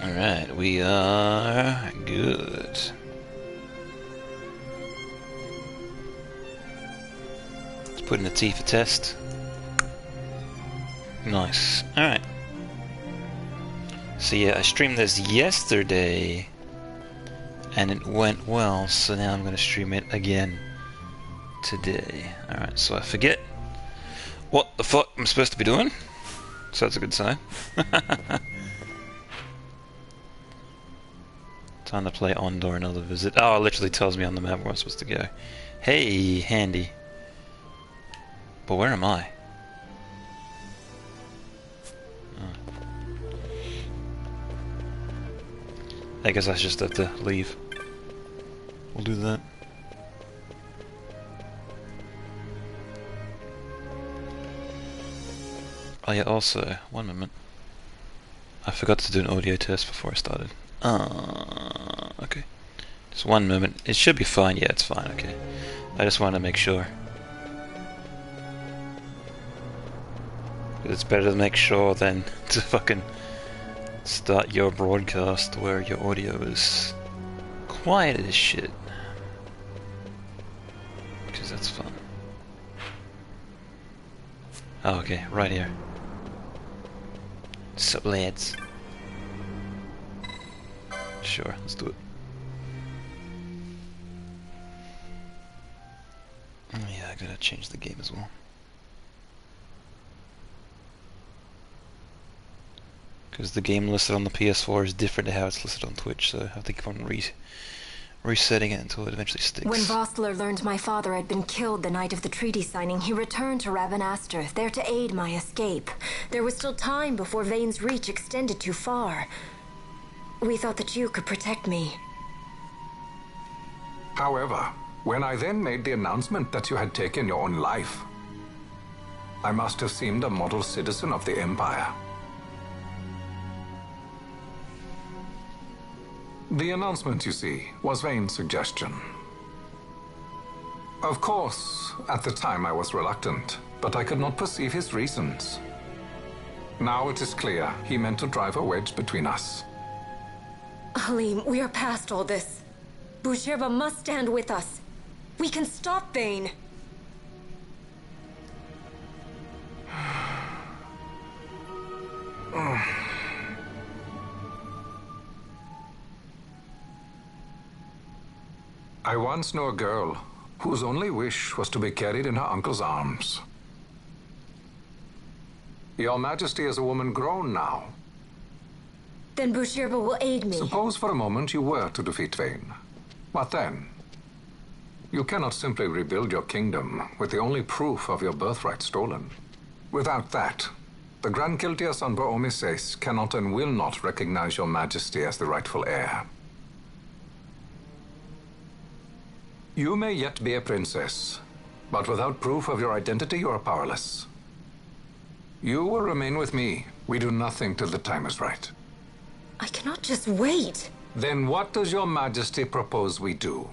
Alright, we are good. Let's put in a T for test. Nice. Alright. So yeah, I streamed this yesterday and it went well, so now I'm gonna stream it again today. Alright, so I forget what the fuck I'm supposed to be doing. So that's a good sign. Time to play Ondor another visit. Oh, it literally tells me on the map where I'm supposed to go. Hey, handy. But where am I? Oh. I guess I just have to leave. We'll do that. Oh yeah, also, one moment. I forgot to do an audio test before I started. Okay. Just one moment. It should be fine. Yeah, it's fine. Okay. I just want to make sure. It's better to make sure than to fucking start your broadcast where your audio is quiet as shit. Because that's fun. Oh, okay. Right here. Sup, lads? Sure, let's do it. Yeah, I gotta change the game as well. Because the game listed on the PS4 is different to how it's listed on Twitch, so I have to keep on resetting it until it eventually sticks. When Vossler learned my father had been killed the night of the treaty signing, he returned to Ravenastor, there to aid my escape. There was still time before Vane's reach extended too far. We thought that you could protect me. However, when I then made the announcement that you had taken your own life, I must have seemed a model citizen of the Empire. The announcement, you see, was Vane's suggestion. Of course, at the time I was reluctant, but I could not perceive his reasons. Now it is clear he meant to drive a wedge between us. Halim, we are past all this. Boucherba must stand with us. We can stop Vane. I once knew a girl whose only wish was to be carried in her uncle's arms. Your Majesty is a woman grown now. Then Boucherba will aid me. Suppose for a moment you were to defeat Vane. What then? You cannot simply rebuild your kingdom with the only proof of your birthright stolen. Without that, the Grand Kiltias on Bor-Omises cannot and will not recognize your Majesty as the rightful heir. You may yet be a princess, but without proof of your identity, you are powerless. You will remain with me. We do nothing till the time is right. I cannot just wait. Then what does your Majesty propose we do?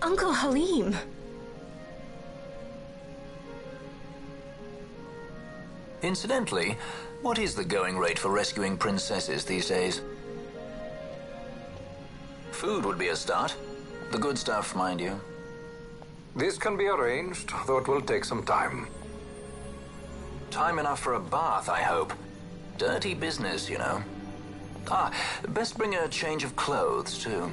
Uncle Halim. Incidentally, what is the going rate for rescuing princesses these days? Food would be a start. The good stuff, mind you. This can be arranged, though it will take some time. Time enough for a bath, I hope. Dirty business, you know. Ah, best bring a change of clothes, too.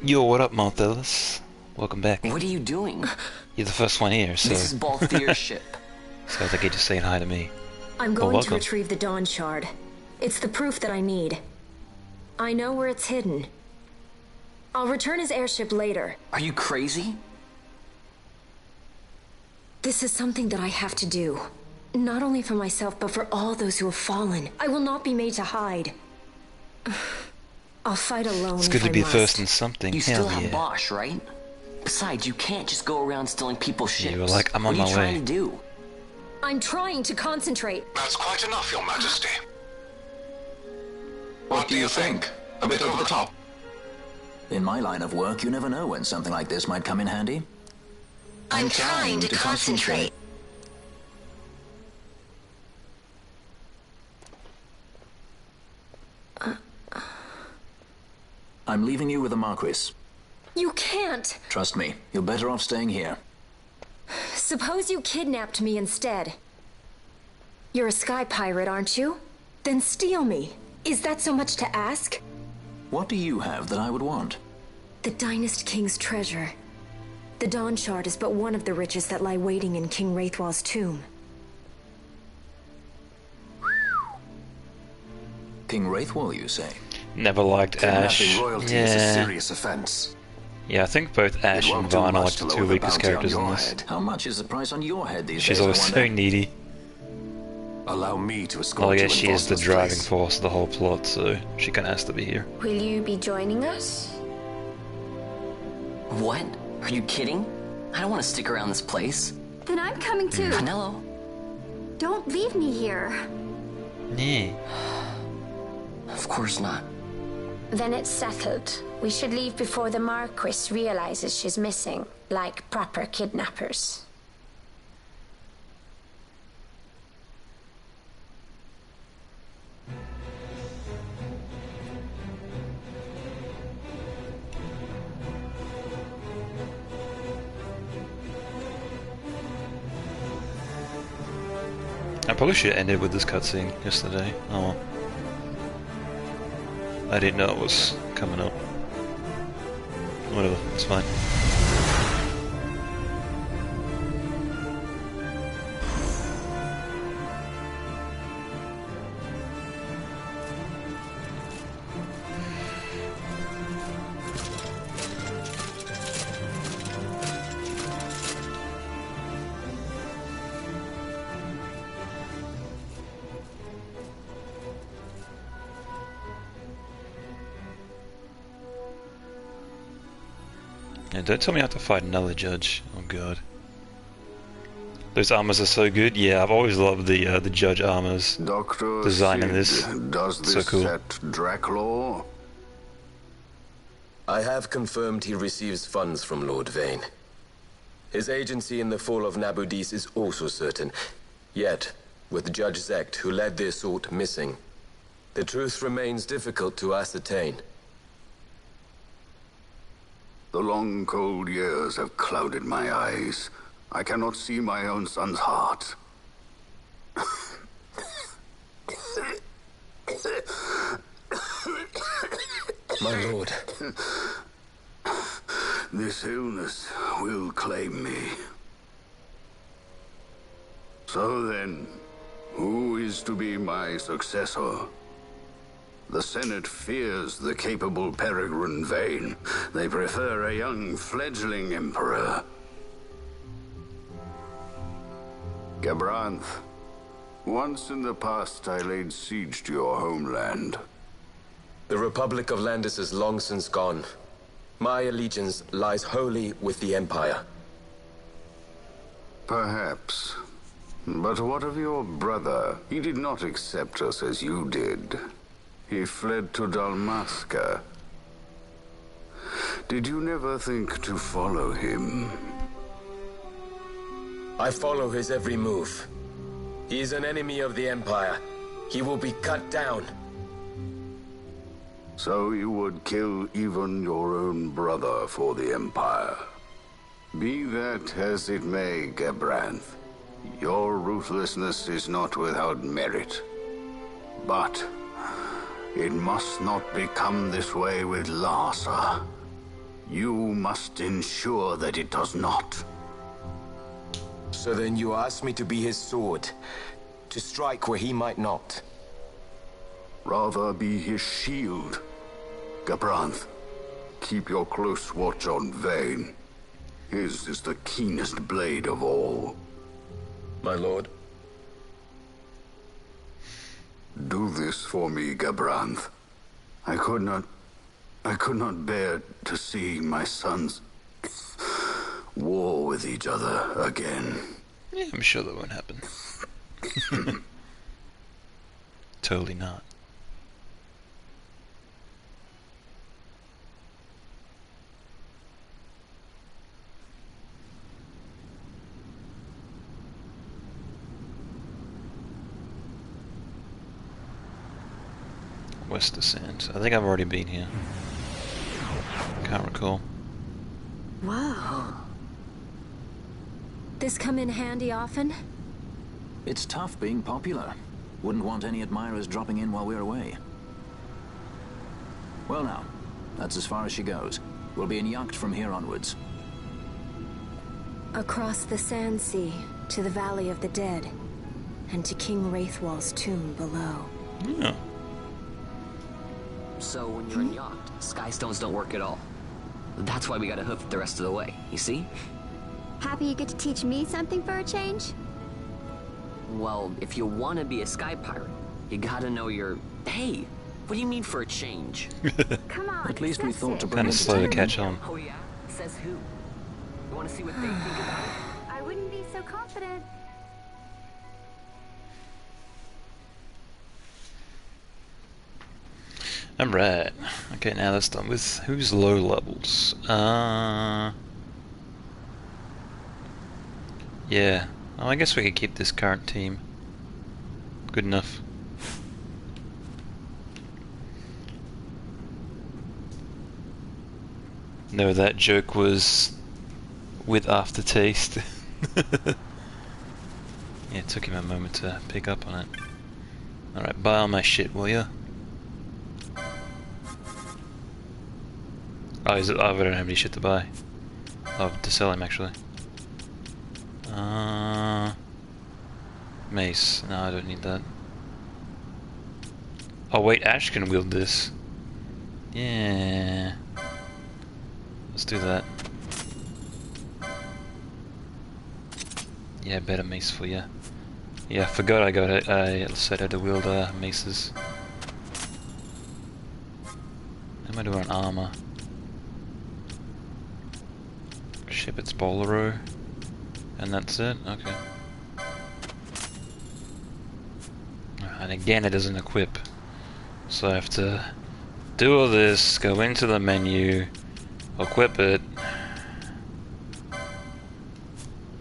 Yo, what up, Monthilus? Welcome back. What are you doing? You're the first one here, so... This is Balthier's ship. So I think you're just saying hi to me. I'm going to welcome. retrieve the Dawn Shard. It's the proof that I need. I know where it's hidden. I'll return his airship later. Are you crazy? This is something that I have to do. Not only for myself, but for all those who have fallen. I will not be made to hide. I'll fight alone. It's good to be must. first in something. You Hell still have yeah. Bosch, right? Besides, you can't just go around stealing people's ships. You were like, I'm on what are you my trying way. to do? I'm trying to concentrate. That's quite enough, Your Majesty. What do you think? A bit over the top? In my line of work, you never know when something like this might come in handy. I'm trying to concentrate. I'm leaving you with the Marquis. You can't. Trust me, you're better off staying here. Suppose you kidnapped me instead. You're a sky pirate, aren't you? Then steal me. Is that so much to ask? What do you have that I would want? The Dynast King's treasure. The Dawn Shard is but one of the riches that lie waiting in King Wraithwall's tomb. King Wraithwall, you say? Never liked Ash. Kidnapping royalty is a Yeah. serious offense. Yeah, I think both Ash It and won't do Vaughn are much like to the lower two the weakest bounty on characters in your this. head. How much is the price on your head these She's days, I always wonder? so needy. Allow me to escort Well, I you guess in she is the Foster's driving place. force of the whole plot, so she kind of has to be here. Will you be joining us? What? Are you kidding? I don't want to stick around this place. Then I'm coming too. Canelo? Don't leave me here. Yeah. Of course not. Then it's settled. We should leave before the Marquis realizes she's missing, like proper kidnappers. I probably should have ended with this cutscene yesterday. Oh well. I didn't know it was coming up. Whatever, it's fine. Yeah, don't tell me I have to fight another judge. Oh god. Those armors are so good. Yeah, I've always loved the judge armors. Dr. Design in this. Does So this cool. set Draclaw? I have confirmed he receives funds from Lord Vane. His agency in the fall of Nabudis is also certain. Yet, with Judge Zecht, who led the assault, missing, the truth remains difficult to ascertain. The long, cold years have clouded my eyes. I cannot see my own son's heart. My lord, This illness will claim me. So then, who is to be my successor? The Senate fears the capable Peregrine Vane. They prefer a young fledgling emperor. Gabranth, once in the past I laid siege to your homeland. the Republic of Landis is long since gone. My allegiance lies wholly with the Empire. Perhaps. But what of your brother? He did not accept us as you did. He fled to Dalmasca. Did you never think to follow him? I follow his every move. He is an enemy of the Empire. He will be cut down. So you would kill even your own brother for the Empire. Be that as it may, Gabranth, your ruthlessness is not without merit. But it must not become this way with Larsa. You must ensure that it does not. So then you ask me to be his sword, to strike where he might not. Rather be his shield. Gabranth, keep your close watch on Vane. His is the keenest blade of all. My lord. Do this for me, Gabranth. I could not bear to see my sons war with each other again. Yeah, I'm sure that won't happen. Totally not. West Descent. I think I've already been here. Can't recall. Whoa. This come in handy often? It's tough being popular. Wouldn't want any admirers dropping in while we're away. Well now, that's as far as she goes. We'll be in yacht from here onwards. Across the Sand Sea, to the Valley of the Dead, and to King Wraithwall's tomb below. Yeah. So when you're in yacht, skystones don't work at all. That's why we gotta hoof it the rest of the way, you see? Happy you get to teach me something for a change? Well, if you want to be a sky pirate, you gotta know your... Hey, what do you mean for a change? Come on, At least we that's thought to it. bring Kind of it slow to together. catch on. Oh yeah? Says who? You want to see what they think about it? I wouldn't be so confident. Alright. Okay, now that's done with who's low levels. Yeah. Oh, I guess we could keep this current team. Good enough. No, that joke was with aftertaste. Yeah, it took him a moment to pick up on it. Alright, buy all my shit, will ya? Oh, is it? Oh, I don't have any shit to buy. Oh, to sell him, actually. Mace. No, I don't need that. Oh, wait, Ash can wield this. Yeah. Let's do that. Yeah, better mace for ya. Yeah, I forgot I said I had to wield maces. How am I doing on armor? Shepherd's Bolero. And that's it? Okay. And again, it doesn't equip. So I have to do all this, go into the menu, equip it.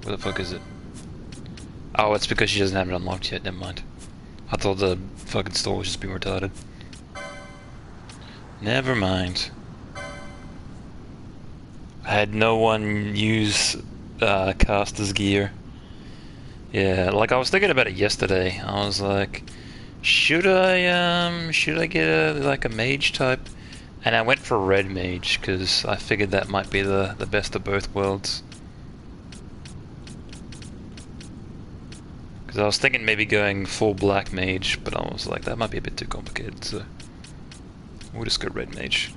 Where the fuck is it? Oh, it's because she doesn't have it unlocked yet, never mind. I thought the fucking store was just being retarded. Never mind. I had no one use caster's gear. Yeah, like I was thinking about it yesterday. I was like, should I get a mage type? And I went for red mage because I figured that might be the best of both worlds. Because I was thinking maybe going full black mage, but I was like, that might be a bit too complicated, so we'll just go red mage.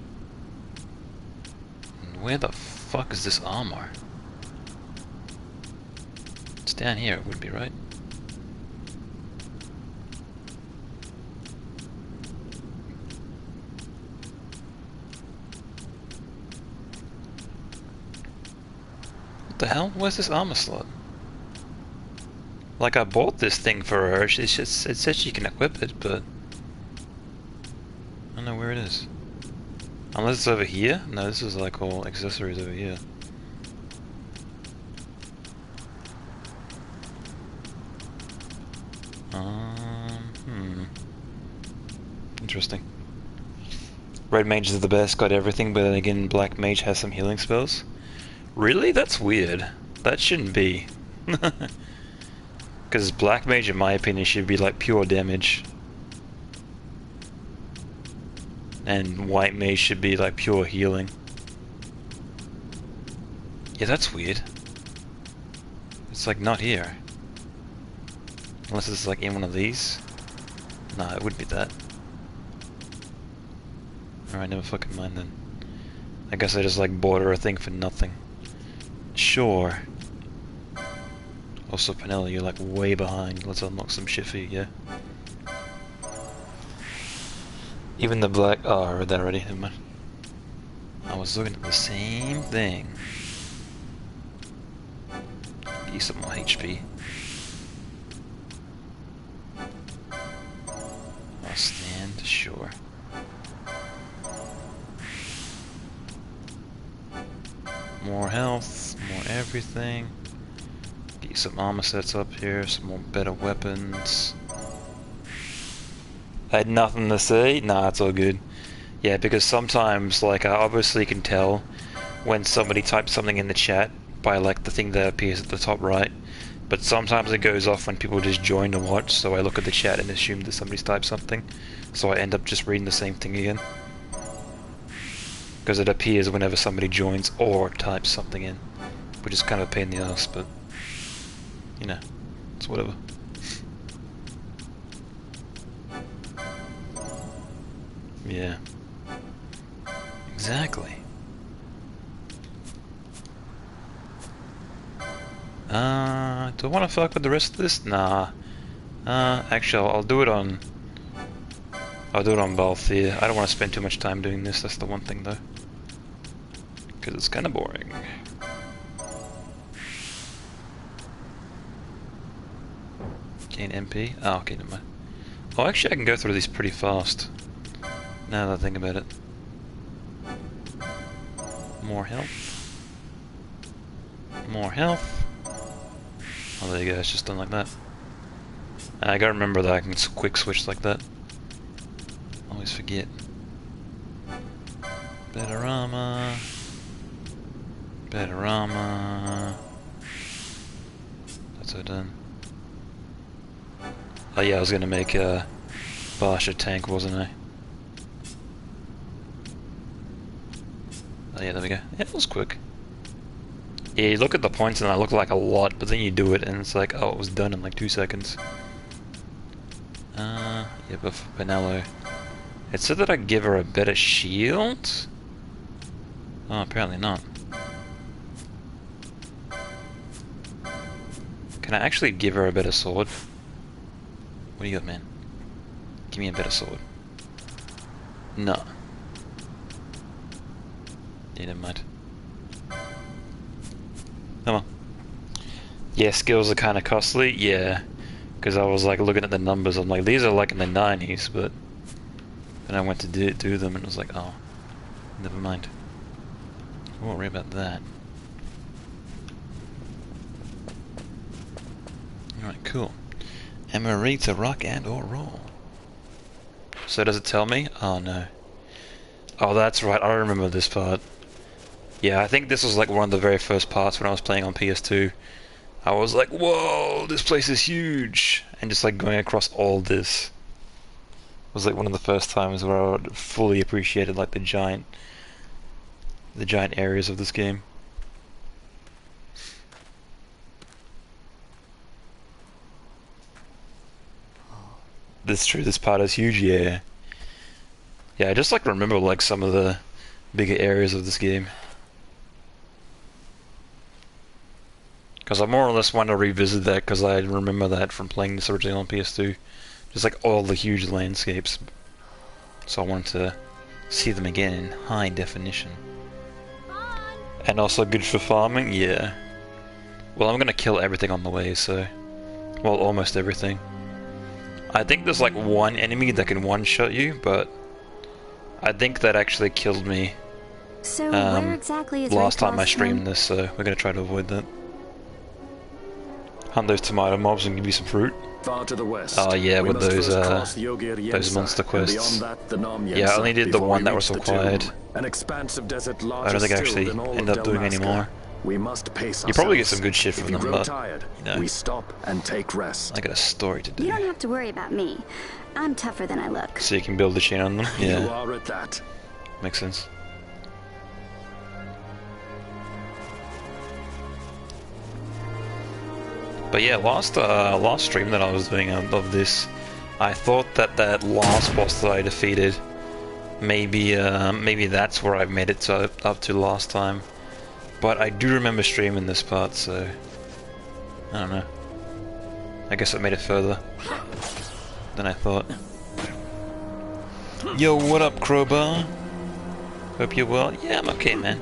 And where the fuck is this armor? It's down here, it would be, right? What the hell? Where's this armor slot? Like, I bought this thing for her, it says she can equip it, but I don't know where it is. Unless it's over here? No, this is like all accessories over here. Interesting. Red mage is the best, got everything, but then again, black mage has some healing spells. Really? That's weird. That shouldn't be. Because black mage, in my opinion, should be like pure damage. And white mage should be like pure healing. Yeah, that's weird. It's like not here. Unless it's like in one of these. Nah, it would be that. Alright, never fucking mind then. I guess I just like bought her a thing for nothing. Sure. Also, Penella, you're like way behind. Let's unlock some shit for you, yeah? Even the black... Oh, I read that already, never mind. I was looking at the same thing. Get some more HP. I'll stand, sure. More health, more everything. Get some armor sets up here, some more better weapons. I had nothing to say? Nah, it's all good. Yeah, because sometimes, like, I obviously can tell when somebody types something in the chat by, like, the thing that appears at the top right. But sometimes it goes off when people just join to watch, so I look at the chat and assume that somebody's typed something. So I end up just reading the same thing again. Because it appears whenever somebody joins or types something in. Which is kind of a pain in the ass, but... you know, it's whatever. Yeah. Exactly. Do I want to fuck with the rest of this? Nah. Actually, I'll do it on... I'll do it on both, yeah. I don't want to spend too much time doing this, that's the one thing, though. Because it's kind of boring. Gain MP? Oh, okay, never mind. Oh, actually, I can go through these pretty fast. Now that I think about it. More health. More health. Oh, there you go, it's just done like that. I gotta remember that I can quick switch like that. Always forget. Better armor. Better armor. That's all done. Oh yeah, I was gonna make a Bosch a tank, wasn't I? Oh yeah, there we go. Yeah, it was quick. Yeah, you look at the points and I look like a lot, but then you do it and it's like, oh, it was done in like 2 seconds. Yeah, but for Penello. It said that I give her a better shield? Oh, apparently not. Can I actually give her a better sword? What do you got, man? Give me a better sword. No. Yeah, never mind. Come on. Yeah, skills are kind of costly. Yeah. Because I was like looking at the numbers, I'm like, these are like in the 90s, but then I went to do them and it was like, oh, never mind. I won't worry about that. Alright, cool. Am I ready to rock and or roll? So does it tell me? Oh no. Oh, that's right, I remember this part. Yeah, I think this was like one of the very first parts when I was playing on PS2. I was like, whoa, this place is huge! And just like going across all this was like one of the first times where I fully appreciated like the giant areas of this game. That's true, this part is huge, yeah. Yeah, I just like remember like some of the bigger areas of this game. Because I more or less want to revisit that because I remember that from playing this originally on PS2. Just like all the huge landscapes. So I wanted to see them again in high definition. And also good for farming, yeah. Well, I'm gonna kill everything on the way, so... well, almost everything. I think there's like one enemy that can one-shot you, but... I think that actually killed me. So where exactly is last time I Rayclaws streamed from? this, so we're gonna try to avoid that. Hunt those tomato mobs and give you some fruit. Far to the west. Oh yeah, with those those monster quests. Yeah, I only did the one that was required. An expansive desert I don't think I actually end up doing any more. We must pace You probably get some good shit from them, but tired, you know, we stop and take rest. I got a story to do. You don't have to worry about me. I'm tougher than I look. So you can build the chain on them? Yeah. You are at that. Makes sense. But yeah, last stream that I was doing of this, I thought that last boss that I defeated, maybe that's where I made it up to last time. But I do remember streaming this part, so I don't know. I guess it made it further than I thought. Yo, what up, Crowbar? Hope you're well. Yeah, I'm okay, man.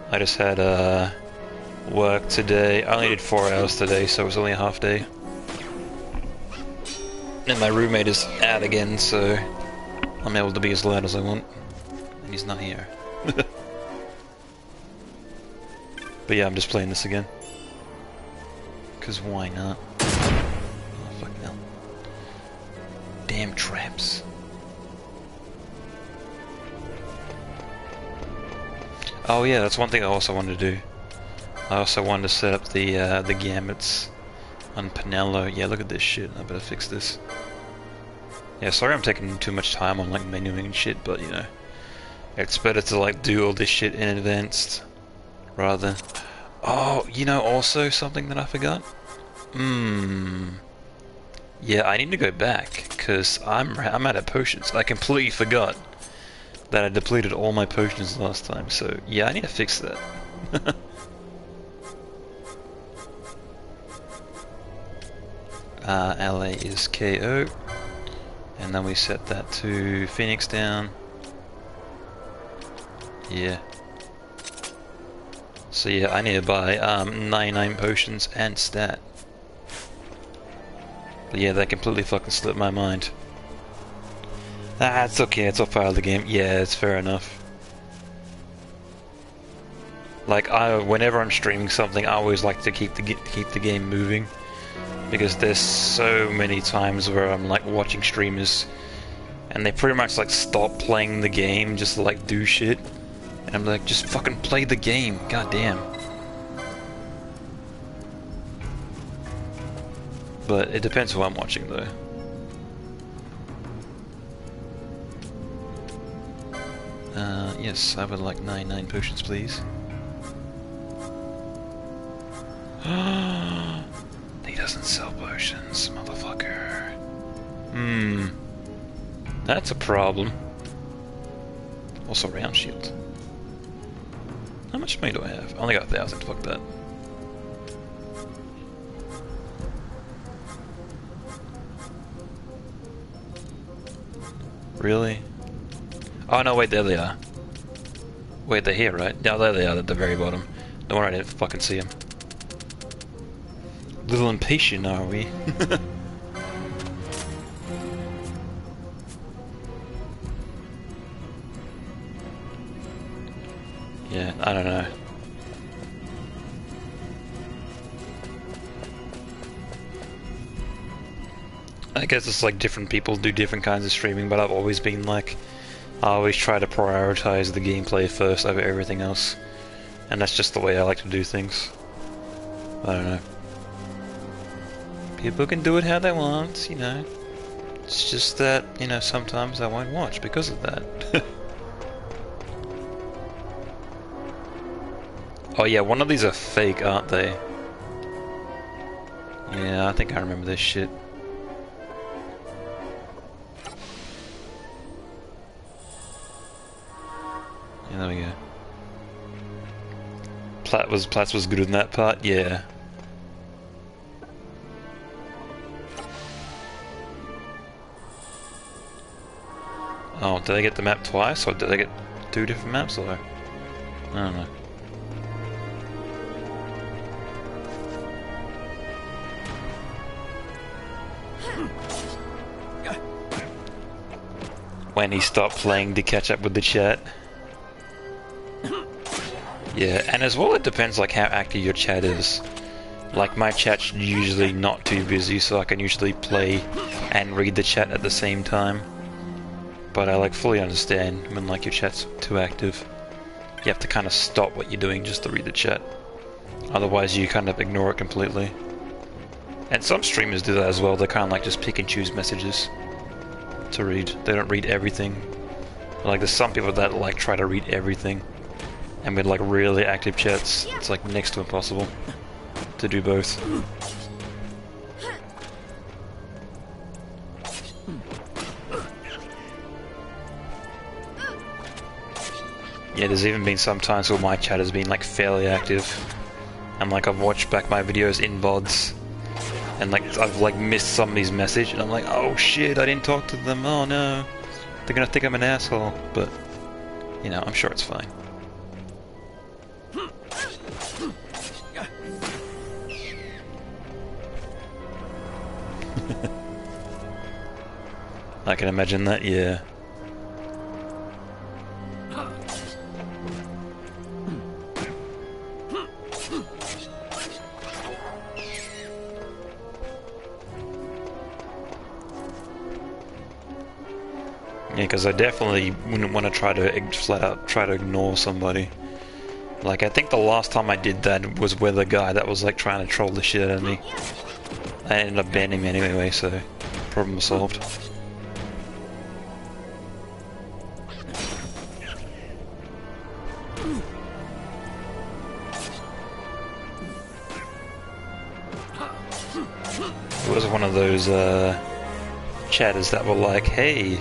I just had work today. I only did 4 hours today, so it was only a half day. And my roommate is out again, so I'm able to be as loud as I want. And he's not here. But yeah, I'm just playing this again. Cause why not? Oh, fuck hell. Damn traps. Oh yeah, that's one thing I also wanted to do. I also wanted to set up the gambits on Pinello. Yeah, look at this shit. I better fix this. Yeah, sorry I'm taking too much time on like menuing and shit, but you know, it's better to like do all this shit in advance rather. Oh, you know, also something that I forgot. Yeah, I need to go back because I'm out of potions. I completely forgot that I depleted all my potions last time. So yeah, I need to fix that. LA is KO, and then we set that to Phoenix down. Yeah. So yeah, I need to buy 99 potions and stat. But yeah, that completely fucking slipped my mind. Ah, it's okay, it's all part of the game. Yeah, it's fair enough. Like, whenever I'm streaming something, I always like to keep the game moving. Because there's so many times where I'm like watching streamers and they pretty much like stop playing the game just to like do shit. And I'm like, just fucking play the game, goddamn. But it depends who I'm watching though. Yes, I would like 99 potions, please. He doesn't sell potions, motherfucker. That's a problem. Also, round shield. How much money do I have? I only got 1,000. Fuck that. Really? Oh no, wait, there they are. Wait, they're here, right? Yeah, there they are at the very bottom. No wonder I didn't fucking see them. Little impatient, are we? Yeah, I don't know. I guess it's like different people do different kinds of streaming, but I've always been like, I always try to prioritize the gameplay first over everything else. And that's just the way I like to do things. I don't know. People can do it how they want, you know. It's just that, you know, sometimes I won't watch because of that. Oh yeah, one of these are fake, aren't they? Yeah, I think I remember this shit. Yeah, there we go. Platts was good in that part, yeah. Oh, did I get the map twice, or did I get 2 different maps, or? I don't know. When he stopped playing to catch up with the chat. Yeah, and as well it depends like how active your chat is. Like my chat's usually not too busy, so I can usually play and read the chat at the same time. But I like fully understand when like your chat's too active. You have to kind of stop what you're doing just to read the chat. Otherwise you kind of ignore it completely. And some streamers do that as well, they kind of like just pick and choose messages to read. They don't read everything. Like there's some people that like try to read everything. And with like really active chats, it's like next to impossible to do both. Yeah, there's even been some times where my chat has been like fairly active. And like I've watched back my videos in VODs. And like I've like missed somebody's message and I'm like, oh shit, I didn't talk to them, oh no. They're gonna think I'm an asshole, but you know, I'm sure it's fine. I can imagine that, yeah. Yeah, because I definitely wouldn't want to try to flat out try to ignore somebody. Like, I think the last time I did that was with a guy that was like trying to troll the shit out of me. I ended up banning him anyway, so problem solved. It was one of those chatters that were like, hey,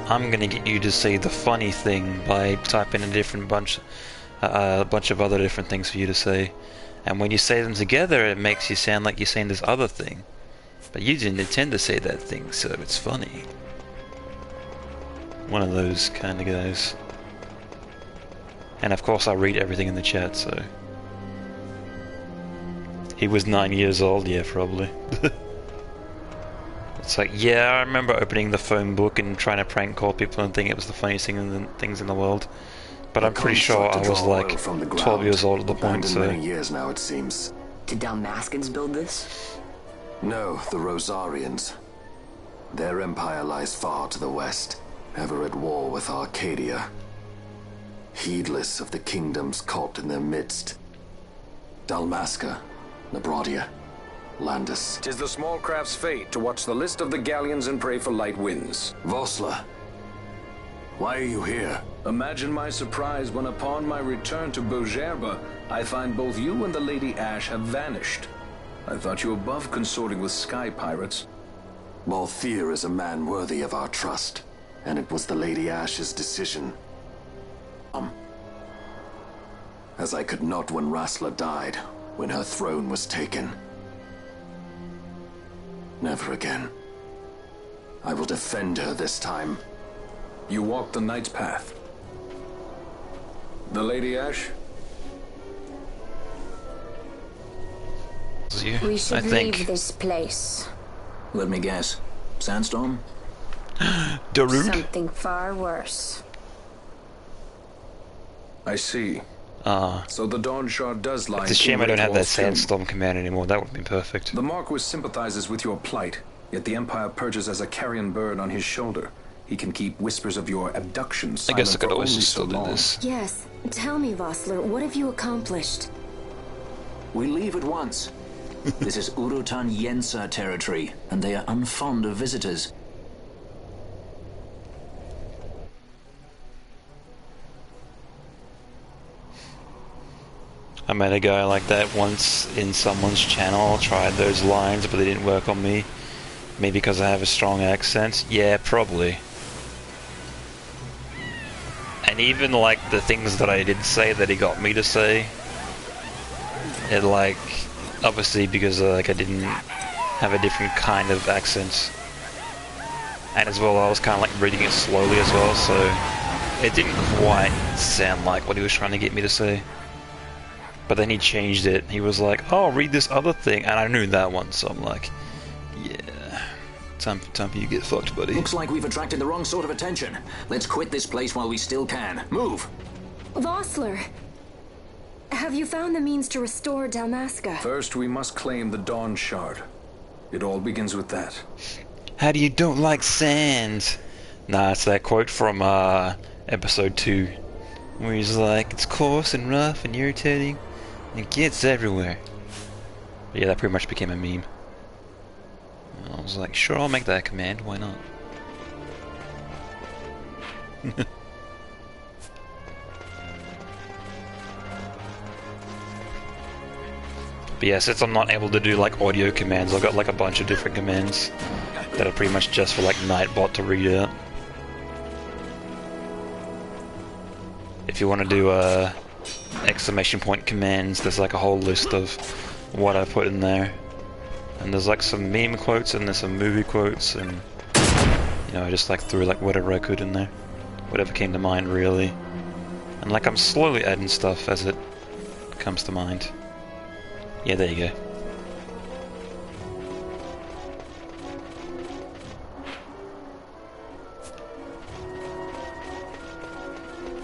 I'm gonna get you to say the funny thing by typing a different bunch of other different things for you to say, and when you say them together it makes you sound like you're saying this other thing, but you didn't intend to say that thing, so it's funny. One of those kind of guys. And of course I read everything in the chat, so he was 9 years old, yeah, probably. It's like, yeah, I remember opening the phone book and trying to prank call people and think it was the funniest things in the world. But I'm pretty sure I was like 12 years old at the point, so... many years now, it seems. Did Dalmaskins build this? No, the Rosarians. Their empire lies far to the west, ever at war with Arcadia. Heedless of the kingdoms caught in their midst. Dalmasca, Nabrodia, Landis. 'Tis the small craft's fate to watch the list of the galleons and pray for light winds. Vosla, why are you here? Imagine my surprise when upon my return to Bogerba, I find both you and the Lady Ash have vanished. I thought you above consorting with sky pirates. Balthier is a man worthy of our trust, and it was the Lady Ash's decision. As I could not when Rasla died, when her throne was taken. Never again. I will defend her this time. You walked the Knight's path. The Lady Ash? We should leave this place. Let me guess. Sandstorm? Darude? Something far worse. I see. So the Dawn Shard does lie. It's a shame I don't have that Sandstorm command anymore. That would be perfect. The Marquis sympathizes with your plight, yet the Empire perches as a carrion bird on his shoulder. He can keep whispers of your abduction silent. I guess I could for always only just so still do long. this. Yes. Tell me, Vossler, what have you accomplished? We leave at once. This is Urutan Yensa territory, and they are unfond of visitors. I met a guy like that once in someone's channel, tried those lines, but they didn't work on me. Maybe because I have a strong accent? Yeah, probably. And even like the things that I did say that he got me to say, it like, obviously because like I didn't have a different kind of accent. And as well I was kind of like reading it slowly as well, so it didn't quite sound like what he was trying to get me to say. But then he changed it. He was like, oh, read this other thing. And I knew that one, so I'm like, yeah. Time for you to get fucked, buddy. Looks like we've attracted the wrong sort of attention. Let's quit this place while we still can. Move! Vossler! Have you found the means to restore Dalmasca? First, we must claim the Dawn Shard. It all begins with that. How do you don't like sand? Nah, it's that quote from episode 2. Where he's like, it's coarse and rough and irritating. It gets everywhere. But yeah, that pretty much became a meme. I was like, sure, I'll make that command, why not? But yeah, since I'm not able to do like audio commands, I've got like a bunch of different commands that are pretty much just for like Nightbot to read out. If you want to do exclamation point commands, there's like a whole list of what I put in there. And there's like some meme quotes and there's some movie quotes, and you know, I just like threw like whatever I could in there. Whatever came to mind, really. And like I'm slowly adding stuff as it comes to mind. Yeah, there you go.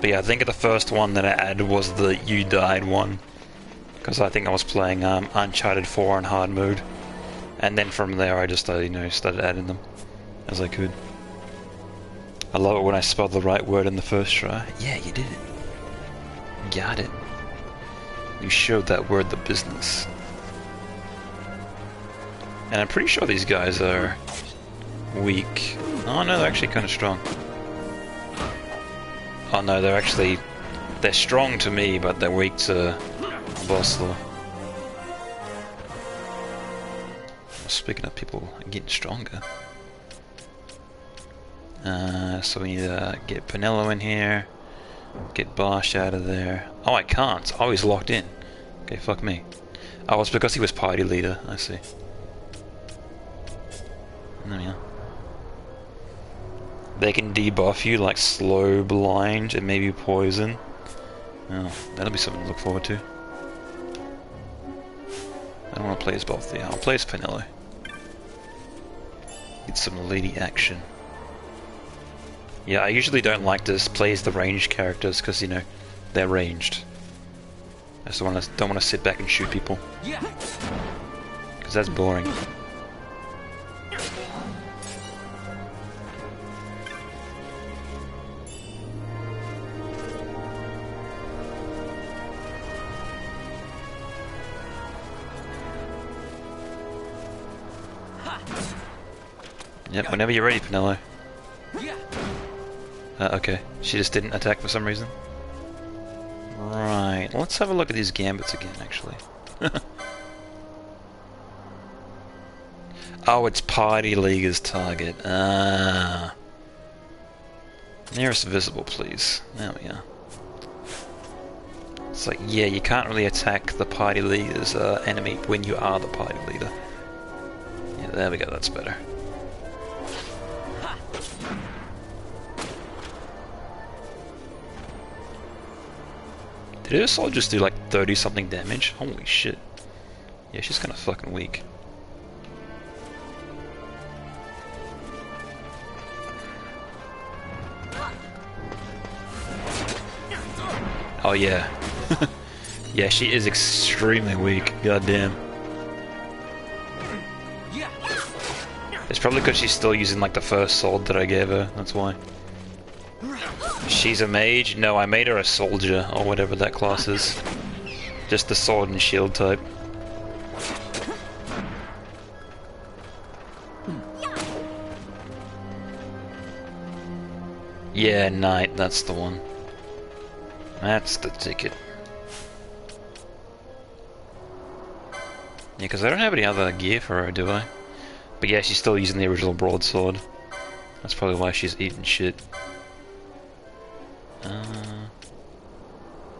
But yeah, I think the first one that I added was the You Died one. Because I think I was playing Uncharted 4 on hard mode. And then from there I just, you know, started adding them as I could. I love it when I spell the right word in the first try. Yeah, you did it. Got it. You showed that word the business. And I'm pretty sure these guys are weak. Oh no, they're actually kind of strong. Oh no, they're strong to me, but they're weak to boss law. Speaking of people getting stronger. So we need to get Pinello in here. Get Bosch out of there. Oh, I can't. Oh, he's locked in. Okay, fuck me. Oh, it's because he was party leader. I see. Oh, yeah. They can debuff you like slow, blind, and maybe poison. Oh, that'll be something to look forward to. I don't want to play as both. Yeah, I'll play as Pinello. Get some lady action. Yeah, I usually don't like to play as the ranged characters because, you know, they're ranged. I just don't want to sit back and shoot people. Because that's boring. Yep, whenever you're ready, Pinello. Okay, she just didn't attack for some reason. Right, let's have a look at these gambits again, actually. Oh, it's Party Leaguer's target. Nearest visible, please. There we are. It's like, yeah, you can't really attack the Party Leaguer's enemy when you are the Party Leader. Yeah, there we go, that's better. Did her sword just do like 30 something damage? Holy shit. Yeah, she's kinda fucking weak. Oh yeah. Yeah, she is extremely weak. Goddamn. It's probably because she's still using like the first sword that I gave her, that's why. She's a mage? No, I made her a soldier, or whatever that class is. Just the sword and shield type. Yeah, knight, that's the one. That's the ticket. Yeah, because I don't have any other gear for her, do I? But yeah, she's still using the original broadsword. That's probably why she's eating shit.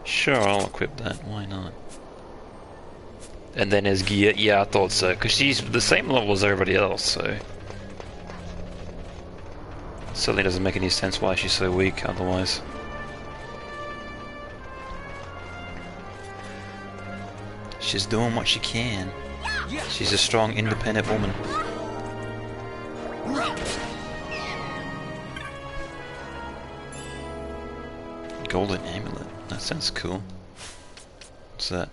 Sure, I'll equip that, why not? And then as gear, yeah, I thought so, because she's the same level as everybody else, so... Certainly doesn't make any sense why she's so weak, otherwise. She's doing what she can. She's a strong, independent woman. Golden amulet. That sounds cool. What's that?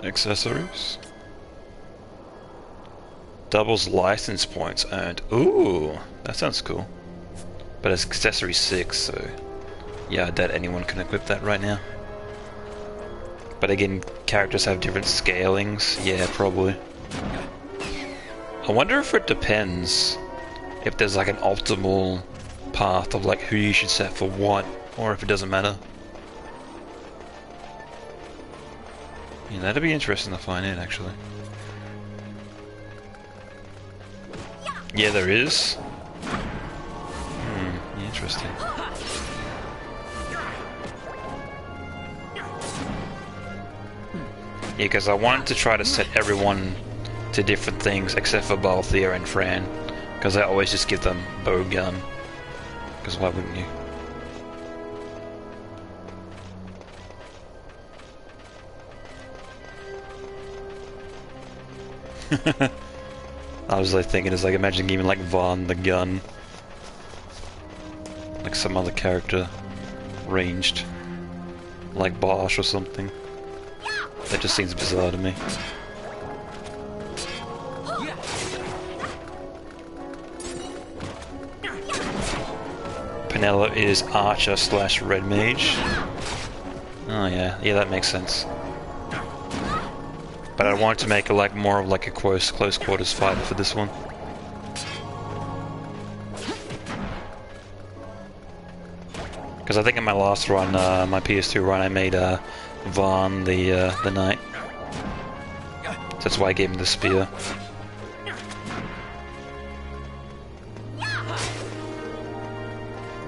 Accessories. Doubles license points earned. Ooh, that sounds cool. But it's accessory 6, so yeah, I doubt anyone can equip that right now. But again, characters have different scalings. Yeah, probably. I wonder if it depends. If there's like an optimal path of like who you should set for what, or if it doesn't matter. Yeah, that'd be interesting to find out, actually. Yeah, there is. Interesting. Yeah, because I wanted to try to set everyone to different things except for Balthier and Fran. Because I always just give them bow gun. Because why wouldn't you? I was like thinking, it's like imagine giving like Vaughn the gun. Like some other character. Ranged. Like Bosch or something. That just seems bizarre to me. Pinello is Archer / Red Mage. Oh yeah, that makes sense. But I wanted to make it like more of like a close quarters fighter for this one. Because I think in my last run, my PS2 run, I made Vaughn the knight. So that's why I gave him the spear.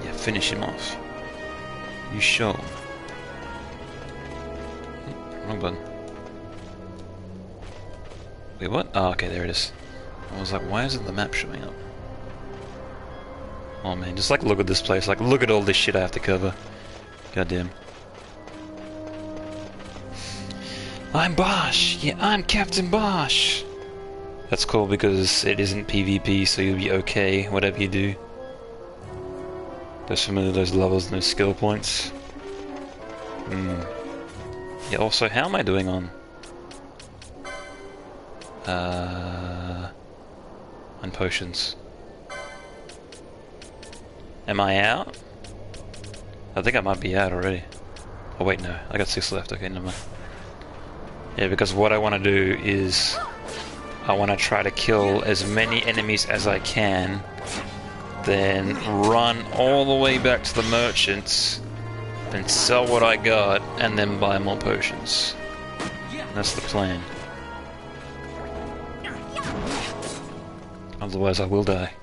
Yeah, finish him off. You sure? Wrong button. Wait, what? Oh, okay, there it is. I was like, why isn't the map showing up? Oh man, just like look at this place, like look at all this shit I have to cover. Goddamn. I'm Bosch! Yeah, I'm Captain Bosch! That's cool because it isn't PvP, so you'll be okay, whatever you do. Those familiar, those levels, no skill points. Yeah, also, how am I doing on potions? Am I out? I think I might be out already. Oh wait, no, I got 6 left, okay, never mind. Yeah, because what I want to do is I want to try to kill as many enemies as I can, then run all the way back to the merchants, then sell what I got, and then buy more potions. That's the plan. Otherwise I will die.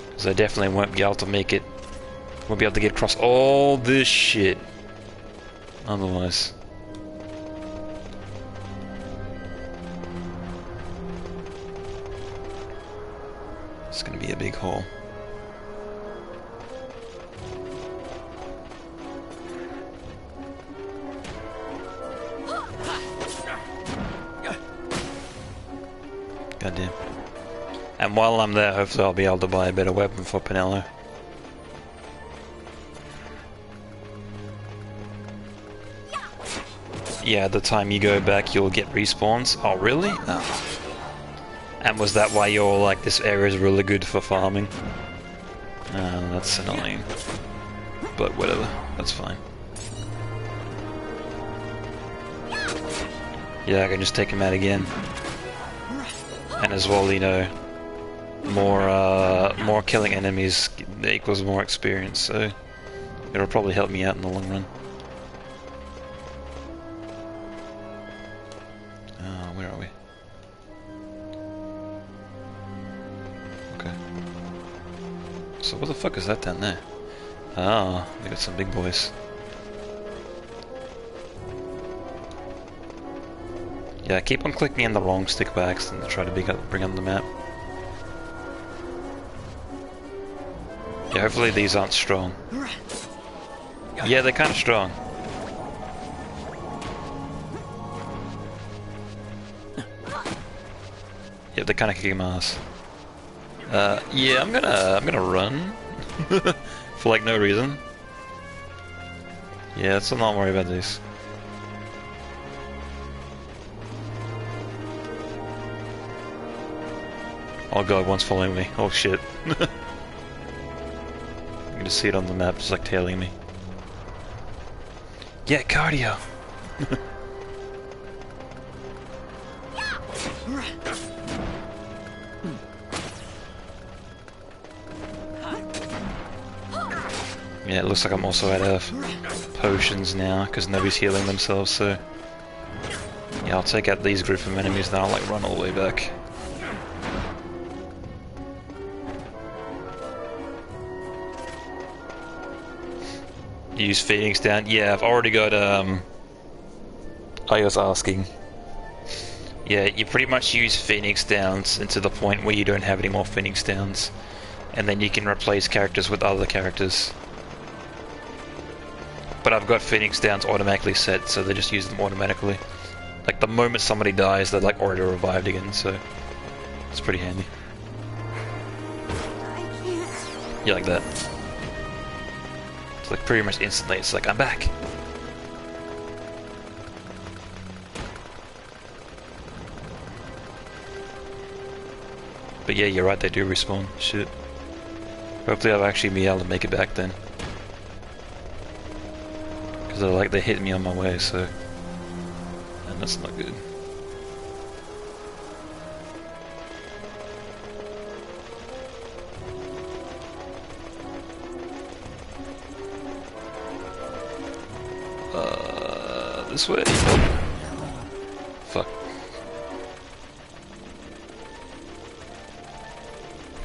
Because I definitely won't be able to make it. Won't be able to get across all this shit. Otherwise. It's gonna be a big haul. Goddamn. And while I'm there, hopefully I'll be able to buy a better weapon for Pinello. Yeah, the time you go back you'll get respawns. Oh really? Oh. And was that why you're like, this area is really good for farming? That's annoying. But whatever, that's fine. Yeah, I can just take him out again. And as well, you know, more killing enemies equals more experience, so it'll probably help me out in the long run. Where are we? Okay. So what the fuck is that down there? Ah, we got some big boys. Yeah, I keep on clicking in the wrong stick by accident to try to bring up the map. Yeah, hopefully these aren't strong. Yeah, they're kind of strong. Yep, they're kind of kicking my ass. Yeah, I'm gonna run for like no reason. Yeah, let's not worry about this. Oh god, one's following me. Oh shit. You can just see it on the map, just like tailing me. Yeah, cardio! Yeah, it looks like I'm also out of potions now, because nobody's healing themselves, so... Yeah, I'll take out these group of enemies, then I'll like run all the way back. Use Phoenix Down. Yeah, I've already got, I was asking. Yeah, you pretty much use Phoenix Downs into the point where you don't have any more Phoenix Downs. And then you can replace characters with other characters. But I've got Phoenix Downs automatically set, so they just use them automatically. Like, the moment somebody dies, they're like already revived again, so... It's pretty handy. Yeah, like that. Like pretty much instantly, it's like, I'm back! But yeah, you're right, they do respawn. Shit. Hopefully I'll actually be able to make it back then. Because they hit me on my way, so... And that's not good. This way? Fuck.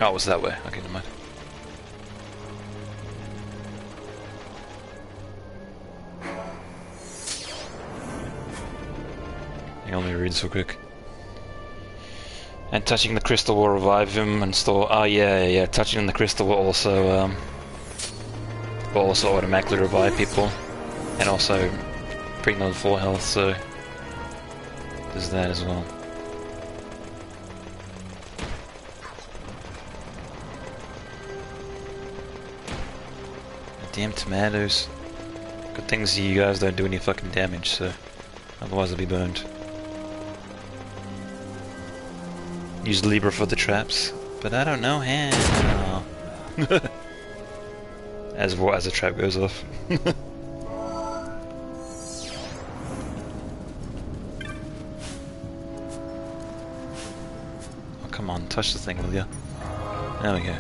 Oh, it was that way. Okay, never mind. Hang on, let me read this real quick. And touching the crystal will revive him and store... Oh, yeah. Touching the crystal will also automatically revive people. And also bring them to full health, so... There's that as well. Damn tomatoes. Good things you guys don't do any fucking damage, so... Otherwise I'll be burned. Use Libra for the traps, but I don't know how. as a trap goes off. Oh, come on, touch the thing, will ya? There we go.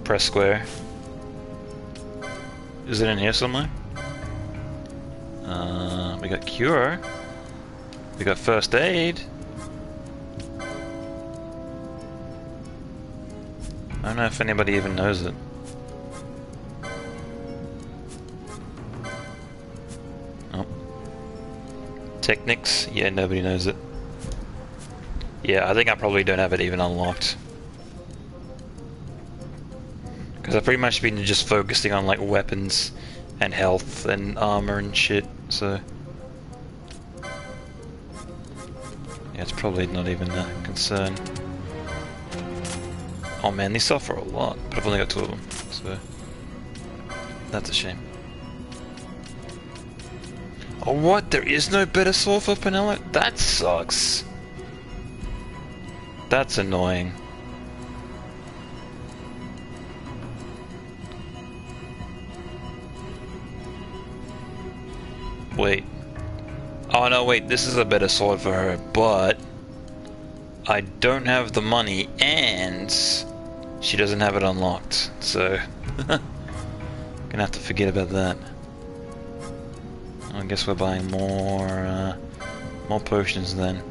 Press square. Is it in here somewhere? We got cure. We got first aid. I don't know if anybody even knows it. Oh. Technics? Yeah, nobody knows it. Yeah, I think I probably don't have it even unlocked. Because I've pretty much been just focusing on like weapons and health and armor and shit, so... Yeah, it's probably not even a concern. Oh man, these suffer a lot, but I've only got 2 of them, so... That's a shame. Oh what? There is no better sword for Penella? That sucks! That's annoying. Wait. Oh no, wait, this is a better sword for her, but... I don't have the money, and... she doesn't have it unlocked, so... Gonna have to forget about that. I guess we're buying more potions then.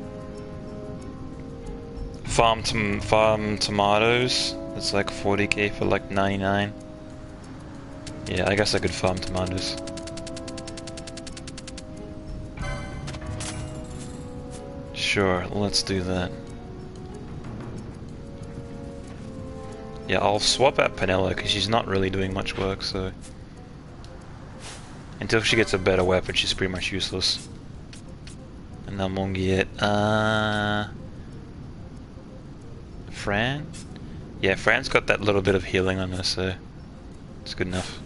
Farm tomatoes. It's like 40k for like 99. Yeah, I guess I could farm tomatoes. Sure, let's do that. Yeah, I'll swap out Penella because she's not really doing much work, so... Until she gets a better weapon, she's pretty much useless. And I'm gonna get, Fran? Yeah, Fran's got that little bit of healing on her, so... It's good enough.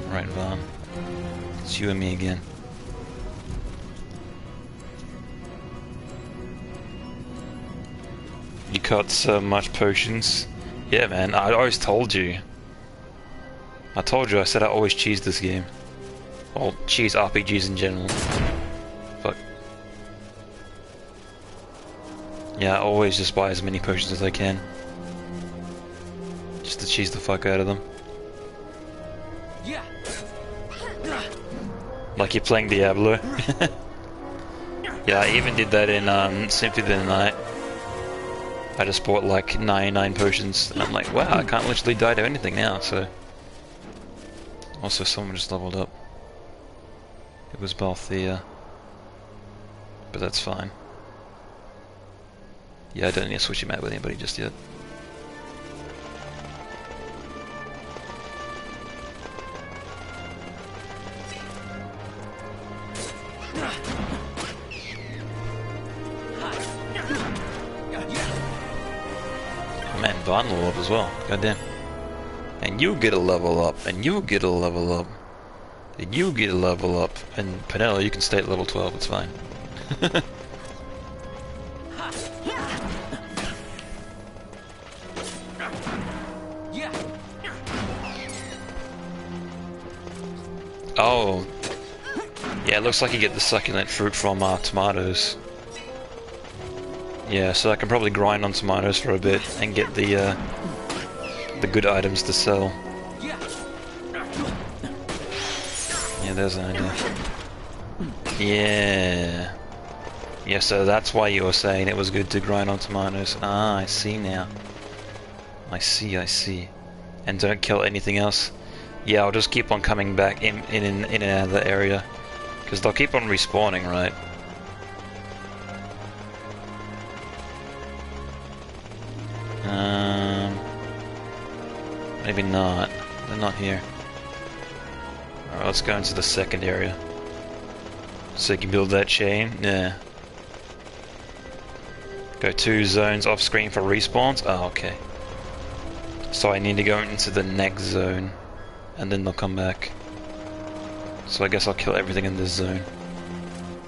Right, Vaughn. It's you and me again. You got so much potions. Yeah, man, I always told you. I told you, I said I always cheese this game. Well, cheese RPGs in general. Fuck. Yeah, I always just buy as many potions as I can. Just to cheese the fuck out of them. Yeah. Like you're playing Diablo. Yeah, I even did that in Symphony of the Night. I just bought like 99 potions, and I'm like, wow, I can't literally die to anything now, so... Also, someone just leveled up. It was Balthea. But that's fine. Yeah, I don't need to switch him out with anybody just yet. Man, Vaughn level up as well. Goddamn. And you get a level up, and you get a level up. You get a level up, and Penella, you can stay at level 12, it's fine. Oh. Yeah, it looks like you get the succulent fruit from tomatoes. Yeah, so I can probably grind on tomatoes for a bit and get the good items to sell. Yeah, there's an idea. Yeah. Yeah, so that's why you were saying it was good to grind on tomatoes. Ah, I see now. I see. And don't kill anything else. Yeah, I'll just keep on coming back in and out of the area. Because they'll keep on respawning, right? Maybe not. They're not here. Alright, let's go into the second area. So you can build that chain? Yeah. Go 2 zones off screen for respawns? Oh, okay. So I need to go into the next zone. And then they'll come back. So I guess I'll kill everything in this zone.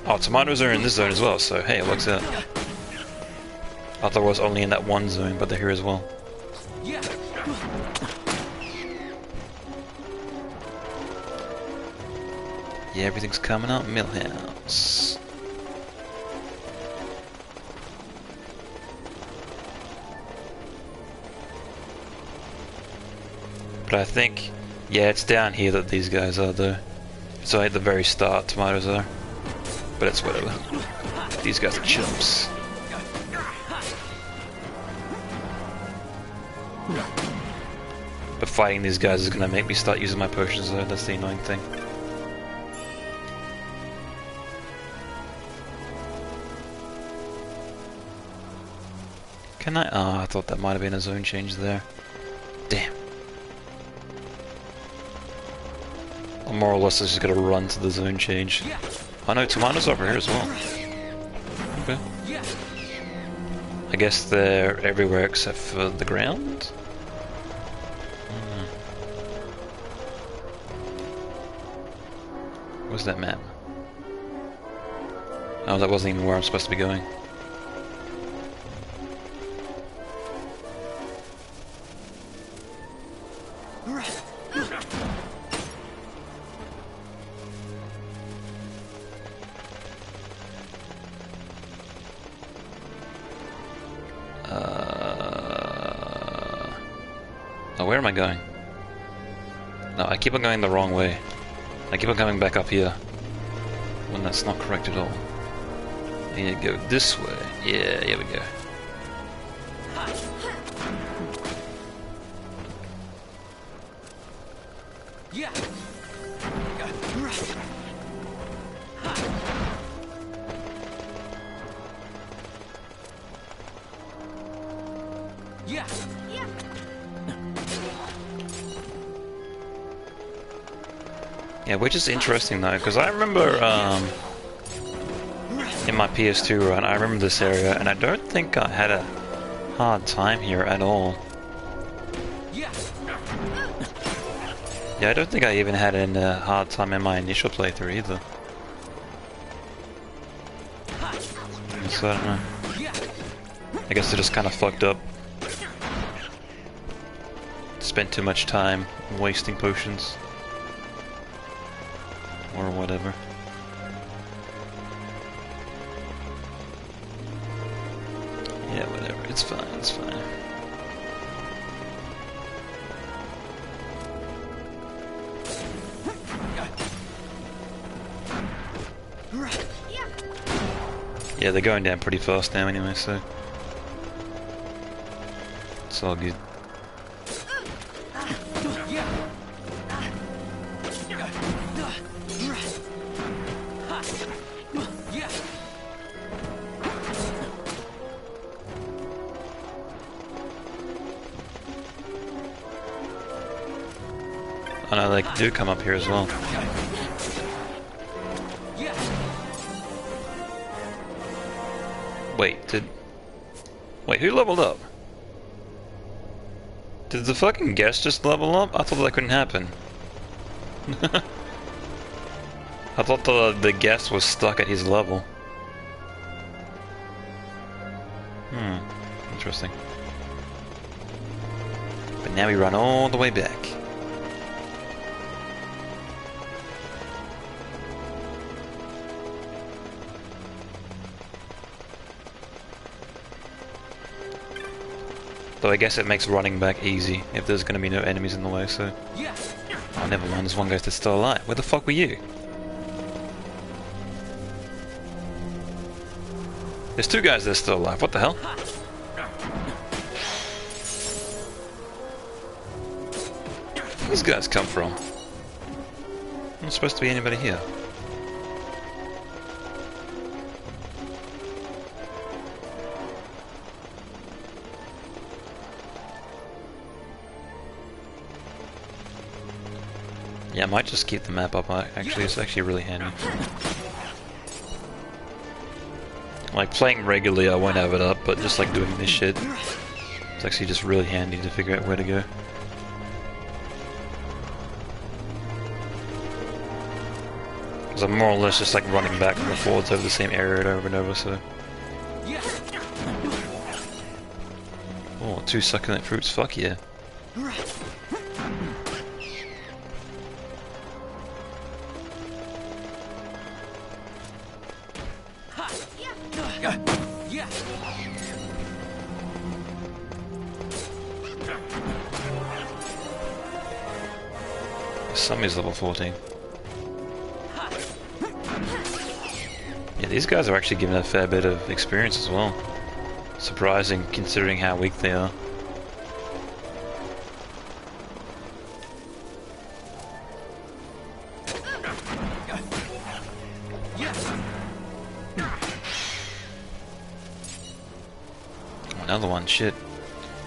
Oh, tomatoes are in this zone as well, so hey, it works out. I thought it was only in that one zone, but they're here as well. Yeah, everything's coming up. Millhouse. But I think, yeah, it's down here that these guys are though. It's only at the very start tomatoes are. But it's whatever. These guys are chumps. But fighting these guys is gonna make me start using my potions though, that's the annoying thing. Can I? Oh, I thought that might have been a zone change there. Damn. Or more or less, I just gotta run to the zone change. Oh no, tomatoes over here as well. Okay. I guess they're everywhere except for the ground? Where's that map? Oh, that wasn't even where I'm supposed to be going. Oh, where am I going? No, I keep on going the wrong way. I keep on coming back up here. When that's not correct at all. I need to go this way. Yeah, here we go. Yeah, which is interesting though, because I remember in my PS2 run, I remember this area, and I don't think I had a hard time here at all. Yeah, I don't think I even had a hard time in my initial playthrough either. So I don't know. I guess I just kind of fucked up. Spent too much time wasting potions. Or whatever. Yeah, whatever. It's fine, it's fine. Yeah, they're going down pretty fast now anyway, so it's all good. Oh no, they do come up here as well. Wait, who leveled up? Did the fucking guest just level up? I thought that couldn't happen. I thought the guest was stuck at his level. Interesting. But now we run all the way back. Though I guess it makes running back easy if there's going to be no enemies in the way, so... Oh, never mind, there's one guy that's still alive. Where the fuck were you? There's two guys that are still alive. What the hell? Where these guys come from? There's not supposed to be anybody here. Yeah, I might just keep the map up. Actually, it's actually really handy. Like, playing regularly I won't have it up, but just like doing this shit, it's actually just really handy to figure out where to go. Because I'm more or less just like running back and forwards over the same area over and over, so... Oh, 2 succulent fruits, fuck yeah. Somebody's level 14. Yeah, these guys are actually giving a fair bit of experience as well. Surprising considering how weak they are. Another one, shit.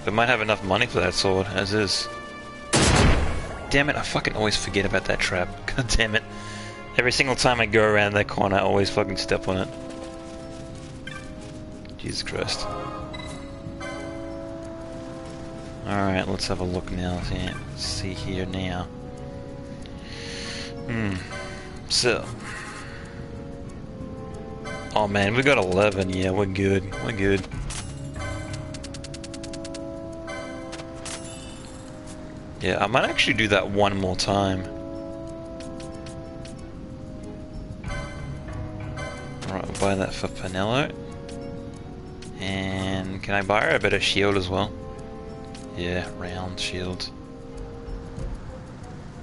We might have enough money for that sword, as is. Damn it, I fucking always forget about that trap. God damn it. Every single time I go around that corner, I always fucking step on it. Jesus Christ. Alright, let's have a look now. Let's see here now. So. Oh man, we got 11. Yeah, we're good. We're good. Yeah, I might actually do that one more time. Alright, we'll buy that for Penelo. And can I buy her a better shield as well? Yeah, round shield.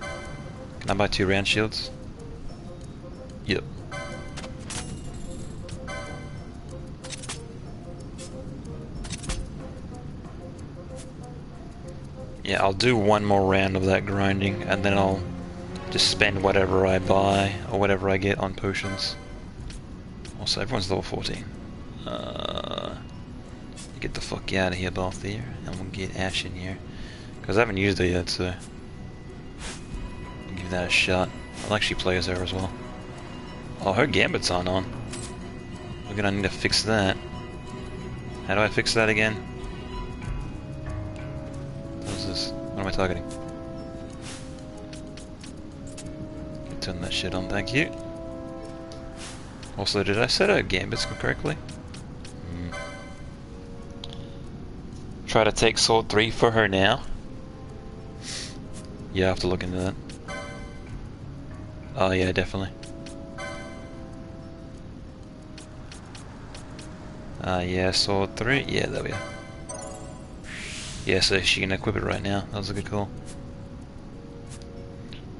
Can I buy 2 round shields? Yep. Yeah, I'll do one more round of that grinding, and then I'll just spend whatever I buy, or whatever I get on potions. Also, everyone's level 14. Get the fuck out of here, both there, and we'll get Ash in here. Because I haven't used her yet, so... I'll give that a shot. I'll actually play as her as well. Oh, her gambits aren't on. We're gonna need to fix that. How do I fix that again? What am I targeting? Turn that shit on, thank you. Also, did I set our gambits correctly? Try to take sword 3 for her now? Yeah, I have to look into that. Oh yeah, definitely. Yeah, sword 3, yeah, there we are. Yeah, so she can equip it right now. That was a good call.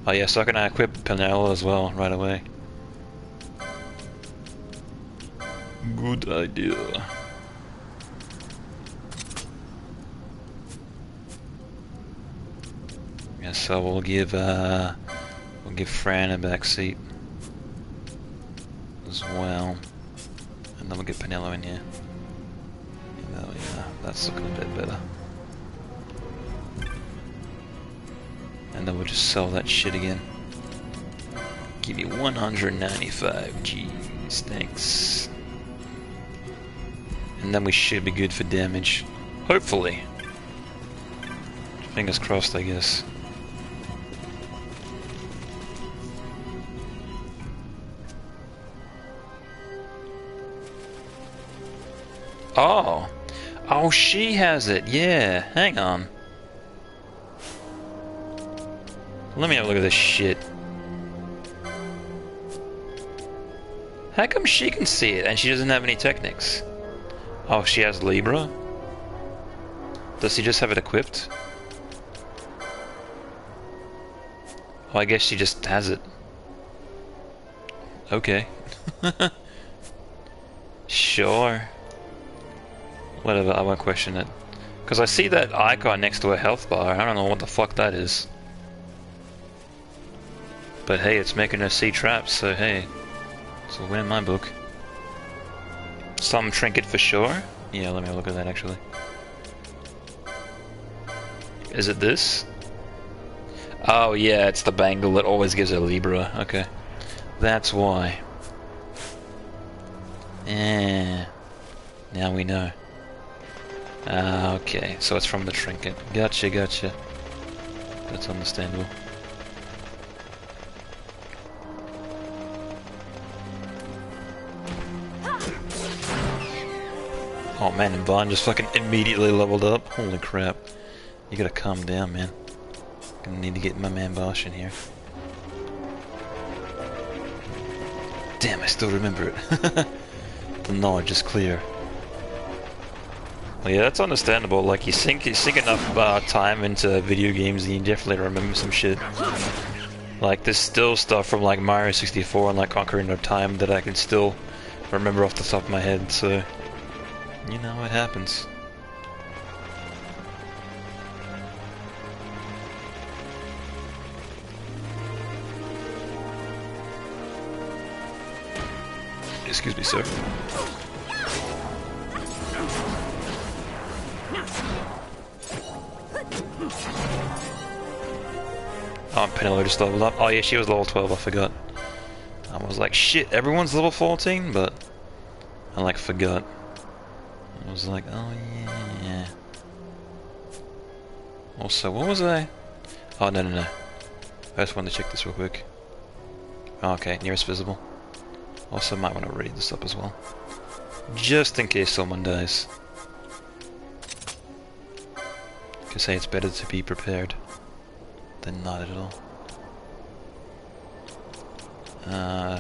Oh yeah, so I can equip Penelo as well right away. Good idea. Yeah, so we'll give Fran a back seat as well, and then we'll get Penelo in here. There we are. That's looking a bit better. And then we'll just sell that shit again. Give me 195 G's, thanks. And then we should be good for damage. Hopefully. Fingers crossed, I guess. Oh. Oh, she has it. Yeah. Hang on. Let me have a look at this shit. How come she can see it and she doesn't have any techniques? Oh, she has Libra? Does she just have it equipped? Oh, I guess she just has it. Okay. Sure. Whatever, I won't question it. Because I see that icon next to a health bar. I don't know what the fuck that is. But hey, it's making her see traps, so hey. It's a win in my book. Some trinket for sure. Yeah, let me look at that actually. Is it this? Oh yeah, it's the bangle that always gives her Libra. Okay. That's why. Yeah. Now we know. Okay, so it's from the trinket. Gotcha, gotcha. That's understandable. Oh man, and Vaughn just fucking immediately leveled up. Holy crap. You gotta calm down, man. Gonna need to get my man Bosch in here. Damn, I still remember it. The knowledge is clear. Well, yeah, that's understandable. Like, you sink enough time into video games and you definitely remember some shit. Like, there's still stuff from, like, Mario 64 and, like, Ocarina of Time that I can still remember off the top of my head, so... You know, it happens. Excuse me, sir. Oh, Penelope just leveled up. Oh yeah, she was level 12, I forgot. I was like, shit, everyone's level 14, but I like forgot. I was like, oh yeah. Also, what was I? Oh, no. I just wanted to check this real quick. Oh, okay, nearest visible. Also, might want to read this up as well. Just in case someone dies. Could say it's better to be prepared than not at all.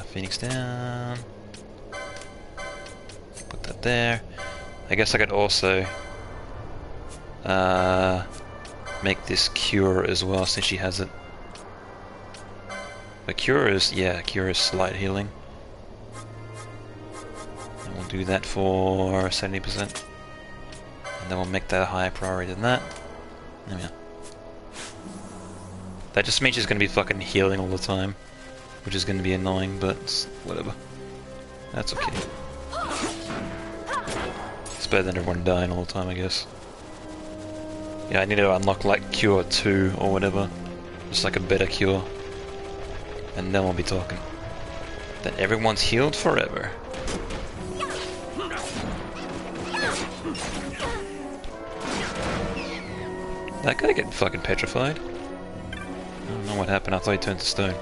Phoenix down. Put that there. I guess I could also make this cure as well since she has it. But cure is, yeah, cure is slight healing. And we'll do that for 70%. And then we'll make that a higher priority than that. There we go. That just means she's gonna be fucking healing all the time. Which is gonna be annoying, but whatever. That's okay. It's better than everyone dying all the time, I guess. Yeah, I need to unlock like Cure 2 or whatever. Just like a better cure. And then we'll be talking. Then everyone's healed forever. That guy get fucking petrified. I don't know what happened, I thought he turned to stone.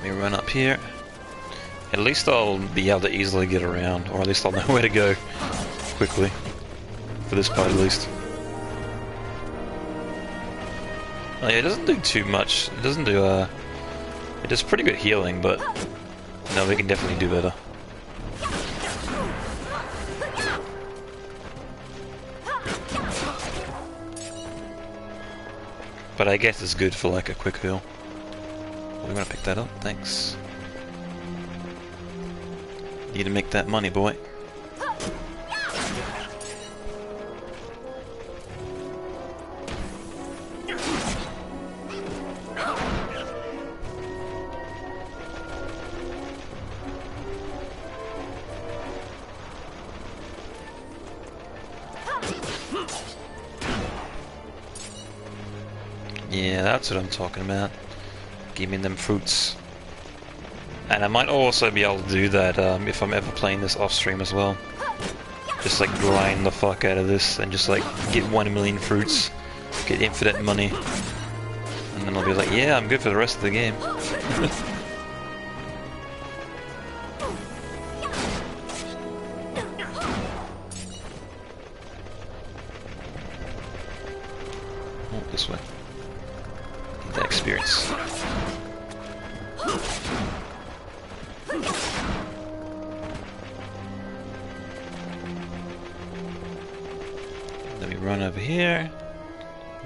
Run up here. At least I'll be able to easily get around, or at least I'll know where to go quickly. For this part at least. Oh yeah, it doesn't do too much. It doesn't do it does pretty good healing, but no, we can definitely do better. But I guess it's good for like a quick heal. We're gonna pick that up, thanks. Need to make that money, boy. Yeah, that's what I'm talking about. Give me them fruits. And I might also be able to do that if I'm ever playing this off stream as well. just like grind the fuck out of this and just like get 1 million fruits, get infinite money, and then I'll be like, yeah, I'm good for the rest of the game. Oh, this way. Get that experience. Then we run over here,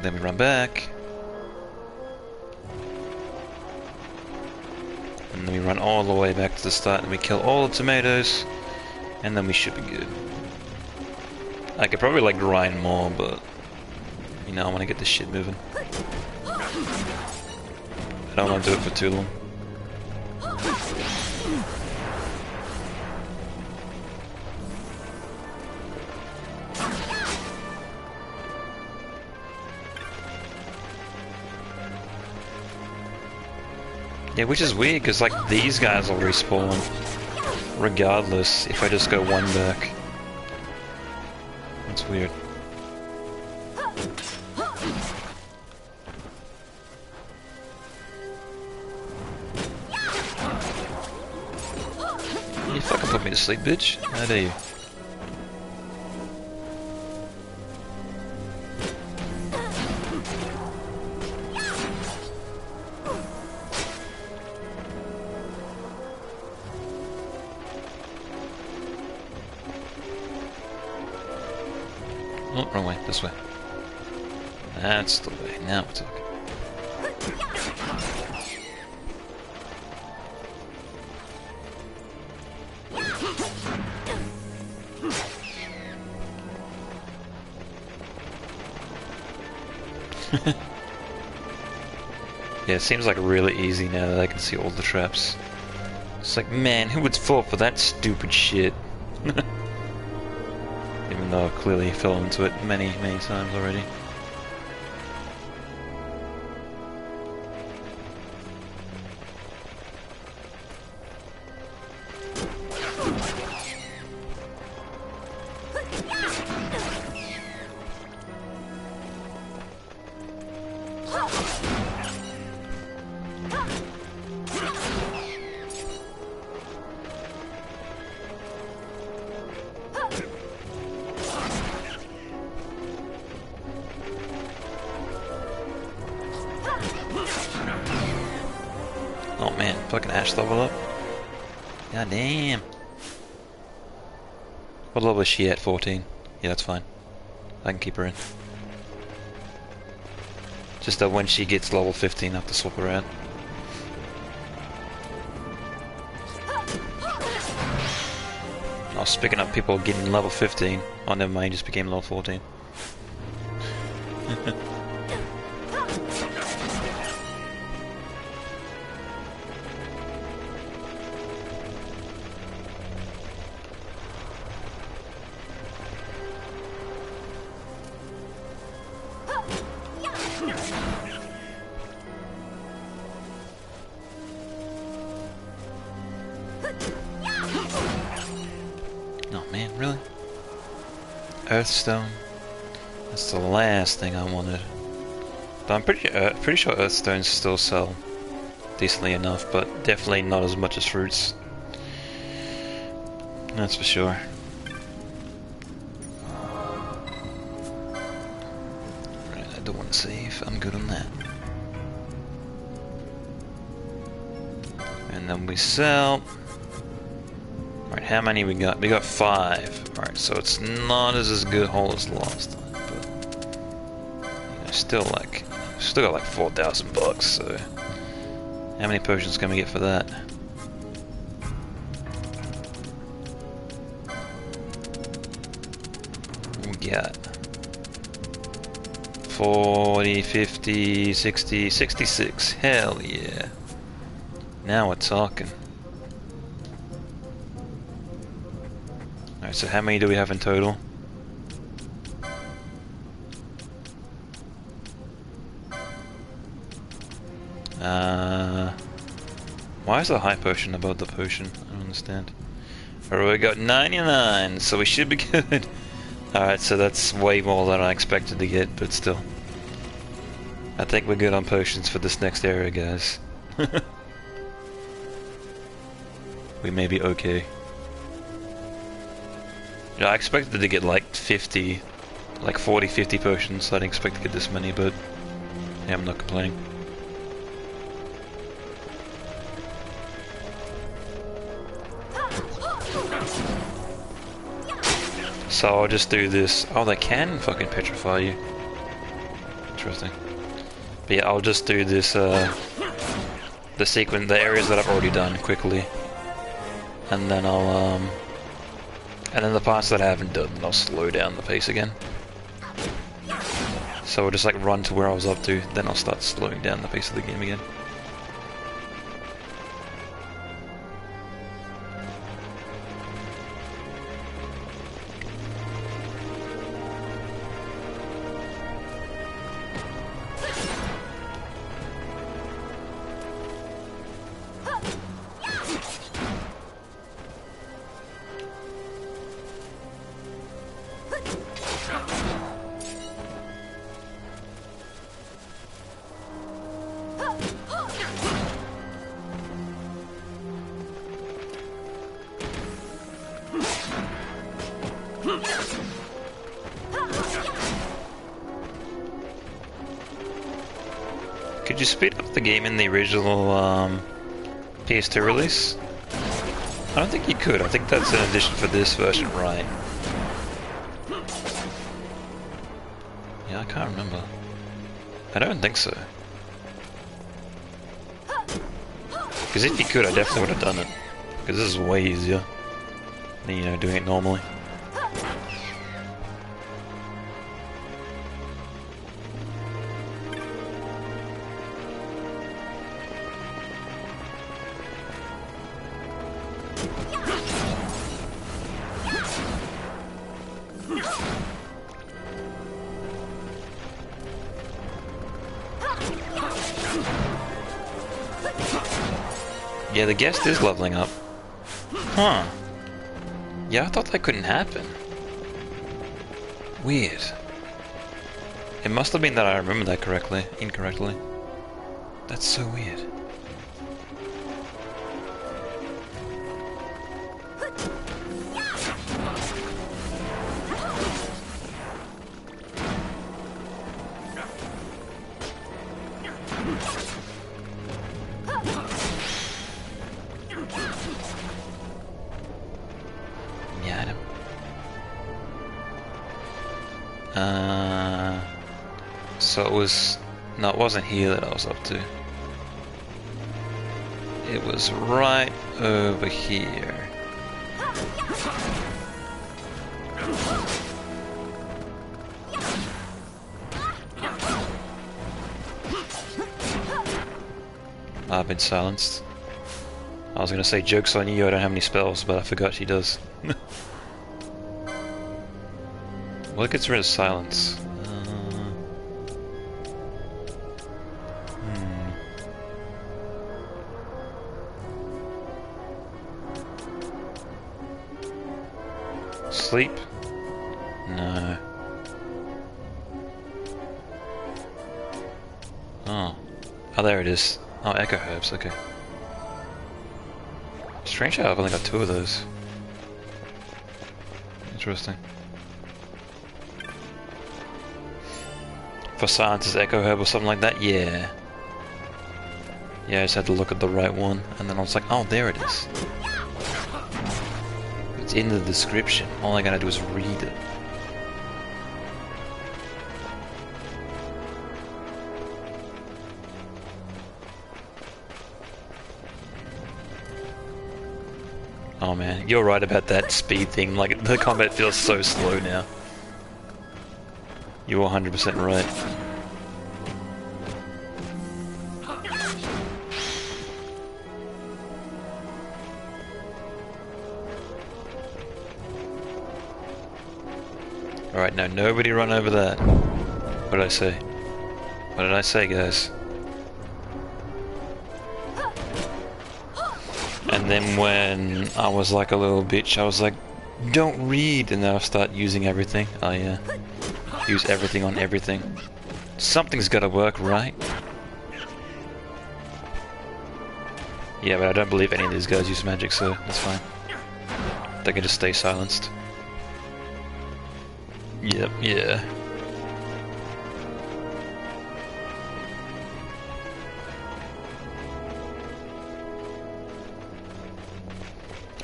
then we run back, and then we run all the way back to the start and we kill all the tomatoes, and then we should be good. I could probably like grind more, but you know, I want to get this shit moving. I don't want to do it for too long. Yeah, which is weird, because like these guys will respawn regardless if I just go one back. That's weird. You fucking put me to sleep, bitch. How dare you? Oh, wrong way, this way. That's the way, now we're talking. Yeah, it seems like really easy now that I can see all the traps. It's like, man, who would fall for that stupid shit? Even though I clearly fell into it many, many times already. Oh man, fucking Ash level up. God damn. What level is she at? 14? Yeah, that's fine. I can keep her in. Just that when she gets level 15, I have to swap her out. I was picking up people getting level 15. Oh, never mind, just became level 14. Oh man, really? Earthstone? That's the last thing I wanted. But I'm pretty sure Earthstones still sell decently enough, but definitely not as much as fruits. That's for sure. Right, I don't want to save. I'm good on that. And then we sell. Alright, how many we got? We got 5. Alright, so it's not as good haul as the last time, but you know, still got like 4,000 bucks, so how many potions can we get for that? We got 40, 50, 60, 66. Hell yeah. Now we're talking. Alright, so how many do we have in total? Why is the high potion above the potion? I don't understand. Alright, we got 99, so we should be good. Alright, so that's way more than I expected to get, but still. I think we're good on potions for this next area, guys. We may be okay. Yeah, I expected to get like 50, like 40, 50 potions, so I didn't expect to get this many, but yeah, I'm not complaining. So I'll just do this. Oh, they can fucking petrify you. Interesting. But yeah, I'll just do this, the the areas that I've already done quickly. And then and then the parts that I haven't done, I'll slow down the pace again. So I'll just like run to where I was up to, then I'll start slowing down the pace of the game again. Could you speed up the game in the original PS2 release? I don't think you could. I think that's an addition for this version, right? Yeah, I can't remember. I don't think so. Because if you could, I definitely would have done it. Because this is way easier than, you know, doing it normally. Yeah, the guest is leveling up. Huh. Yeah, I thought that couldn't happen. Weird. It must have been that I remember that incorrectly. That's so weird. So it was... No, it wasn't here that I was up to. It was right over here. I've been silenced. I was gonna say, joke's on you, I don't have any spells, but I forgot she does. What gets rid of silence? Sleep? No. Oh. Oh, there it is. Oh, Echo Herbs, okay. Strange how I've only got 2 of those. Interesting. For silence is Echo Herb or something like that? Yeah. Yeah, I just had to look at the right one, and then I was like, oh, there it is. It's in the description. All I gotta do is read it. Oh man, you're right about that speed thing. Like, the combat feels so slow now. You're 100% right. Alright, now nobody run over that. What did I say? What did I say, guys? And then when I was like a little bitch, I was like, don't read, and then I'll start using everything. Oh yeah. Use everything on everything. Something's gotta work, right? Yeah, but I don't believe any of these guys use magic, so that's fine. They can just stay silenced. Yep, yeah.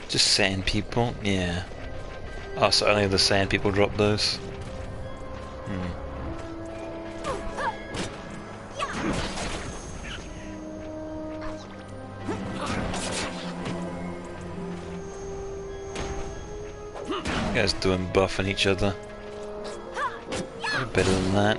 Just sand people? Yeah. Oh, so only the sand people drop those? You guys doing buffing each other. You're better than that.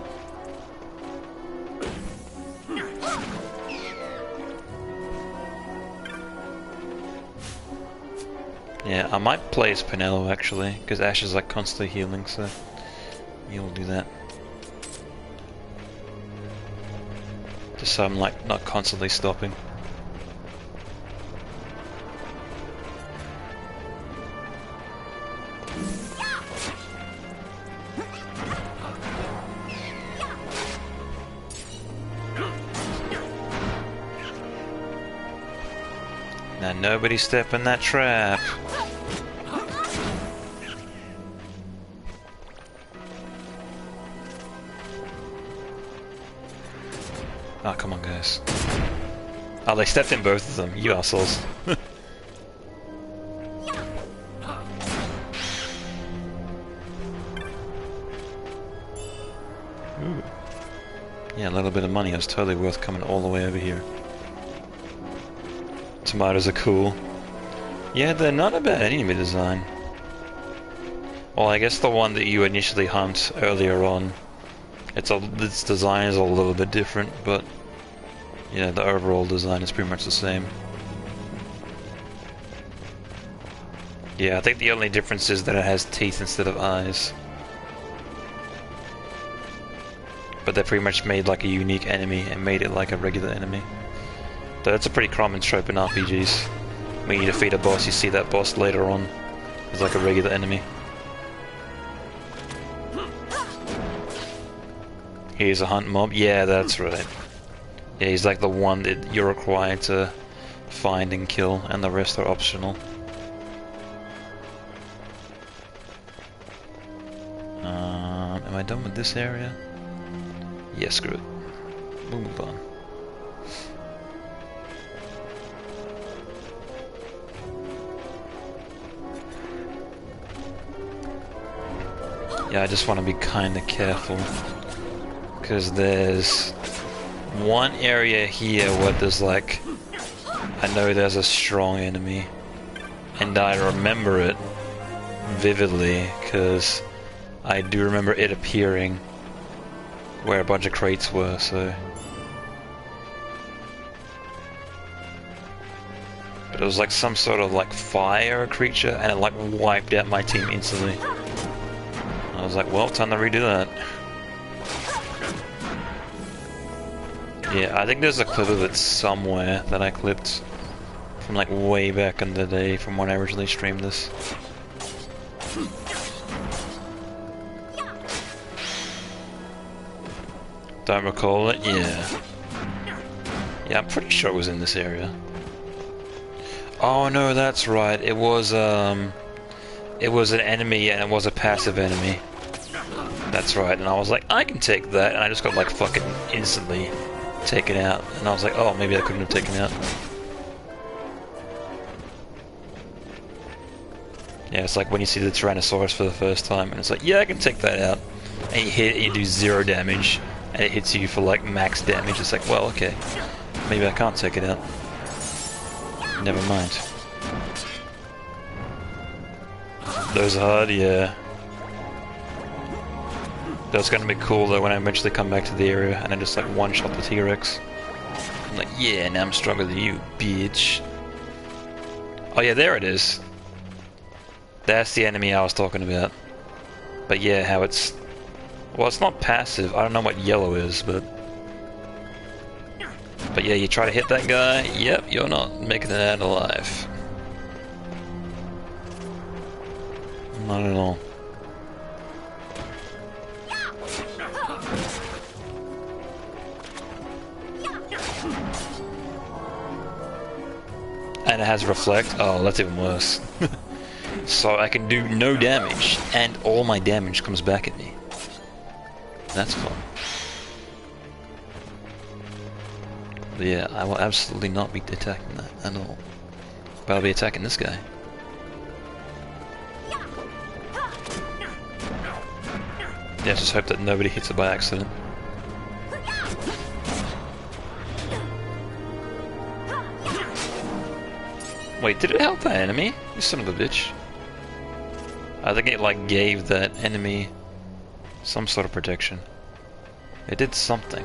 Yeah, I might play as Pinello actually, because Ash is like constantly healing, so you'll do that. Just so I'm like not constantly stopping. Now nobody step in that trap. Oh, come on, guys. Oh, they stepped in both of them, you assholes. Ooh. Yeah, a little bit of money. It was totally worth coming all the way over here. Tomatoes are cool. Yeah, they're not a bad enemy design. Well, I guess the one that you initially hunt earlier on, its design is a little bit different, but yeah, the overall design is pretty much the same. Yeah, I think the only difference is that it has teeth instead of eyes. But they pretty much made like a unique enemy and made it like a regular enemy. So that's a pretty common trope in RPGs. When you defeat a boss, you see that boss later on as like a regular enemy. Here's a hunt mob. Yeah, that's right. Yeah, he's like the one that you're required to find and kill, and the rest are optional. Am I done with this area? Yeah, screw it. We'll move on. Yeah, I just want to be kind of careful. Because there's one area here where there's like, I know there's a strong enemy, and I remember it vividly because I do remember it appearing where a bunch of crates were, so. But it was like some sort of like fire creature, and it like wiped out my team instantly. I was like, well, time to redo that. Yeah, I think there's a clip of it somewhere that I clipped from like way back in the day from when I originally streamed this. Don't recall it? Yeah. Yeah, I'm pretty sure it was in this area. Oh no, that's right. It was an enemy and it was a passive enemy. That's right, and I was like, I can take that, and I just got like fucking instantly taken out, and I was like, oh, maybe I couldn't have taken out. Yeah, it's like when you see the Tyrannosaurus for the first time, and it's like, yeah, I can take that out, and you hit it, and you do 0 damage, and it hits you for like max damage. It's like, well, okay, maybe I can't take it out. Never mind. Those are hard, yeah. That's gonna be cool though when I eventually come back to the area and I just like one-shot the T-Rex. I'm like, yeah, now I'm stronger than you, bitch. Oh yeah, there it is. That's the enemy I was talking about. But yeah, how it's... Well, it's not passive. I don't know what yellow is, but... But yeah, you try to hit that guy, yep, you're not making it out alive. Not at all. And it has reflect. Oh, that's even worse. So I can do no damage, and all my damage comes back at me. That's fun. But yeah, I will absolutely not be attacking that at all. But I'll be attacking this guy. Yeah, just hope that nobody hits it by accident. Wait, did it help that enemy? You son of a bitch. I think it like gave that enemy some sort of protection. It did something.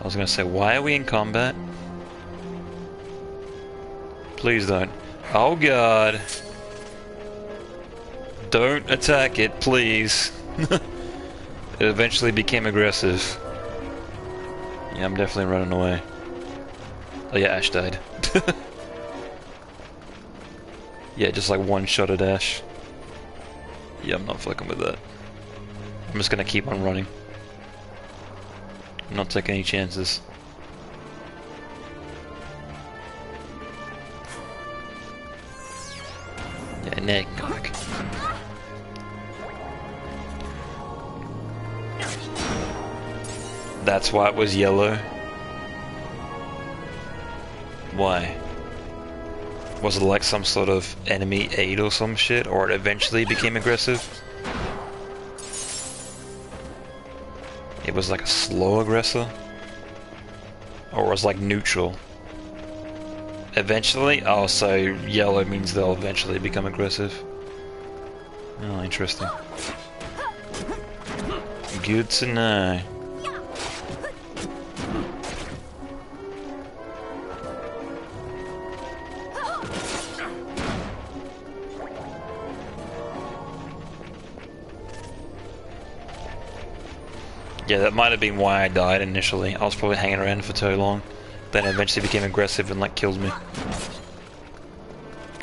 I was gonna say, why are we in combat? Please don't. Oh god. Don't attack it, please. It eventually became aggressive. Yeah, I'm definitely running away. Oh yeah, Ash died. Yeah, just like one shot at Ash. Yeah, I'm not fucking with that. I'm just gonna keep on running. I'm not taking any chances. Yeah, neck cock. That's why it was yellow. Why? Was it like some sort of enemy aid or some shit? Or it eventually became aggressive? It was like a slow aggressor? Or was like neutral? Eventually? Oh, so yellow means they'll eventually become aggressive. Oh, interesting. Good to know. Yeah, that might have been why I died initially. I was probably hanging around for too long. Then it eventually became aggressive and like killed me.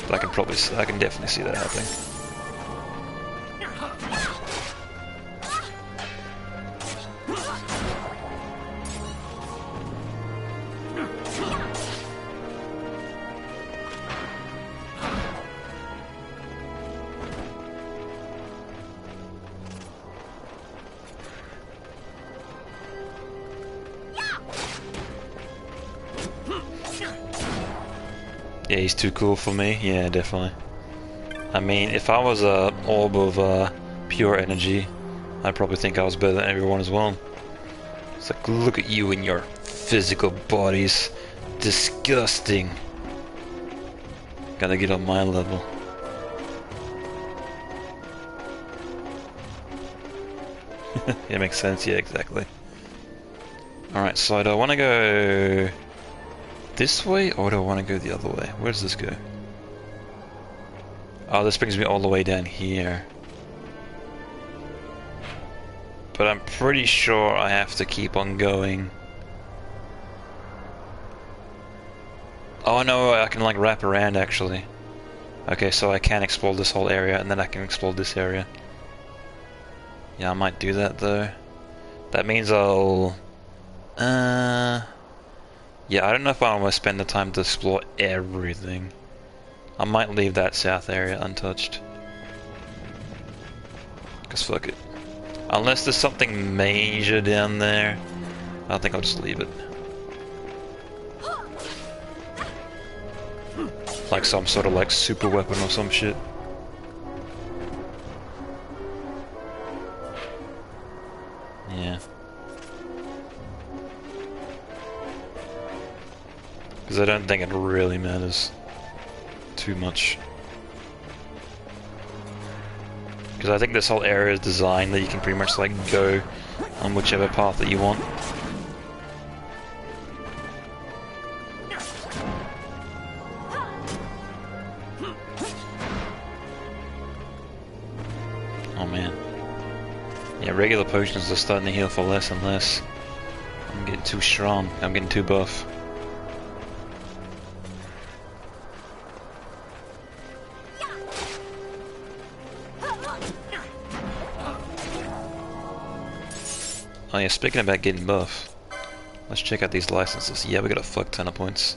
But I can definitely see that happening. Yeah, he's too cool for me. Yeah, definitely. I mean, if I was a orb of pure energy, I'd probably think I was better than everyone as well. It's like, look at you and your physical bodies. Disgusting. Gotta get on my level. Yeah, makes sense. Yeah, exactly. Alright, so do I want to go this way, or do I want to go the other way? Where does this go? Oh, this brings me all the way down here. But I'm pretty sure I have to keep on going. Oh no, I can like wrap around actually. Okay, so I can explore this whole area, and then I can explore this area. Yeah, I might do that though. That means I'll... yeah, I don't know if I want to spend the time to explore everything. I might leave that south area untouched. Cause fuck it. Unless there's something major down there, I think I'll just leave it. Like some sort of like super weapon or some shit. Yeah. Because I don't think it really matters too much. Because I think this whole area is designed that you can pretty much like go on whichever path that you want. Oh man. Yeah, regular potions are starting to heal for less and less. I'm getting too strong. I'm getting too buff. Oh yeah, speaking about getting buff, let's check out these licenses. Yeah, we got a fuck ton of points.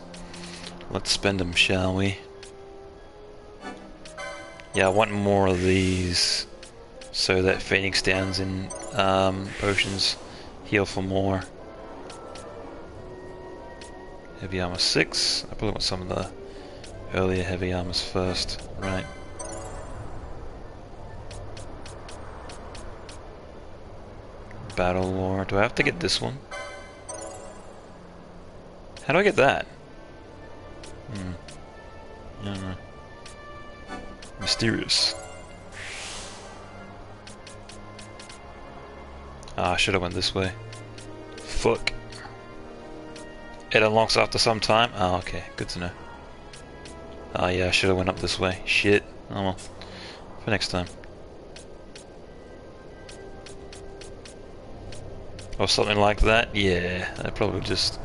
Let's spend them, shall we? Yeah, I want more of these so that Phoenix Downs and potions heal for more. Heavy armor 6. I probably want some of the earlier heavy armors first. Right. Battle lore. Do I have to get this one? How do I get that? I don't know. Mysterious. Ah, I should have went this way. Fuck. It unlocks after some time? Oh, okay. Good to know. Oh yeah, I should have went up this way. Shit. Oh well. For next time. Or something like that? Yeah. I probably just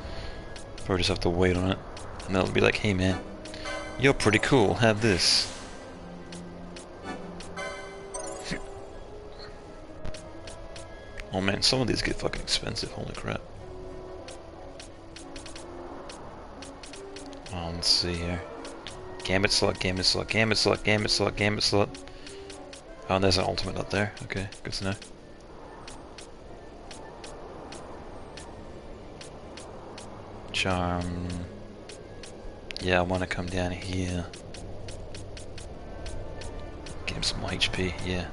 have to wait on it. And they'll be like, hey man, you're pretty cool. Have this. Oh man, some of these get fucking expensive. Holy crap. Oh, let's see here. Gambit slot, gambit slot, gambit slot, gambit slot, gambit slot. Oh, and there's an ultimate up there. Okay, good to know. Charm. Yeah, I want to come down here. Get him some more HP, yeah.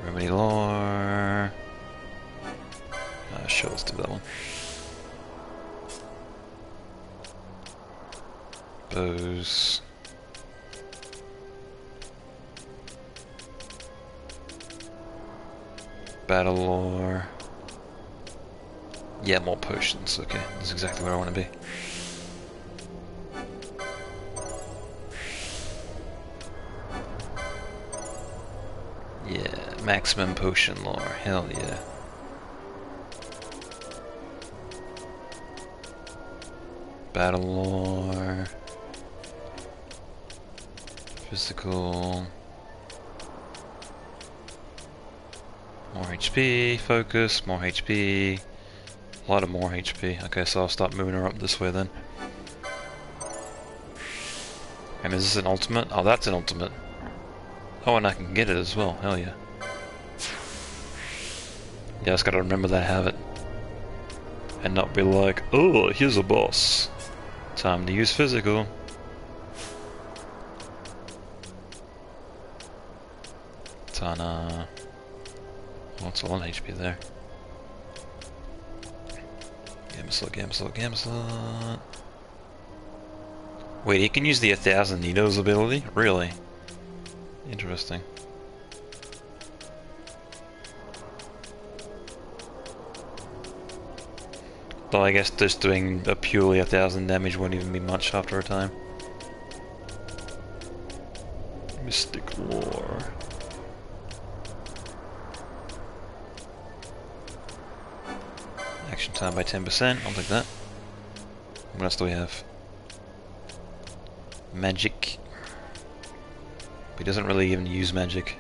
Remedy lore. Sure, let's do that one. Bows. Battle lore. Yeah, more potions. Okay, that's exactly where I want to be. Yeah, maximum potion lore. Hell yeah. Battle lore. Physical. More HP, focus, more HP. A lot of more HP. Okay, so I'll start moving her up this way then. And is this an ultimate? Oh, that's an ultimate. Oh, and I can get it as well. Hell yeah. Yeah, I just gotta remember that I have it. And not be like, oh, here's a boss. Time to use physical. Tana. Oh, it's all on HP there. Gamma slot, gamma slot, gamma slot. Wait, he can use the 1000 Needles ability? Really? Interesting. Though I guess just doing a purely 1000 damage won't even be much after a time. Mystic lore. Action time by 10%, I'll take that. What else do we have? Magic. He doesn't really even use magic.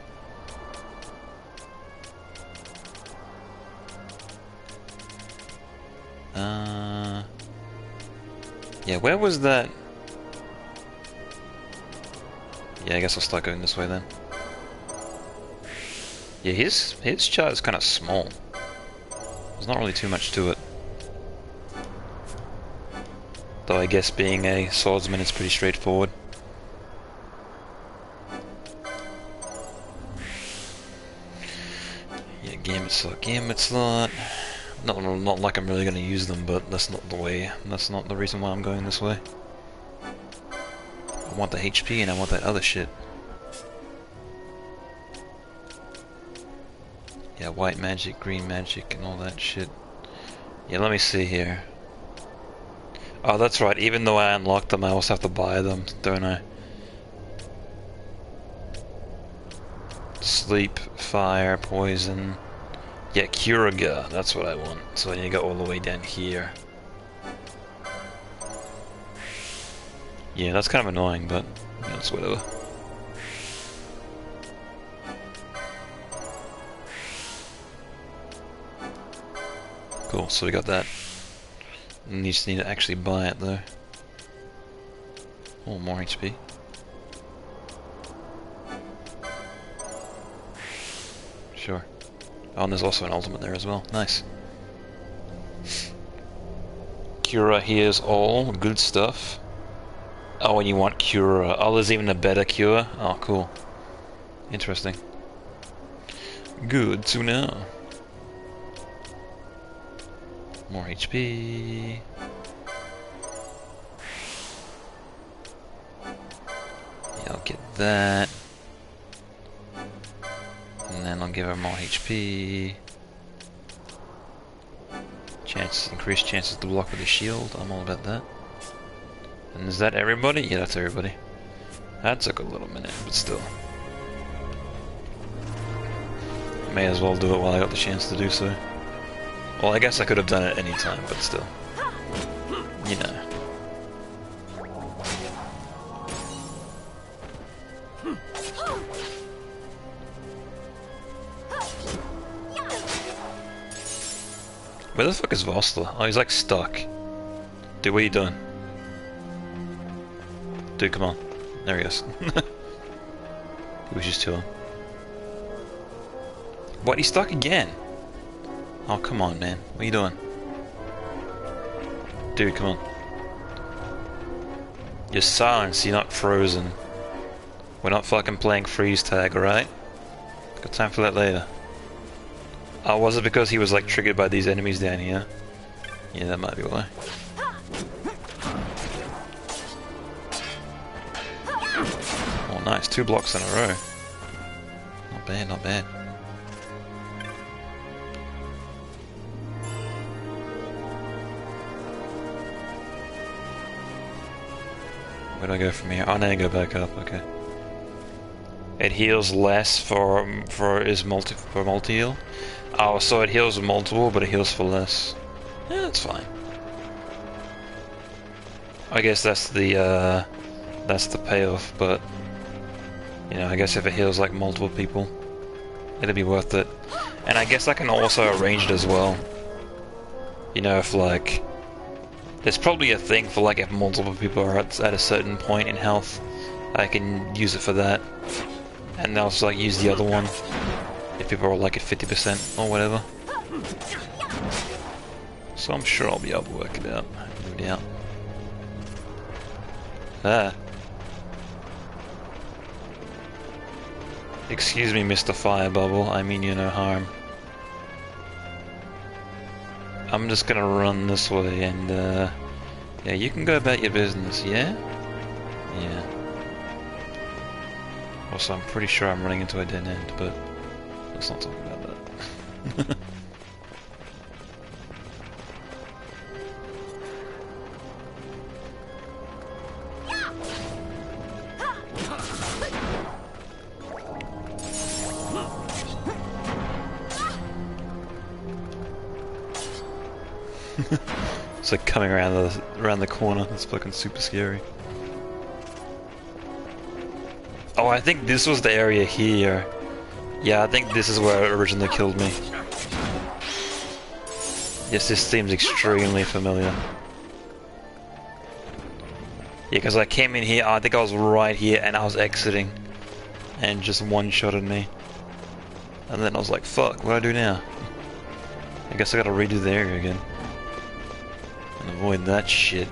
Yeah, where was that? Yeah, I guess I'll start going this way then. Yeah, his chart is kind of small. There's not really too much to it. Though I guess being a swordsman is pretty straightforward. Yeah, gambit slot, gambit slot. Not like I'm really going to use them, but that's not the way. That's not the reason why I'm going this way. I want the HP and I want that other shit. Yeah, white magic, green magic, and all that shit. Yeah, let me see here. Oh, that's right. Even though I unlocked them, I also have to buy them, don't I? sleep, fire, poison. Yeah, Curaga, that's what I want. So I need to go all the way down here. Yeah, that's kind of annoying, but that's whatever. Cool, so we got that. And you just need to actually buy it though. Oh, more HP. Sure. Oh, and there's also an ultimate there as well. Nice. Cura heals all. Good stuff. Oh, and you want Cura. Oh, there's even a better cure? Oh, cool. Interesting. Good to know. More HP. Yeah, I'll get that. And then I'll give her more HP. Increased chances to block with a shield. I'm all about that. And is that everybody? Yeah, that's everybody. That took a little minute, but still. May as well do it while I got the chance to do so. Well, I guess I could have done it any time, but still. You know. Where the fuck is Vostler? Oh, he's like stuck. Dude, what are you doing? Dude, come on. There he is. He was just chilling. What? He's stuck again? Oh, come on, man. What are you doing? Dude, come on. You're silenced, you're not frozen. We're not fucking playing freeze tag, alright? Got time for that later. Oh, was it because he was like triggered by these enemies down here? Yeah, that might be why. Oh, nice. 2 blocks in a row. Not bad, not bad. Where do I go from here? Oh, now I go back up. Okay. It heals less for multi heal. Oh, so it heals multiple, but it heals for less. Yeah, that's fine. I guess that's the payoff. But you know, I guess if it heals like multiple people, it'll be worth it. And I guess I can also arrange it as well. You know, if like. There's probably a thing for like if multiple people are at a certain point in health, I can use it for that. And also like use the other one if people are like at 50% or whatever. So I'm sure I'll be able to work it out. No doubt. Ah. Excuse me, Mr. Fire Bubble, I mean you no harm. I'm just gonna run this way and, yeah, you can go about your business, yeah? Yeah. Also, I'm pretty sure I'm running into a dead end, but let's not talk about that. It's like coming around the corner. It's fucking super scary. Oh, I think this was the area here. Yeah, I think this is where it originally killed me. Yes, this seems extremely familiar. Yeah, because I came in here, I think I was right here and I was exiting. And just one-shotted me. And then I was like, fuck, what do I do now? I guess I gotta redo the area again. And avoid that shit.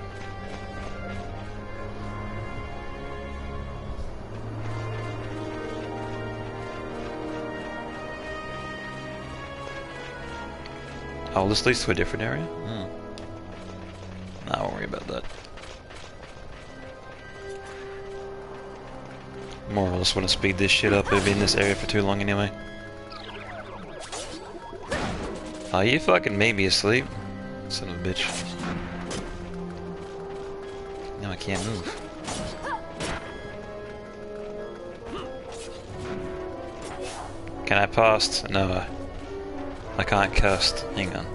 Oh, this leads to a different area? Hmm. Nah, I won't worry about that. More or less want to speed this shit up. I've been in this area for too long anyway. Oh, you fucking made me asleep. Son of a bitch. Now I can't move. Can I pass? No. I can't cast. Hang on.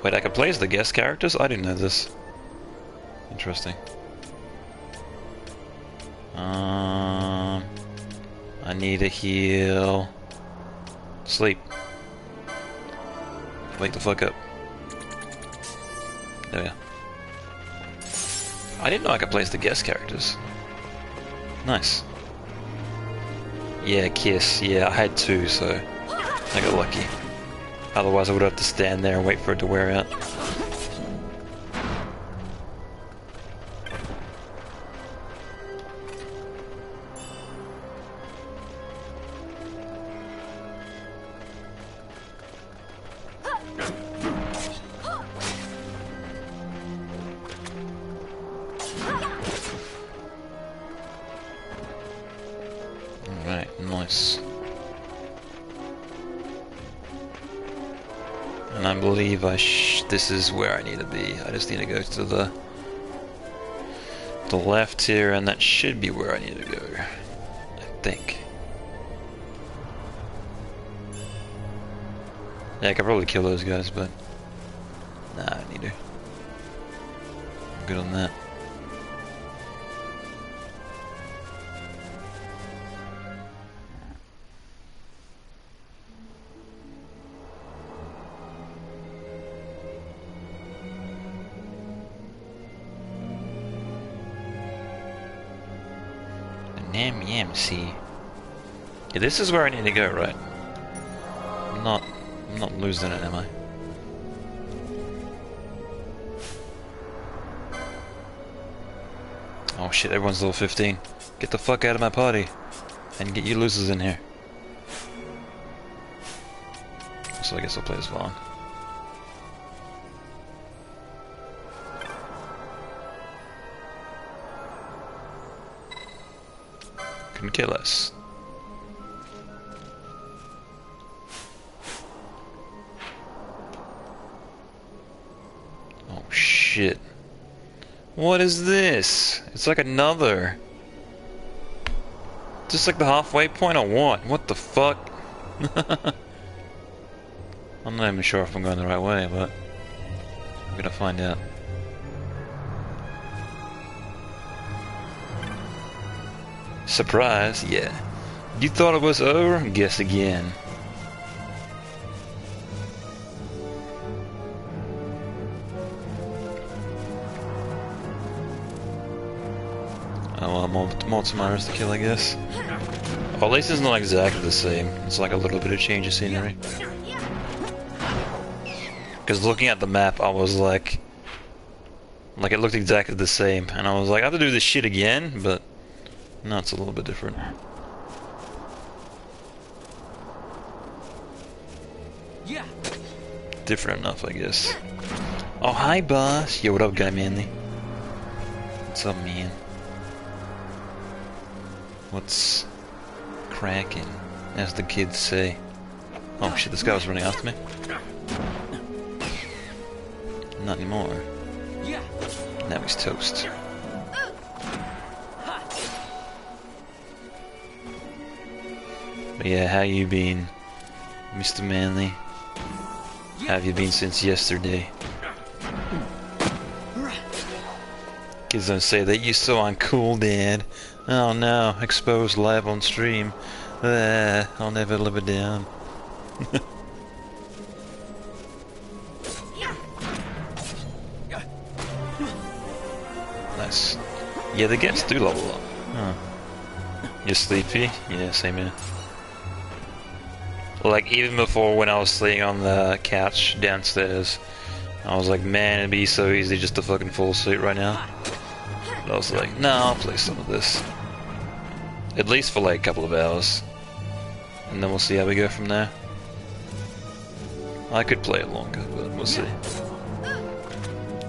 Wait, I can play as the guest characters? I didn't know this. Interesting. I need a heal. Sleep. Wake the fuck up. There we go. I didn't know I could play as the guest characters. Nice. Yeah, kiss. Yeah, I had two, so I got lucky. Otherwise I would have to stand there and wait for it to wear out. Alright, nice. And I believe this is where I need to be. I just need to go to the left here, and that should be where I need to go. I think. Yeah, I could probably kill those guys, but nah, I need to. I'm good on that. See. Yeah, this is where I need to go, right? I'm not losing it, am I? Oh shit, everyone's level 15. Get the fuck out of my party. And get you losers in here. So I guess I'll play as Vaughn. Can kill us. Oh shit. What is this? It's like another. Just like the halfway point or what? What the fuck? I'm not even sure if I'm going the right way, but I'm gonna find out. Surprise, yeah. You thought it was over? Guess again. Oh well, more tomorrows to kill, I guess. Well, at least it's not exactly the same. It's like a little bit of change of scenery. Because looking at the map, I was like it looked exactly the same. And I was like, I have to do this shit again, but no, it's a little bit different. Yeah. Different enough, I guess. Oh, hi, boss. Yo, what up, guy manly? What's up, man? What's cracking, as the kids say? Oh shit, this guy was running after me. Not anymore. Now he's toast. But yeah, how you been, Mr. Manly? How have you been since yesterday? Kids don't say that. You're so uncool, Dad. Oh no, exposed live on stream. I'll never live it down. Nice. Yeah, the gets do level up. Huh. You sleepy? Yeah, same here. Like, even before when I was sleeping on the couch downstairs, I was like, man, it'd be so easy just to fucking fall asleep right now. But I was like, no, I'll play some of this. At least for like a couple of hours. And then we'll see how we go from there. I could play it longer, but we'll see.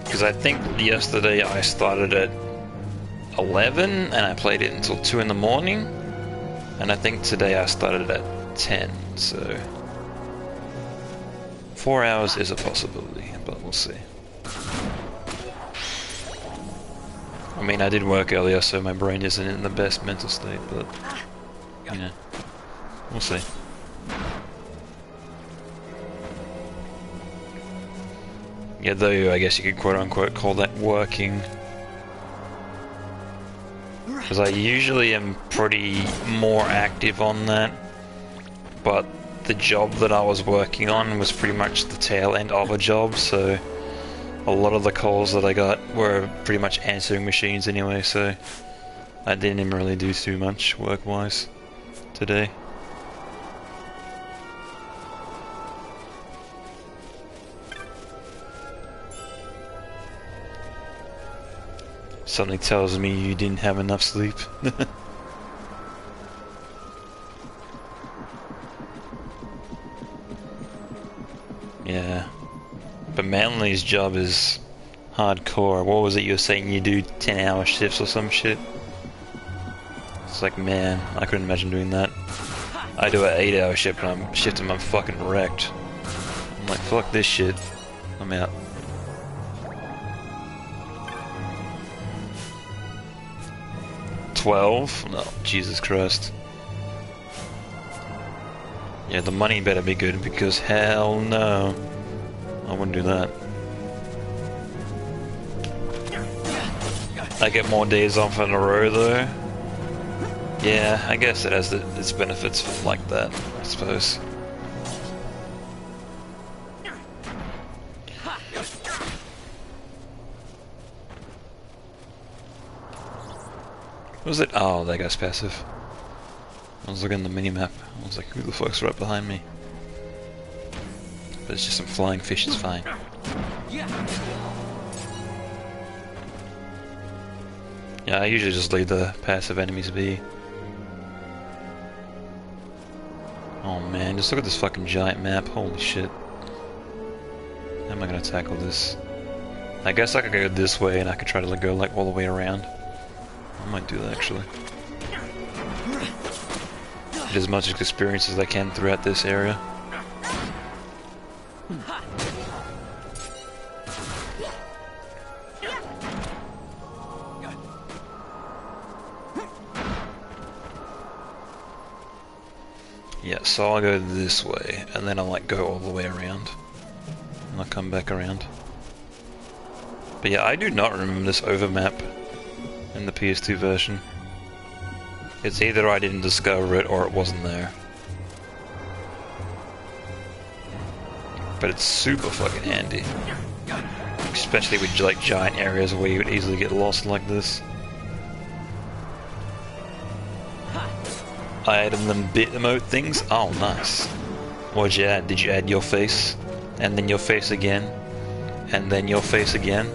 Because I think yesterday I started at 11 and I played it until 2 in the morning. And I think today I started at 10, so 4 hours is a possibility, but we'll see. I mean, I did work earlier, so my brain isn't in the best mental state, but, you know, we'll see. Yeah, though I guess you could quote-unquote call that working. Because I usually am pretty more active on that, but the job that I was working on was pretty much the tail end of a job, so a lot of the calls that I got were pretty much answering machines anyway, so I didn't even really do too much work-wise today. Something tells me you didn't have enough sleep. Yeah. But Manly's job is hardcore. What was it you were saying, you do 10-hour shifts or some shit? It's like, man, I couldn't imagine doing that. I do an 8-hour shift and I'm fucking wrecked. I'm like, fuck this shit. I'm out. $12? No, Jesus Christ. Yeah, the money better be good, because hell no, I wouldn't do that. I get more days off in a row though. Yeah, I guess it has its benefits like that, I suppose. What was it? Oh, that guy's passive. I was looking at the minimap. I was like, who the fuck's right behind me? But it's just some flying fish, it's fine. Yeah, I usually just leave the passive enemies be. Oh man, just look at this fucking giant map, holy shit. How am I gonna tackle this? I guess I could go this way and I could try to go like all the way around. I might do that actually. Get as much experience as I can throughout this area. Yeah, so I'll go this way, and then I'll like go all the way around. And I'll come back around. But yeah, I do not remember this overmap in the PS2 version. It's either I didn't discover it or it wasn't there. But it's super fucking handy. Especially with like giant areas where you would easily get lost like this. I added them bit emote things. Oh, nice. What'd you add? Did you add your face? And then your face again? And then your face again?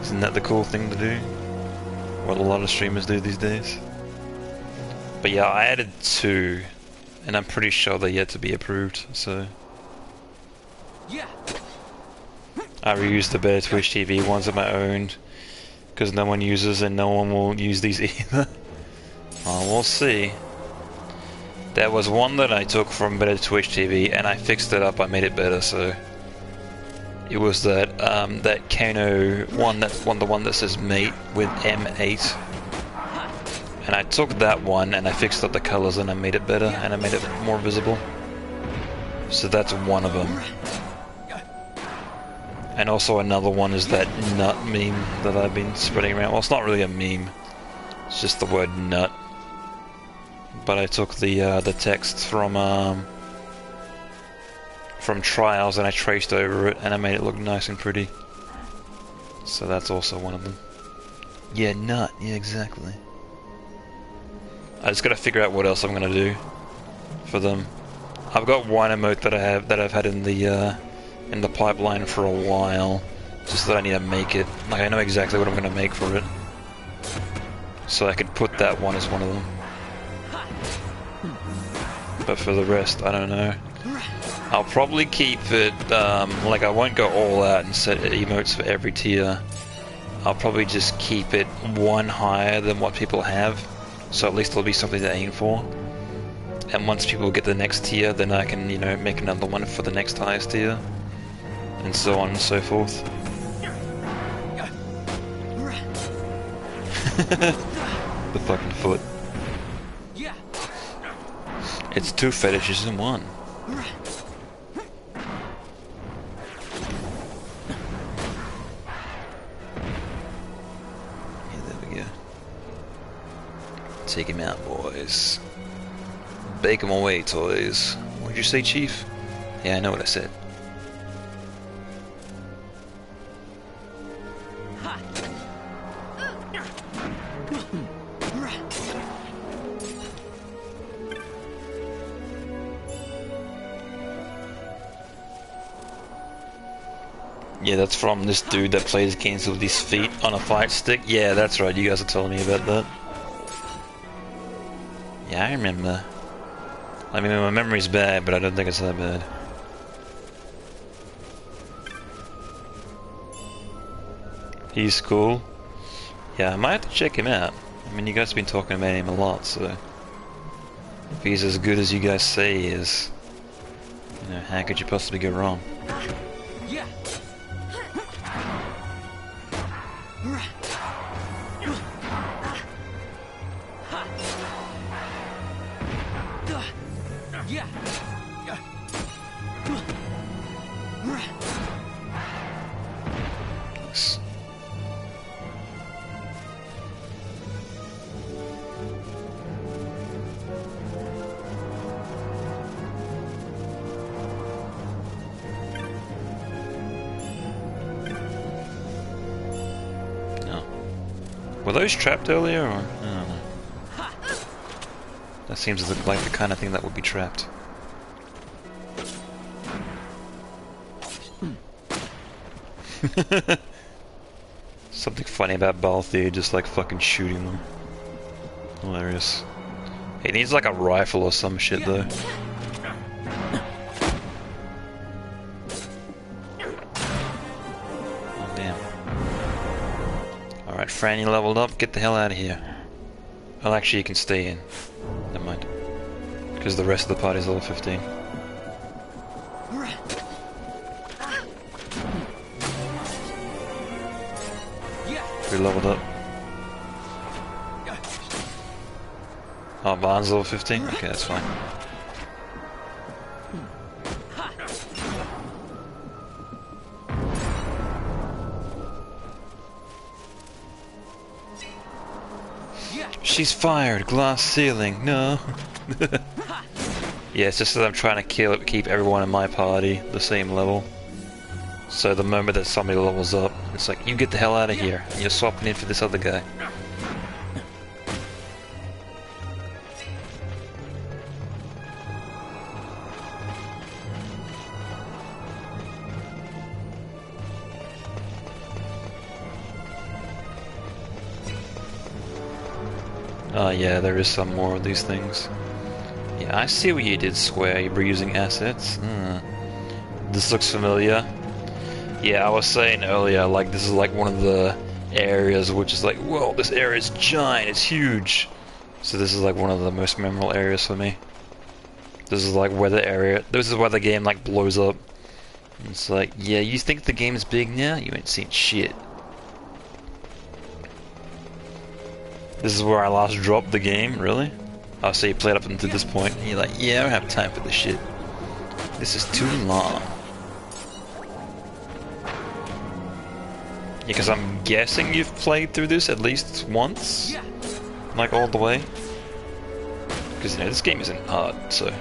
Isn't that the cool thing to do? What a lot of streamers do these days. But yeah, I added 2, and I'm pretty sure they're yet to be approved, so... I reused the Better Twitch TV ones of my own, because no one uses and no one will use these either. Well, we'll see. There was one that I took from Better Twitch TV, and I fixed it up, I made it better, so... It was that that Kano one, the one that says mate with M8, and I took that one and I fixed up the colors and I made it better and I made it more visible. So that's one of them. And also another one is that nut meme that I've been spreading around. Well, it's not really a meme; it's just the word nut. But I took the text from Trials and I traced over it and I made it look nice and pretty. So that's also one of them. Yeah, nut. Yeah, exactly. I just gotta figure out what else I'm gonna do for them. I've got one emote that I've had in the pipeline for a while, just that I need to make it. Like I know exactly what I'm gonna make for it, so I could put that one as one of them. But for the rest, I don't know. I'll probably keep it, like I won't go all out and set emotes for every tier. I'll probably just keep it one higher than what people have, so at least there'll be something to aim for. And once people get the next tier, then I can, you know, make another one for the next highest tier, and so on and so forth. The fucking foot. It's two fetishes in one. Yeah, there we go. Take him out, boys. Bake him away, toys. What'd you say, Chief? Yeah, I know what I said. Yeah, that's from this dude that plays games with his feet on a fight stick. Yeah, that's right, you guys are telling me about that. Yeah, I remember. I mean, my memory's bad, but I don't think it's that bad. He's cool. Yeah, I might have to check him out. I mean, you guys have been talking about him a lot, so... If he's as good as you guys say he is, you know, how could you possibly go wrong? Were those trapped earlier, or? I don't know. That seems like the kind of thing that would be trapped. Something funny about Balthier just like fucking shooting them. Hilarious. He needs like a rifle or some shit though. Alright, Fran, you leveled up, get the hell out of here. Well, actually, you can stay in. Never mind. Because the rest of the party's level 15. We leveled up. Oh, Barnes level 15? Okay, that's fine. She's fired! Glass ceiling! No! Yeah, it's just that I'm trying to keep everyone in my party the same level. So the moment that somebody levels up, it's like, you get the hell out of here, and you're swapping in for this other guy. Yeah, there is some more of these things. Yeah, I see what you did, Square. You were using assets. This looks familiar. Yeah, I was saying earlier, like, this is like one of the areas which is like, whoa, this area is giant, it's huge. So this is like one of the most memorable areas for me. This is like where the game like blows up. It's like, yeah, you think the game is big now? You ain't seen shit. This is where I last dropped the game, really? Oh, so you played up until this point, and you're like, yeah, I don't have time for this shit. This is too long. Yeah, because I'm guessing you've played through this at least once? Like, all the way? Because, you know, this game isn't hard, so...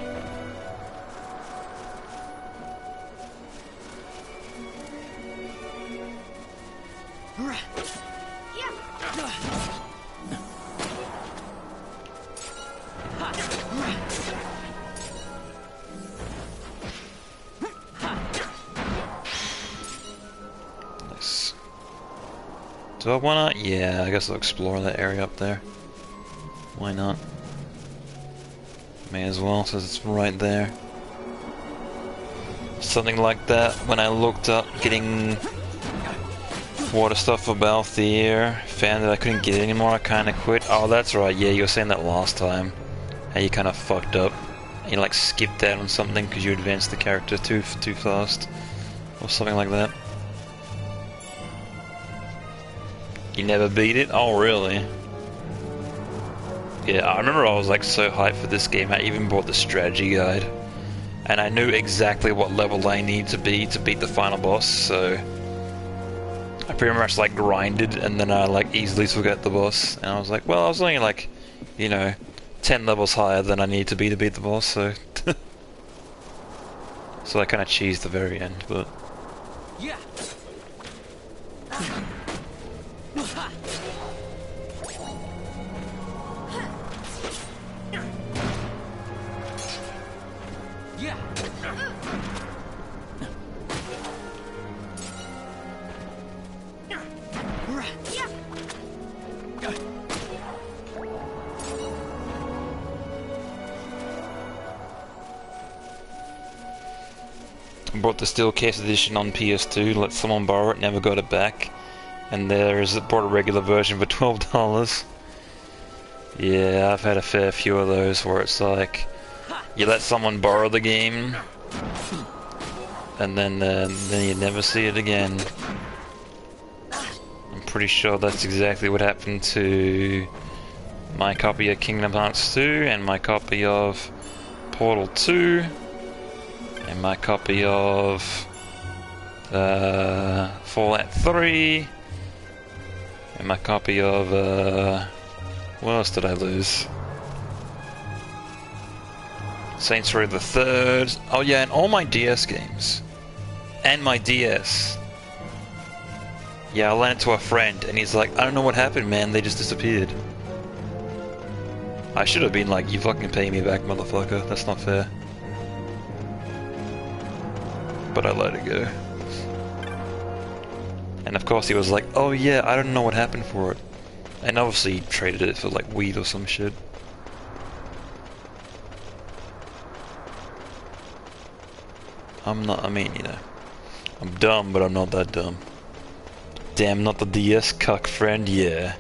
Do I wanna? Yeah, I guess I'll explore that area up there. Why not? May as well, since it's right there. Something like that, when I looked up getting water stuff for Balthier, found that I couldn't get it anymore, I kinda quit. Oh, that's right, yeah, you were saying that last time. How you kinda fucked up. You like skipped out on something because you advanced the character too fast. Or something like that. You never beat it? Oh, really? Yeah, I remember I was like so hyped for this game, I even bought the strategy guide. And I knew exactly what level I need to be to beat the final boss, so I pretty much like grinded and then I like easily took out the boss. And I was like, well, I was only like, you know, 10 levels higher than I need to beat the boss, so... So I kind of cheesed the very end, but... Yeah. Yeah. I bought the Steelcase edition on PS2, let someone borrow it, never got it back. And bought a regular version for $12. Yeah, I've had a fair few of those where it's like, you let someone borrow the game, and then you never see it again. I'm pretty sure that's exactly what happened to my copy of Kingdom Hearts 2, and my copy of Portal 2, and my copy of Fallout 3, and my copy of what else did I lose? Saints Row the Third. Oh yeah, and all my DS games. And my DS. Yeah, I lent it to a friend, and he's like, I don't know what happened, man, they just disappeared. I should have been like, you fucking pay me back, motherfucker, that's not fair. But I let it go. And of course he was like, oh yeah, I don't know what happened for it. And obviously he traded it for like weed or some shit. I mean, you know, I'm dumb, but I'm not that dumb. Damn, not the DS cuck friend, yeah.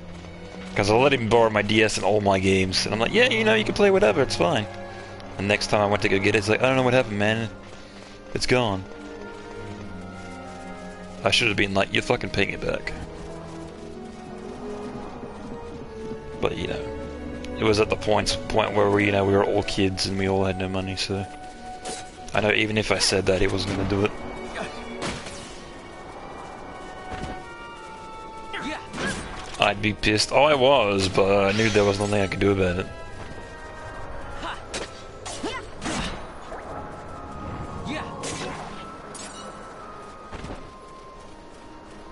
Because I let him borrow my DS and all my games. And I'm like, yeah, you know, you can play whatever, it's fine. And next time I went to go get it, it's like, I don't know what happened, man. It's gone. I should have been like, you're fucking paying it back. But, you know, it was at the point where we were all kids and we all had no money, so... I know even if I said that, he wasn't gonna do it. I'd be pissed. Oh, I was, but I knew there was nothing I could do about it.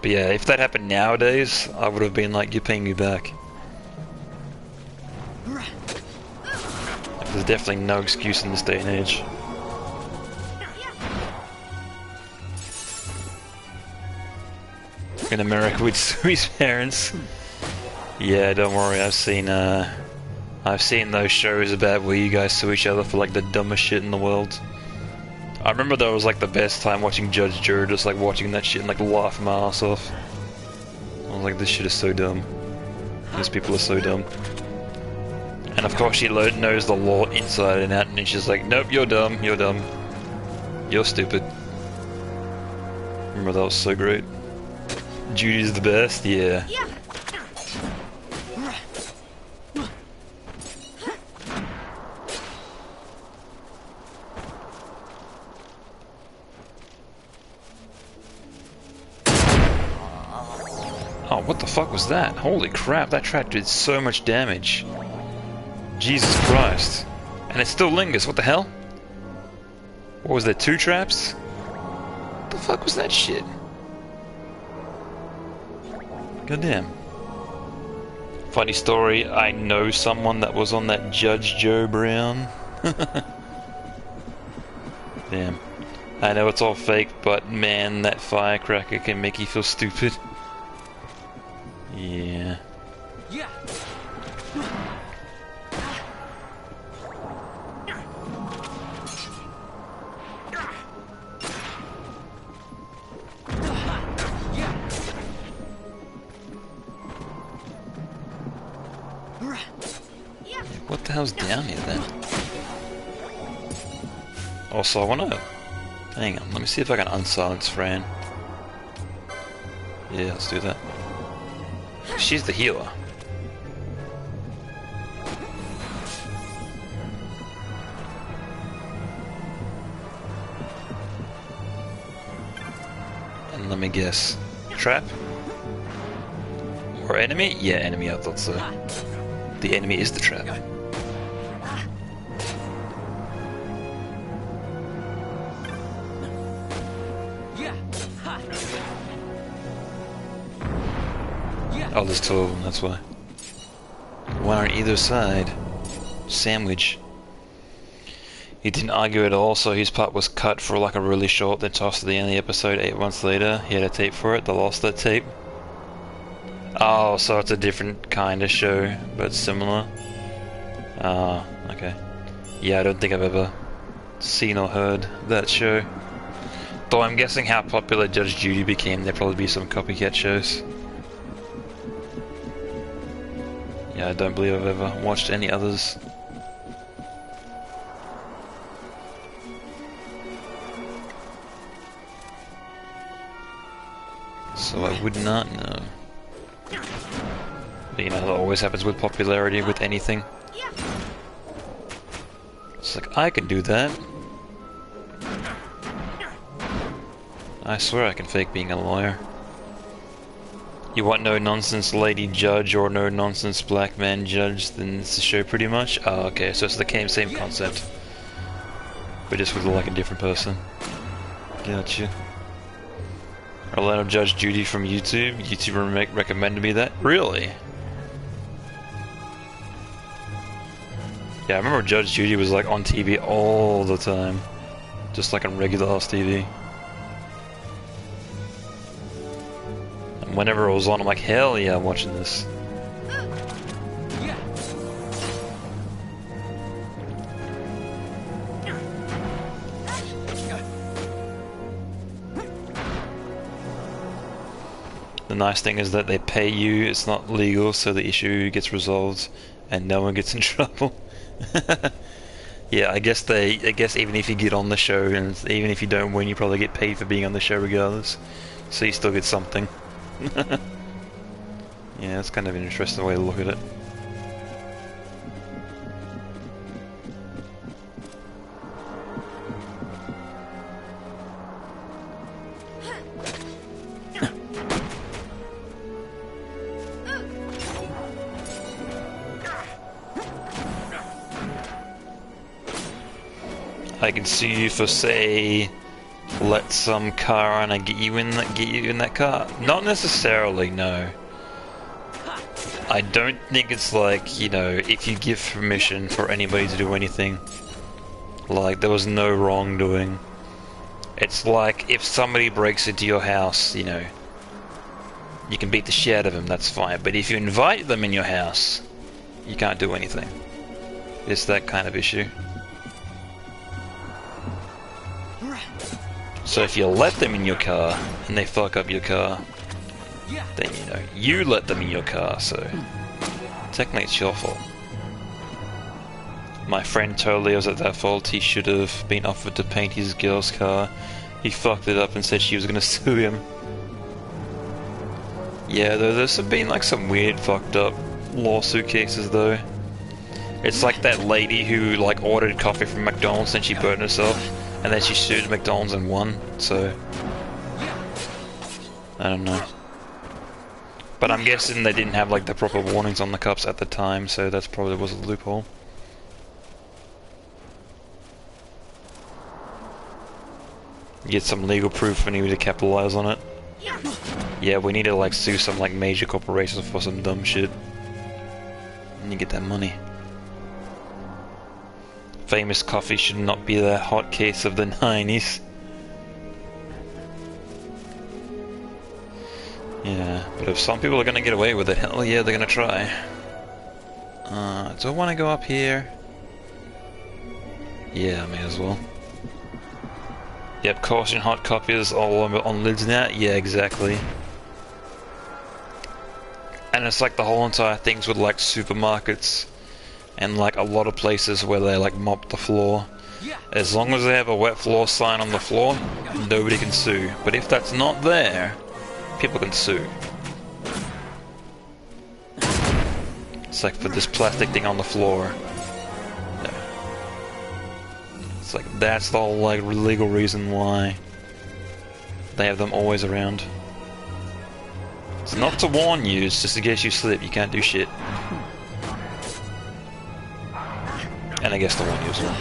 But yeah, if that happened nowadays, I would have been like, you're paying me back. There's definitely no excuse in this day and age. In America with Sui's parents. Yeah, don't worry, I've seen those shows about where you guys sue each other for like the dumbest shit in the world. I remember that was like the best time watching Judge Dredd, just like watching that shit and like laughing my ass off. I was like, this shit is so dumb. These people are so dumb. And of course she knows the law inside and out, and she's like, nope, you're dumb, you're dumb. You're stupid. Remember that was so great. Judy's the best, yeah. Oh, what the fuck was that? Holy crap, that trap did so much damage. Jesus Christ. And it still lingers, what the hell? What was there, 2 traps? What the fuck was that shit? Goddamn. Funny story, I know someone that was on that Judge Joe Brown. Damn. I know it's all fake, but man, that firecracker can make you feel stupid. Yeah. Yeah. What the hell's down here then? Also, I wanna... Hang on, let me see if I can unsilence Fran. Yeah, let's do that. She's the healer. Let me guess. Trap? Or enemy? Yeah, enemy, I thought so. The enemy is the trap. Oh, there's two of them, that's why. One on either side. Sandwich. He didn't argue at all, so his part was cut for like a really short, then tossed at the end of the episode 8 months later. He had a tape for it, they lost that tape. Oh, so it's a different kind of show, but similar. Ah, okay. Yeah, I don't think I've ever seen or heard that show. Though I'm guessing how popular Judge Judy became, there'd probably be some copycat shows. Yeah, I don't believe I've ever watched any others. So I would not know. But you know, that always happens with popularity with anything. It's like, I can do that. I swear I can fake being a lawyer. You want no nonsense lady judge or no nonsense black man judge, then it's the show pretty much? Oh, okay, so it's the same concept. But just with like a different person. Gotcha. Orlando Judge Judy from YouTube. YouTuber recommended me that. Really? Yeah, I remember Judge Judy was like on TV all the time. Just like on regular ass TV. And whenever it was on, I'm like, hell yeah, I'm watching this. The nice thing is that they pay you, it's not legal, so the issue gets resolved and no one gets in trouble. Yeah, I guess even if you get on the show and even if you don't win, you probably get paid for being on the show regardless. So you still get something. Yeah, that's kind of an interesting way to look at it. I can sue you for, say, let some car on and get you in that car. Not necessarily, no. I don't think it's like, you know, if you give permission for anybody to do anything, like there was no wrongdoing. It's like if somebody breaks into your house, you know, you can beat the shit out of them, that's fine. But if you invite them in your house, you can't do anything. It's that kind of issue. So if you let them in your car and they fuck up your car, then you know, you let them in your car, so technically it's your fault. My friend totally was at that fault. He should have been offered to paint his girl's car. He fucked it up and said she was gonna sue him. Yeah, though there's been like some weird fucked up lawsuit cases though. It's like that lady who like ordered coffee from McDonald's and she burned herself. And then she sued McDonald's and won, so I don't know. But I'm guessing they didn't have like the proper warnings on the cups at the time, so that's probably was a loophole. Get some legal proof and we need to capitalize on it. Yeah, we need to like sue some like major corporations for some dumb shit. And you get that money. Famous coffee should not be the hot case of the 90s. Yeah, but if some people are gonna get away with it, hell yeah, they're gonna try. Do I want to go up here? Yeah, I may as well. Yep, caution, hot copies all on lids now. Yeah, exactly. And it's like the whole entire thing's with like supermarkets. And like a lot of places where they like mop the floor. As long as they have a wet floor sign on the floor, nobody can sue. But if that's not there, people can sue. It's like for this plastic thing on the floor. Yeah. It's like that's the whole like legal reason why. They have them always around. It's not to warn you, it's just in case you slip, you can't do shit. And I guess to warn you as well.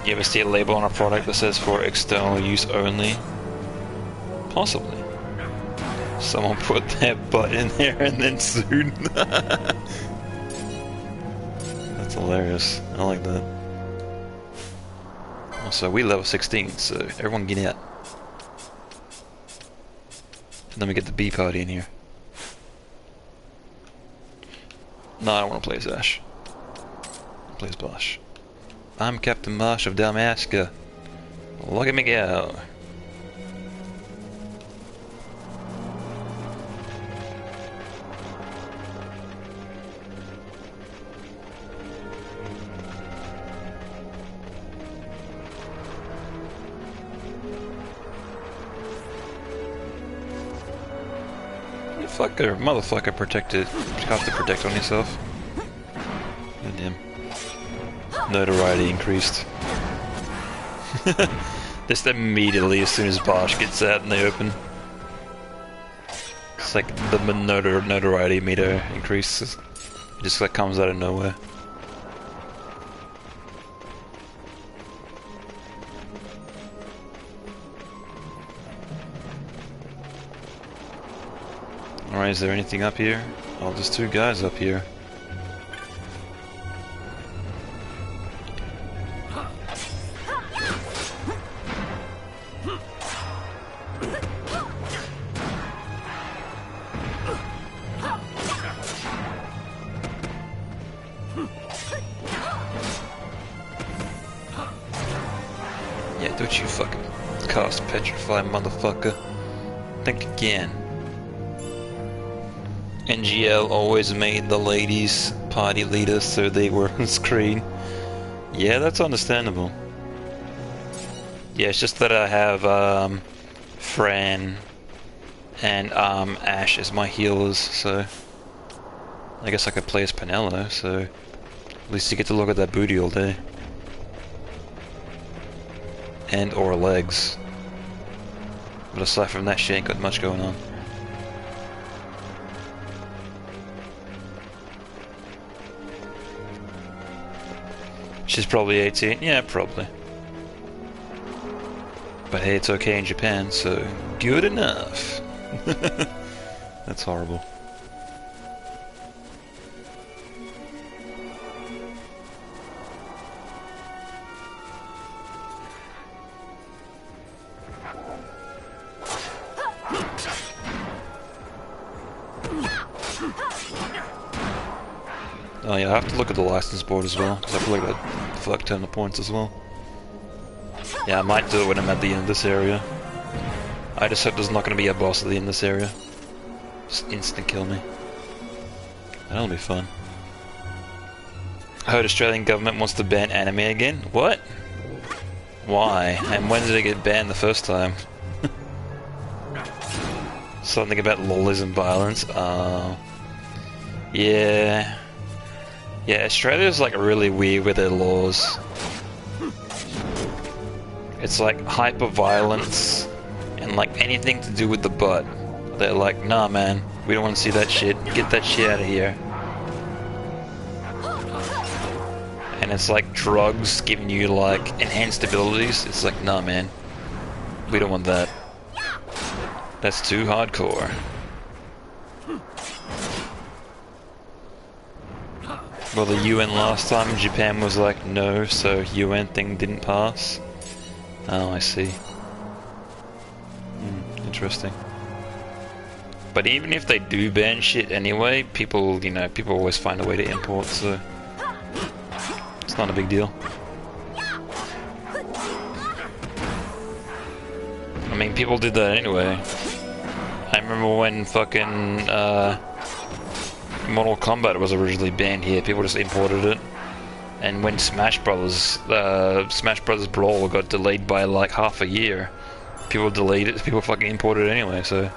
You ever see a label on a product that says for external use only? Possibly. Someone put their butt in there and then sued. That's hilarious. I like that. Also, we level 16, so everyone get out. And then we get the B party in here. No, I don't want to play as Ash. I play as Bosch. I'm Captain Bosch of Dalmasca. Look at me go. Fucker, motherfucker, protected. You have to protect on yourself. Goddamn. Notoriety increased. Just immediately as soon as Bosch gets out in the open. It's like the notoriety meter increases. It just like comes out of nowhere. Alright, is there anything up here? Oh, there's two guys up here. Yeah, don't you fucking cast petrify, motherfucker. Think again. NGL always made the ladies party leaders so they were on screen. Yeah, that's understandable. Yeah, it's just that I have Fran and Ash as my healers, so I guess I could play as Penelo, so at least you get to look at that booty all day. And or legs. But aside from that, she ain't got much going on. She's probably 18. Yeah, probably. But hey, it's okay in Japan, so good enough. That's horrible. Oh yeah, I have to look at the license board as well, because I have to look at that fuck ton of points as well. Yeah, I might do it when I'm at the end of this area. I just hope there's not going to be a boss at the end of this area. Just instant kill me. That'll be fun. I heard Australian government wants to ban anime again. What? Why? And when did it get banned the first time? Something about laws and violence. Yeah. Yeah, Australia's like really weird with their laws. It's like hyper-violence and like anything to do with the butt. They're like, nah man, we don't want to see that shit. Get that shit out of here. And it's like drugs giving you like enhanced abilities. It's like, nah man, we don't want that. That's too hardcore. Well, the UN last time, Japan was like, no, so UN thing didn't pass. Oh, I see. Interesting. But even if they do ban shit anyway, people, you know, people always find a way to import, so it's not a big deal. I mean, people did that anyway. I remember when fucking, Mortal Kombat was originally banned here, people just imported it. And when Smash Brothers Brawl got delayed by like half a year, people delayed it, people fucking imported it anyway, so.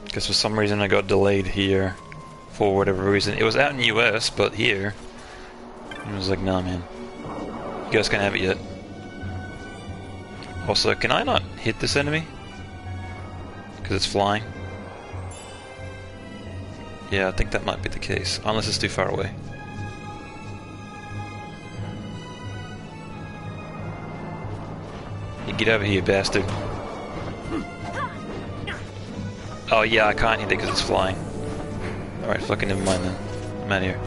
Because for some reason I got delayed here for whatever reason. It was out in the US, but here, it was like, nah, man. You guys can't have it yet. Also, can I not hit this enemy? Because it's flying? Yeah, I think that might be the case. Unless it's too far away. You get over here, bastard. Oh yeah, I can't hit it because it's flying. Alright, fucking never mind then. I'm out of here.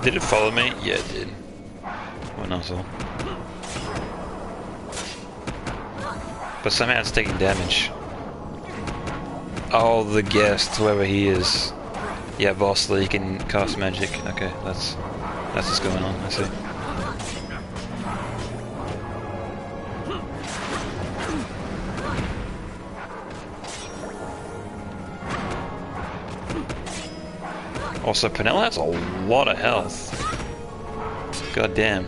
Did it follow me? Yeah, it did. What an asshole. But somehow it's taking damage. Oh, the guest, whoever he is. Yeah, Bosley can cast magic. Okay, that's what's going on, I see. Also, Penel has a lot of health. God damn.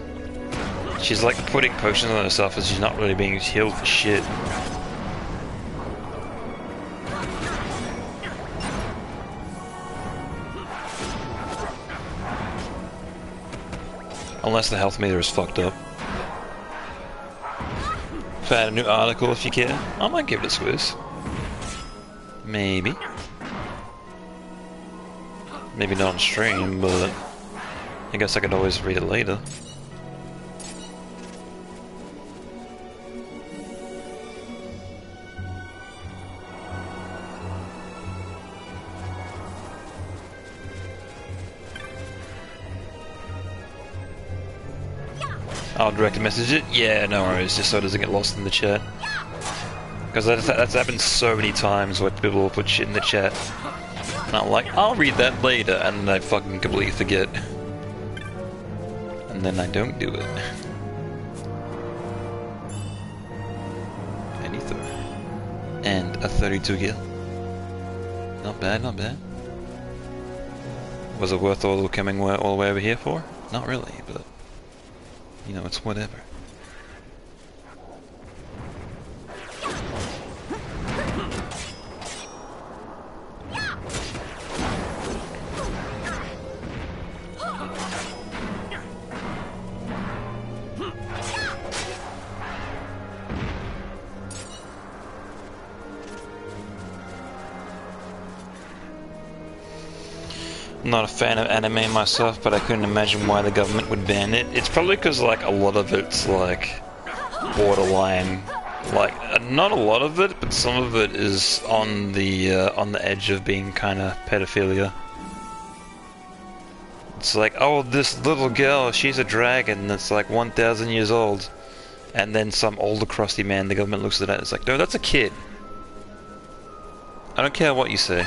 She's like putting potions on herself and she's not really being healed for shit. Unless the health meter is fucked up. Found a new article if you care. I might give it a squiz. Maybe. Maybe not on stream, but I guess I could always read it later. I'll direct message it? Yeah, no worries, just so it doesn't get lost in the chat. Because that's happened so many times where people will put shit in the chat. And I'm like, I'll read that later, and then I fucking completely forget. And then I don't do it. And ether. And a 32 kill. Not bad, not bad. Was it worth all coming all the way over here for? Not really, but... you know, it's whatever. I'm not a fan of anime myself, but I couldn't imagine why the government would ban it. It's probably because like a lot of it's like borderline, like not a lot of it, but some of it is on the edge of being kind of pedophilia. It's like, oh, this little girl, she's a dragon that's like 1,000 years old, and then some older crusty man, the government looks at that, it's like, no, that's a kid. I don't care what you say.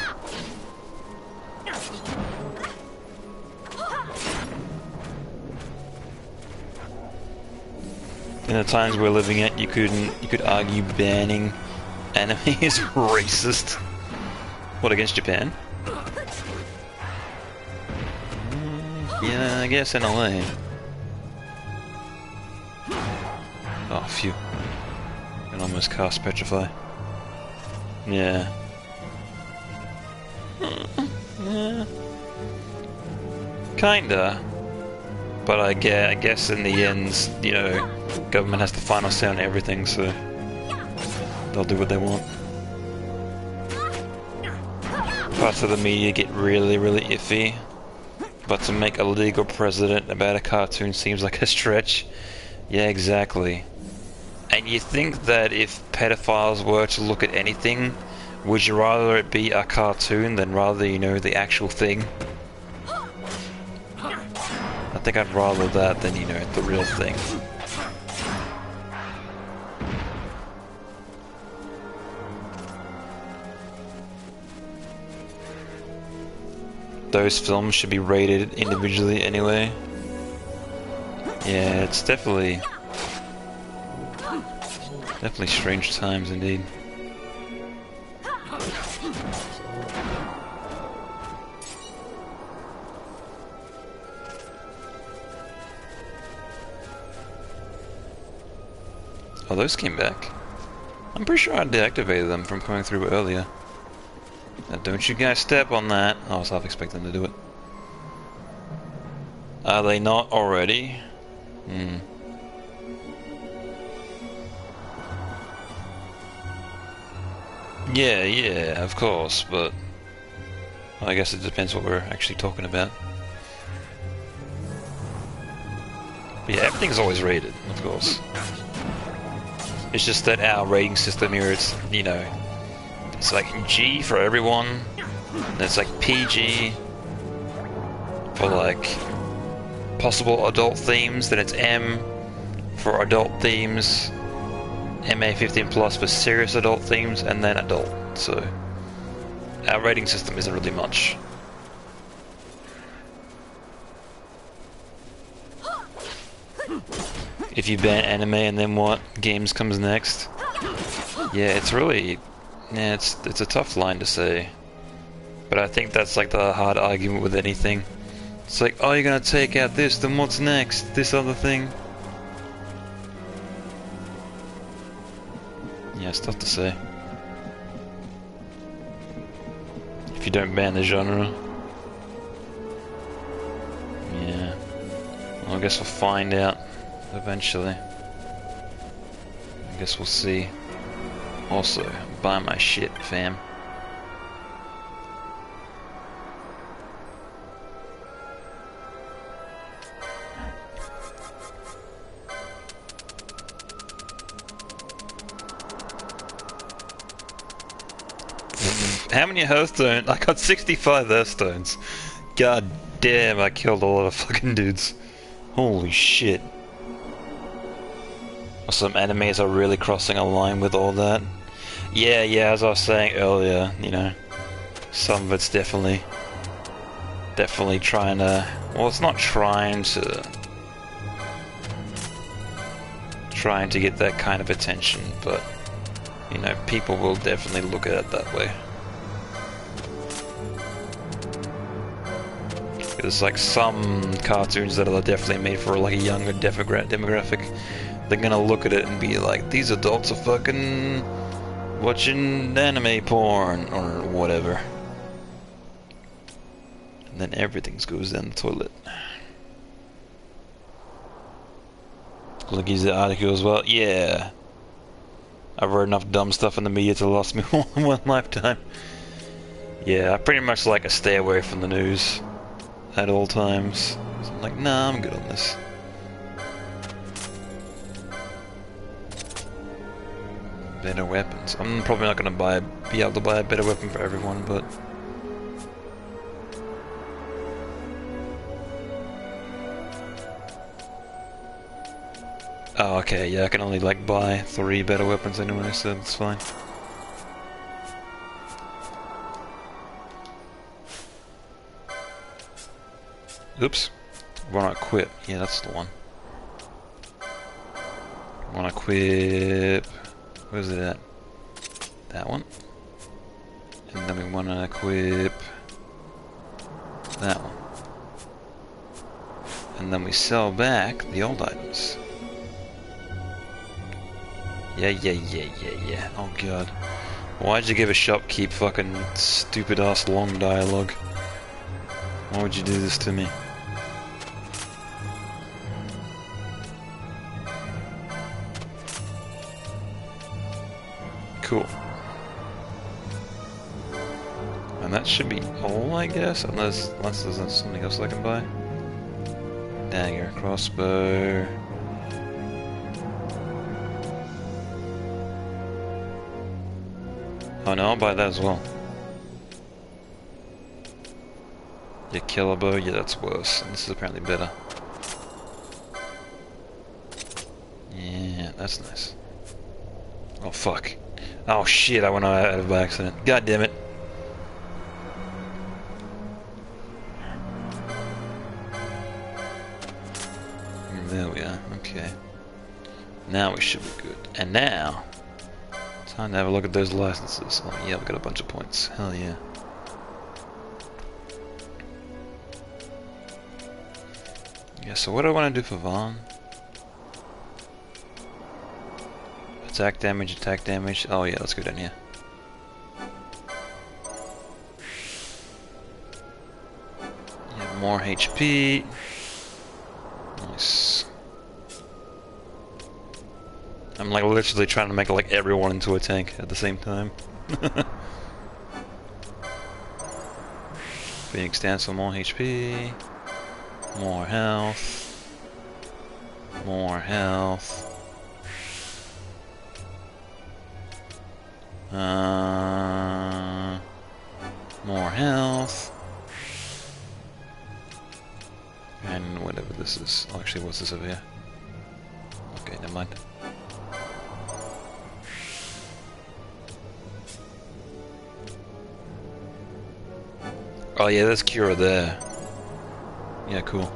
In the times we're living at, you could argue banning anime is racist. What, against Japan? Yeah, I guess in a way. Oh, phew. I can almost cast Petrify. Yeah. Yeah. Kinda. But I guess in the end, you know, government has the final say on everything, so they'll do what they want. Parts of the media get really, really iffy, but to make a legal precedent about a cartoon seems like a stretch. Yeah, exactly. And you think that if pedophiles were to look at anything, would you rather it be a cartoon than rather, you know, the actual thing? I think I'd rather that than, you know, the real thing. Those films should be rated individually anyway. Yeah, it's definitely strange times indeed. Oh, those came back. I'm pretty sure I deactivated them from coming through earlier. Now, don't you guys step on that. I was half expecting to do it. Are they not already? Hmm. Yeah, of course, but I guess it depends what we're actually talking about. But yeah, everything's always rated, of course. It's just that our rating system here, it's, you know, it's like G for everyone, and it's like PG for like possible adult themes, then it's M for adult themes, MA 15 plus for serious adult themes, and then adult. So our rating system isn't really much. If you ban anime and then what games comes next? Yeah, it's really, yeah, it's a tough line to say. But I think that's like the hard argument with anything. It's like, oh, you're gonna take out this, then what's next? This other thing? Yeah, it's tough to say. If you don't ban the genre. Yeah. Well, I guess we'll find out eventually. I guess we'll see. Also, buy my shit, fam. How many Hearthstone? I got 65 Hearthstones. God damn, I killed a lot of fucking dudes. Holy shit. Some animes are really crossing a line with all that. Yeah, as I was saying earlier, you know, some of it's definitely trying to, well, it's not trying to get that kind of attention, but, you know, people will definitely look at it that way. There's like some cartoons that are definitely made for like a younger demographic. They're gonna look at it and be like, these adults are fucking watching anime porn or whatever. And then everything goes down the toilet. Look, he's the article as well. Yeah. I've read enough dumb stuff in the media to last me one lifetime. Yeah, I pretty much like to stay away from the news at all times. So I'm like, nah, I'm good on this. Better weapons. I'm probably not gonna be able to buy a better weapon for everyone, but oh, okay, yeah, I can only like buy 3 better weapons anyway, so it's fine. Oops. Wanna equip. Yeah, that's the one. Wanna equip. Where's it at? That one. And then we wanna equip that one. And then we sell back the old items. Yeah. Oh god. Why'd you give a shopkeep fucking stupid ass long dialogue? Why would you do this to me? Cool. And that should be all, I guess, unless there's something else I can buy. Dagger, crossbow. Oh no, I'll buy that as well. Yeah, killer bow, yeah, that's worse. And this is apparently better. Yeah, that's nice. Oh fuck. Oh shit, I went out of by accident. God damn it. There we are, okay. Now we should be good. And now, time to have a look at those licenses. Oh yeah, we got a bunch of points. Hell yeah. Yeah, so what do I want to do for Vaughn? Attack damage, attack damage. Oh yeah, let's go down here. Yeah, more HP. Nice. I'm like literally trying to make like everyone into a tank at the same time. Phoenix Dance for more HP. More health. More health. More health. And whatever this is. Oh, actually, what's this over here? Okay, never mind. Oh yeah, there's Cura there. Yeah, cool.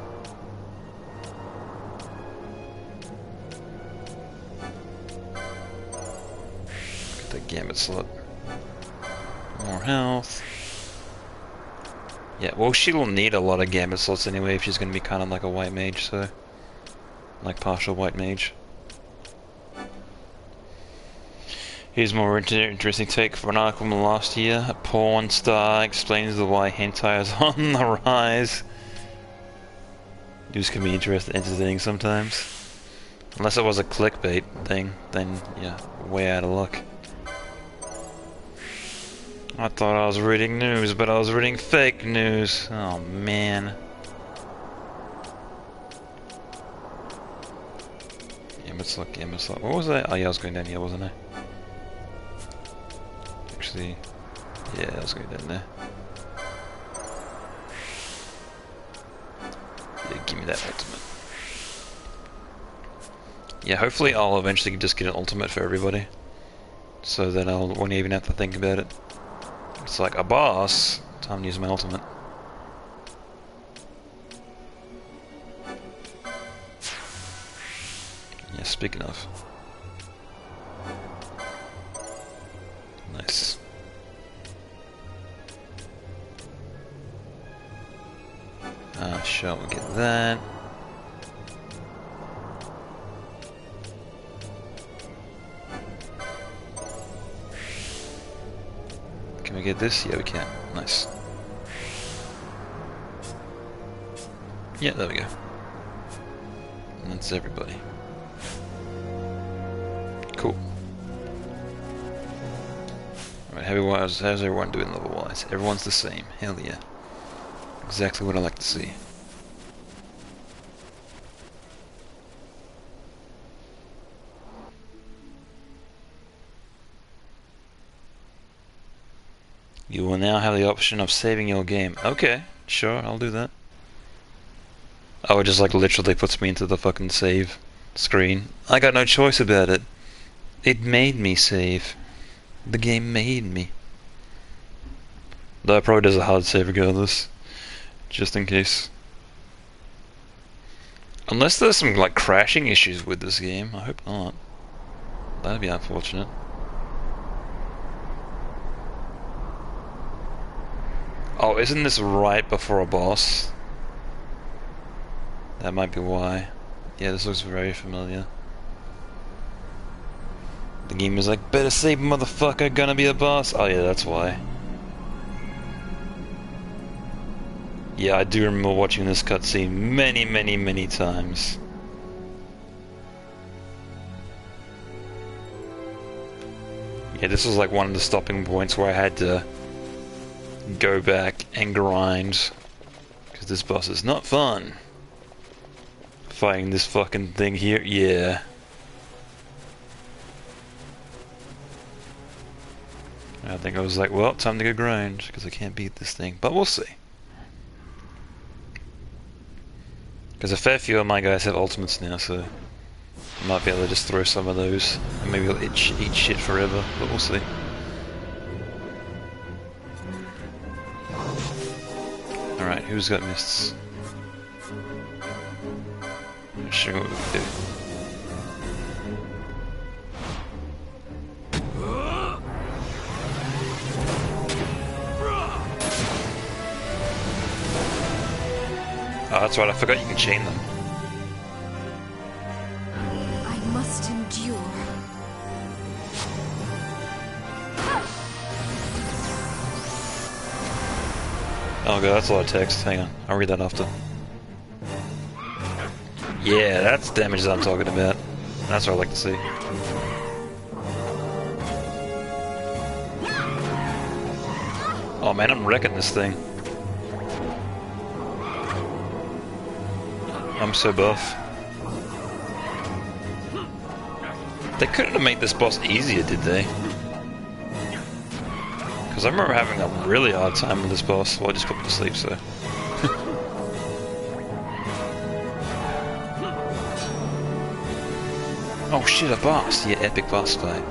Get that Gambit slot. More health. Yeah, well, she'll need a lot of Gambit slots anyway if she's going to be kind of like a white mage, so... Like partial white mage. Here's more interesting take for an article from last year. A porn star explains the why hentai is on the rise. News can be entertaining sometimes. Unless it was a clickbait thing, then yeah, way out of luck. I thought I was reading news, but I was reading fake news. Oh man. Gambit slot. What was that? Oh yeah, I was going down here, wasn't I? Actually, yeah, I was going down there. Yeah, give me that ultimate. Yeah, hopefully I'll eventually just get an ultimate for everybody. So that I won't even have to think about it. It's like a boss. Time to use my ultimate. Yeah, speaking of. Nice. Shall we get that? Can we get this? Yeah, we can. Nice. Yeah, there we go. And that's everybody. Cool. Alright, how's everyone doing level-wise? Everyone's the same. Hell yeah. Exactly what I like to see. You will now have the option of saving your game. Okay, sure, I'll do that. Oh, it just like literally puts me into the fucking save screen. I got no choice about it. It made me save. The game made me. Though it probably does a hard save regardless. Just in case. Unless there's some like crashing issues with this game. I hope not. That'd be unfortunate. Oh, isn't this right before a boss? That might be why. Yeah, this looks very familiar. The game is like, better save motherfucker, gonna be a boss. Oh yeah, that's why. Yeah, I do remember watching this cutscene many times. Yeah, this was like one of the stopping points where I had to go back and grind. Because this boss is not fun. Fighting this fucking thing here, yeah. I think I was like, well, time to go grind, because I can't beat this thing. But we'll see. Because a fair few of my guys have ultimates now, so I might be able to just throw some of those. And maybe I'll eat shit forever, but we'll see. Alright, who's got mists? I'm sure what we can do. Oh, that's right, I forgot you can chain them. I must endure. Oh god, that's a lot of text. Hang on, I'll read that after. Yeah, that's damage that I'm talking about. That's what I like to see. Oh man, I'm wrecking this thing. I'm so buff. They couldn't have made this boss easier, did they? Because I remember having a really hard time with this boss. Well, I just put him to sleep, so... Oh shit, a boss! Yeah, epic boss fight.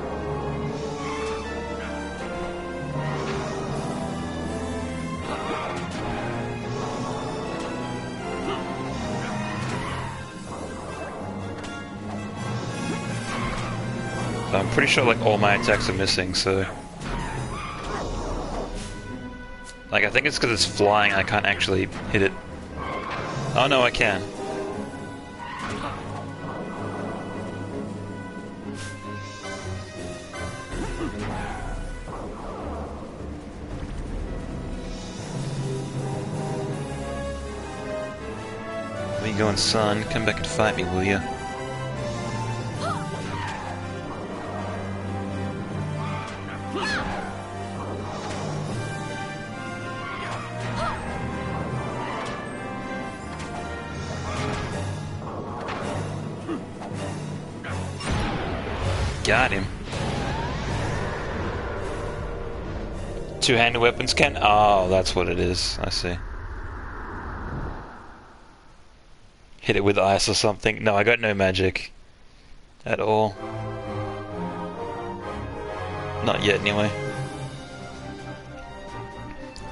I'm pretty sure like all my attacks are missing, so... Like, I think it's because it's flying, I can't actually hit it. Oh no, I can. Where you going, son? Come back and fight me, will ya? Got him. Two-handed weapons can? Oh, that's what it is. I see. Hit it with ice or something. No, I got no magic. At all. Not yet, anyway.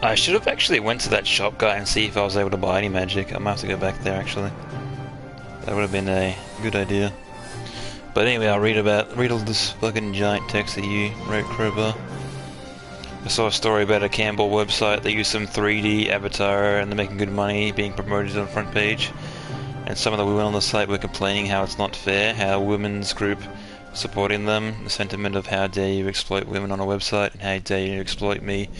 I should have actually went to that shop guy and see if I was able to buy any magic. I might have to go back there, actually. That would have been a good idea. But anyway, I'll read all this fucking giant text that you wrote, Crowbar. I saw a story about a Campbell website. They use some 3D avatar and they're making good money being promoted on the front page. And some of the women on the site were complaining how it's not fair, how a women's group supporting them, the sentiment of how dare you exploit women on a website and how dare you exploit me,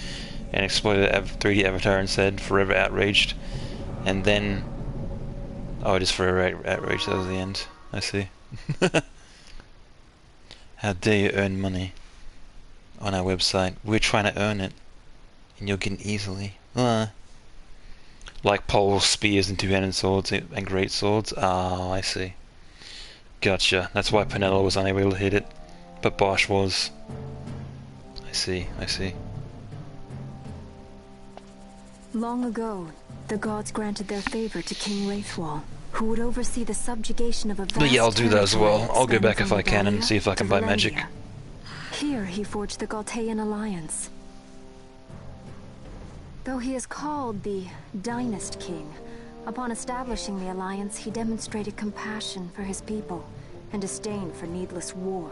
and exploited a 3D avatar and said forever outraged. And then, oh, just forever outraged, that was the end. I see. How dare you earn money on our website? We're trying to earn it, and you're getting easily. Like poles, spears, and two-handed swords and great swords. Oh, I see. Gotcha. That's why Penella was unable to hit it, but Bosch was. I see. I see. Long ago, the gods granted their favor to King Wraithwall, who would oversee the subjugation of a vast But yeah, I'll do that as well. I'll go back if I can and Valia see if I can to buy Valendia. magic. Here he forged the Galtean alliance. Though he is called the Dynast King, upon establishing the alliance he demonstrated compassion for his people and disdain for needless war.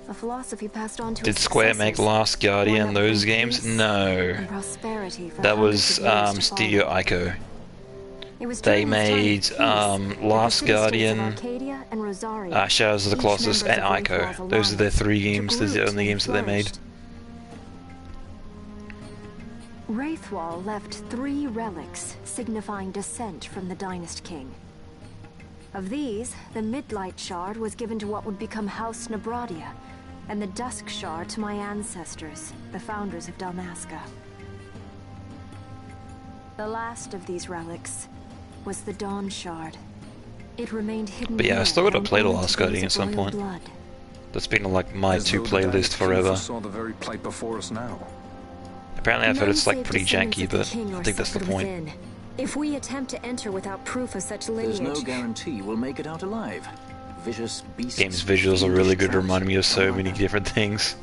A philosophy passed on to Did his Square make successors, Last Guardian one that those brought games? peace No. and prosperity for That hundreds was of years to Studio follow. Ico. It was They during this time of made peace that the Last city-states of Guardian, Arcadia and Rosaria, Shadows of the each Colossus, and members of Ico. Wraithwall's Those are their three alliance, games. took Those are the root only and games that they made. flourished. Wraithwall left 3 relics signifying descent from the Dynast King. Of these, the Midlight Shard was given to what would become House Nabradia, and the Dusk Shard to my ancestors, the founders of Dalmasca. The last of these relics was the Dawn Shard. It remained hidden. But yeah, I here, still gotta known play the only to Last those Guardian of at some royal point. blood. That's been on like my As two though the playlist Dynast King forever. foresaw the very plight before us now. Apparently I've heard None it's like save pretty descendants janky, of the but king I are think that's the suffered point. within. If we attempt to enter without proof of such lineage, There's no guarantee we'll make it out alive. Vicious beasts. Game's visuals are really good, remind me of so many different things.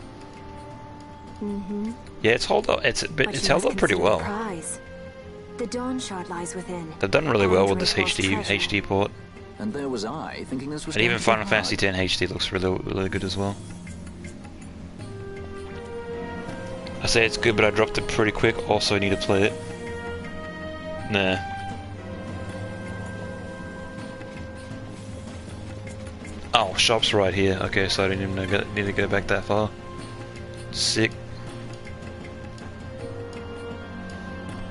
Yeah, it's held up. It's held up pretty well. The Dawn Shard lies within. They've done really well with this Wraithwall's treasure. HD port, And there was I, thinking this was and even going to be Final hard. Fantasy X HD looks really good as well. I say it's good, but I dropped it pretty quick. Also, need to play it. Nah. Oh, shop's right here. Okay, so I didn't even need to go back that far. Sick.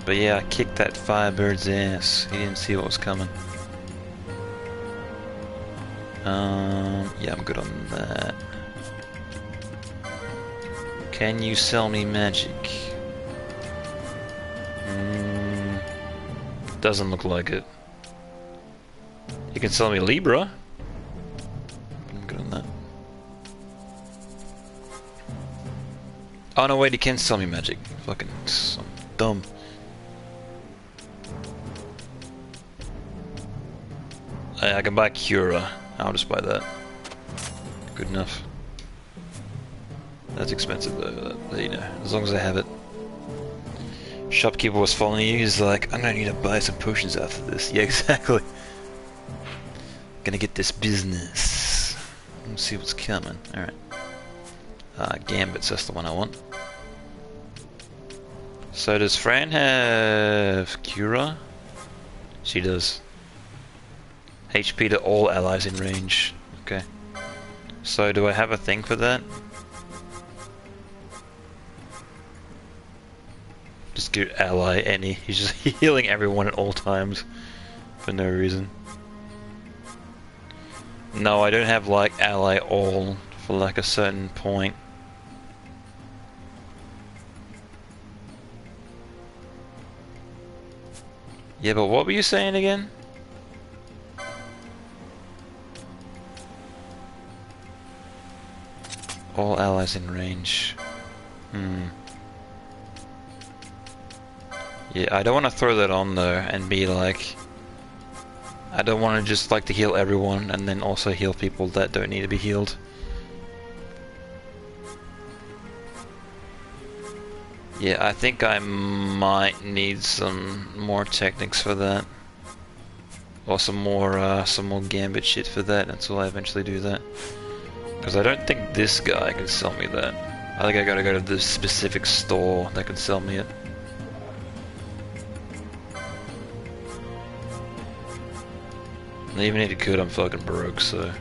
But yeah, I kicked that Firebird's ass. He didn't see what was coming. Yeah, I'm good on that. Can you sell me magic? Doesn't look like it. You can sell me Libra. I'm good on that. Oh no, wait, he can sell me magic. Fucking, I'm dumb. I can buy Cura. I'll just buy that. Good enough. That's expensive though, you know, as long as I have it. Shopkeeper was following you, he's like, I'm gonna need to buy some potions after this. Yeah, exactly. Gonna get this business. Let's see what's coming. Alright. Gambits, that's the one I want. So does Fran have Cura? She does. HP to all allies in range. Okay. So do I have a thing for that? Just give ally any. He's just healing everyone at all times for no reason. No, I don't have like ally all for like a certain point. Yeah, but what were you saying again? All allies in range. Yeah, I don't want to throw that on though and be like... I don't want to just like to heal everyone and then also heal people that don't need to be healed. Yeah, I think I might need some more techniques for that. Or some more gambit shit for that until I eventually do that. Because I don't think this guy can sell me that. I think I gotta go to this specific store that can sell me it. And even if it could, I'm fucking broke, so...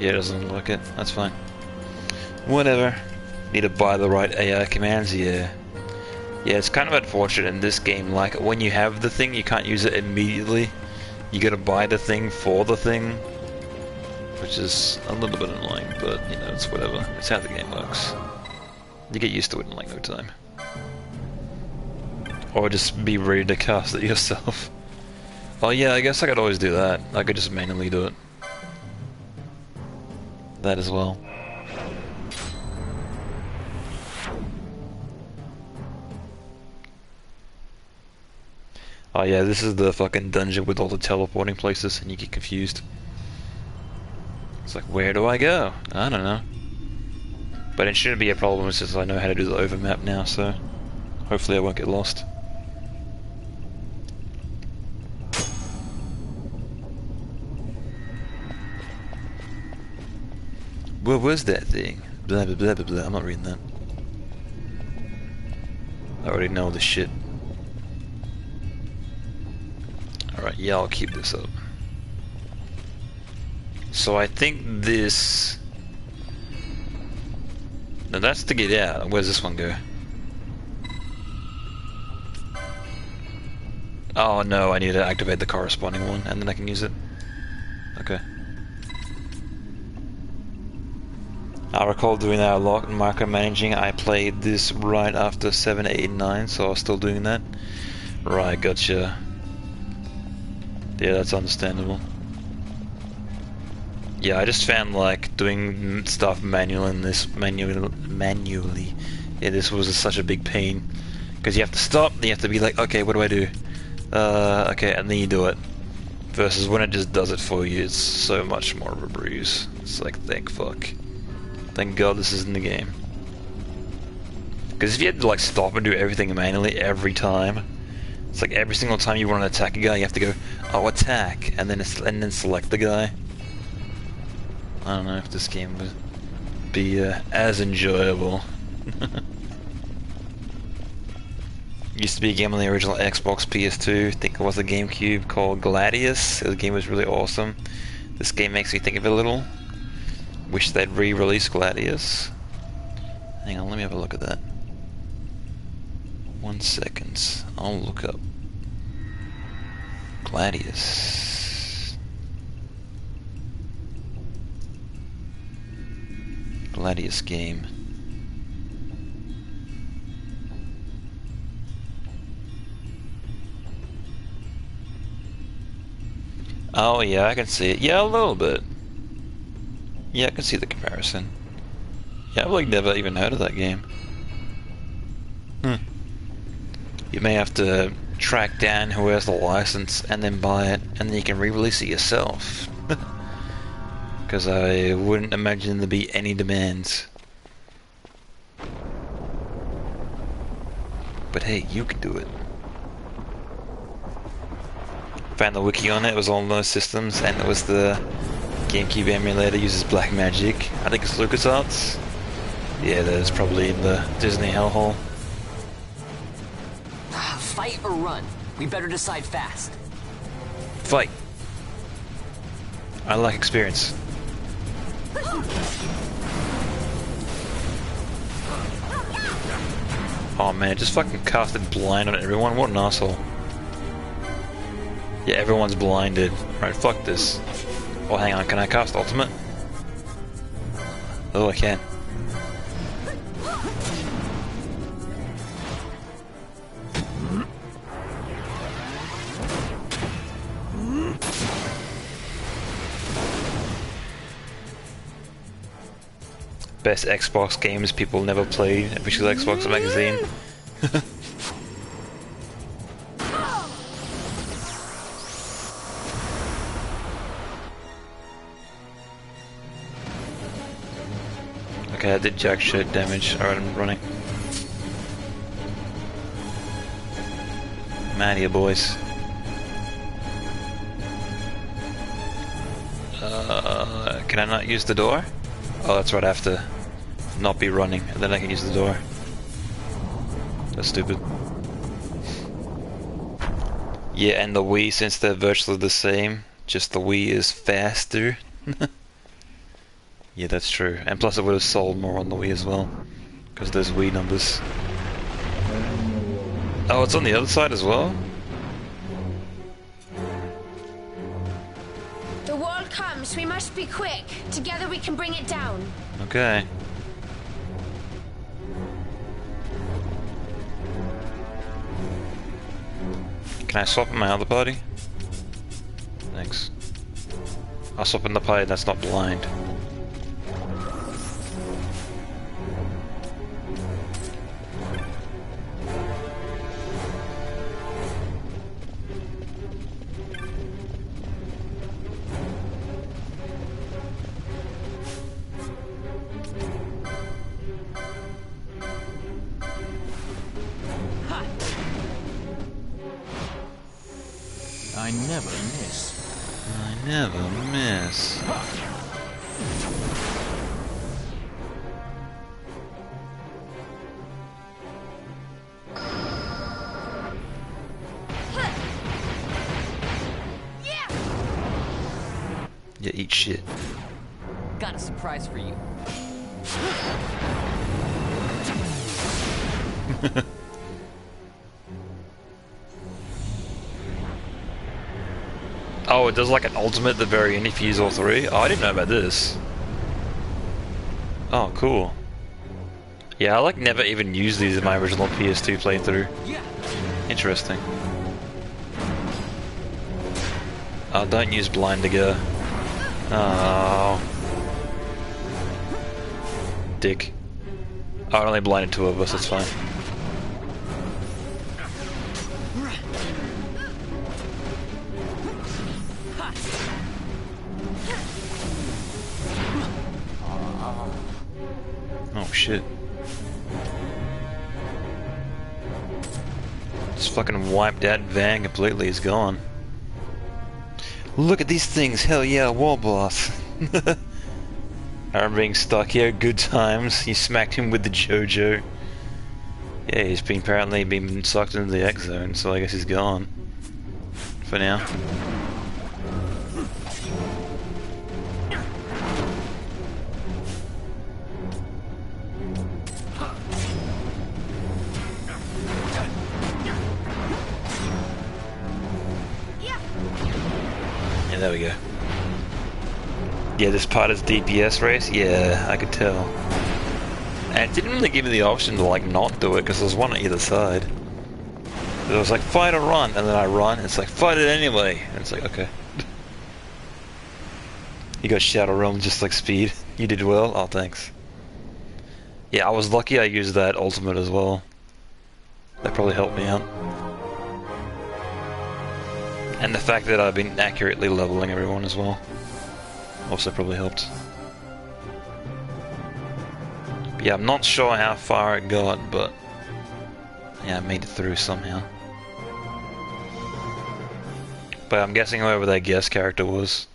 Yeah, it doesn't look like it. That's fine. Whatever. Need to buy the right AI commands, yeah. Yeah, it's kind of unfortunate in this game, like, when you have the thing, you can't use it immediately. You gotta buy the thing for the thing. Which is a little bit annoying, but, you know, it's whatever. It's how the game works. You get used to it in, like, no time. Or just be ready to cast it yourself. Oh yeah, I guess I could always do that. I could just manually do it. That as well. Oh yeah, this is the fucking dungeon with all the teleporting places and you get confused. It's like, where do I go? I don't know. But it shouldn't be a problem since I know how to do the overmap now, so hopefully I won't get lost. What was that thing? Blah blah blah blah blah. I'm not reading that. I already know this shit. Alright, yeah, I'll keep this up. So I think this... No, that's to get out. Where's this one go? Oh no, I need to activate the corresponding one and then I can use it. Okay. I recall doing that a lot in micromanaging. I played this right after 7, 8, 9, so I was still doing that. Right, gotcha. Yeah, that's understandable. Yeah, I just found like doing stuff manually. Yeah, this was such a big pain because you have to stop. Then you have to be like, okay, what do I do? Okay, and then you do it. Versus when it just does it for you, it's so much more of a breeze. It's like, thank fuck. Thank God this is in the game. Because if you had to like stop and do everything manually every time, it's like every single time you want to attack a guy, you have to go, oh, attack, and then select the guy. I don't know if this game would be as enjoyable. Used to be a game on the original Xbox, PS2, I think it was a GameCube, called Gladius. The game was really awesome. This game makes me think of it a little. Wish they'd re-release Gladius. Hang on, let me have a look at that. 1 second. I'll look up Gladius. Gladius game. Oh yeah, I can see it. Yeah, a little bit. Yeah, I can see the comparison. Yeah, I've like never even heard of that game. You may have to track down who has the license and then buy it, and then you can re-release it yourself. Because I wouldn't imagine there be any demands. But hey, you can do it. Found the wiki on it. It was on those systems, and it was the GameCube emulator uses black magic. I think it's LucasArts. Yeah, that is probably in the Disney hellhole. Fight or run? We better decide fast. Fight. I like experience. Oh man, just fucking casted blind on everyone. What an asshole. Yeah, everyone's blinded. Right, fuck this. Oh, hang on, can I cast ultimate? Oh, I can. Best Xbox games people never played. Official Xbox magazine. Okay, I did jack shit damage. Alright, I'm running. I'm out here, boys. Can I not use the door? Oh, that's right, I have to not be running, and then I can use the door. That's stupid. Yeah, and the Wii, since they're virtually the same, just the Wii is faster. Yeah, that's true. And plus it would have sold more on the Wii as well, because there's Wii numbers. Oh, it's on the other side as well? The wall comes. We must be quick. Together we can bring it down. Okay. Can I swap in my other party? Thanks. I'll swap in the party that's not blind. I never miss. I never miss. Yeah, eat shit. Got a surprise for you. Oh, it does like an ultimate at the very end if you use all three? Oh, I didn't know about this. Oh, cool. Yeah, I like never even used these in my original PS2 playthrough. Interesting. Oh, don't use blind digger. Oh. Dick. Oh, I only blinded two of us, that's fine. Oh shit. Just fucking wiped out Van completely, he's gone. Look at these things, hell yeah, wall boss. I remember being stuck here, good times. He smacked him with the JoJo. Yeah, he's been apparently been sucked into the X zone, so I guess he's gone. For now. we go. Yeah, this part is DPS race? Yeah, I could tell. And it didn't really give me the option to like not do it because there was one on either side. It was like fight or run, and then I run, and it's like fight it anyway. And it's like, okay. You got Shadow Realm just like speed. You did well? Oh, thanks. Yeah, I was lucky I used that ultimate as well. That probably helped me out. And the fact that I've been accurately leveling everyone as well also probably helped. But yeah, I'm not sure how far it got, but yeah, I made it through somehow. But I'm guessing whoever that guest character was,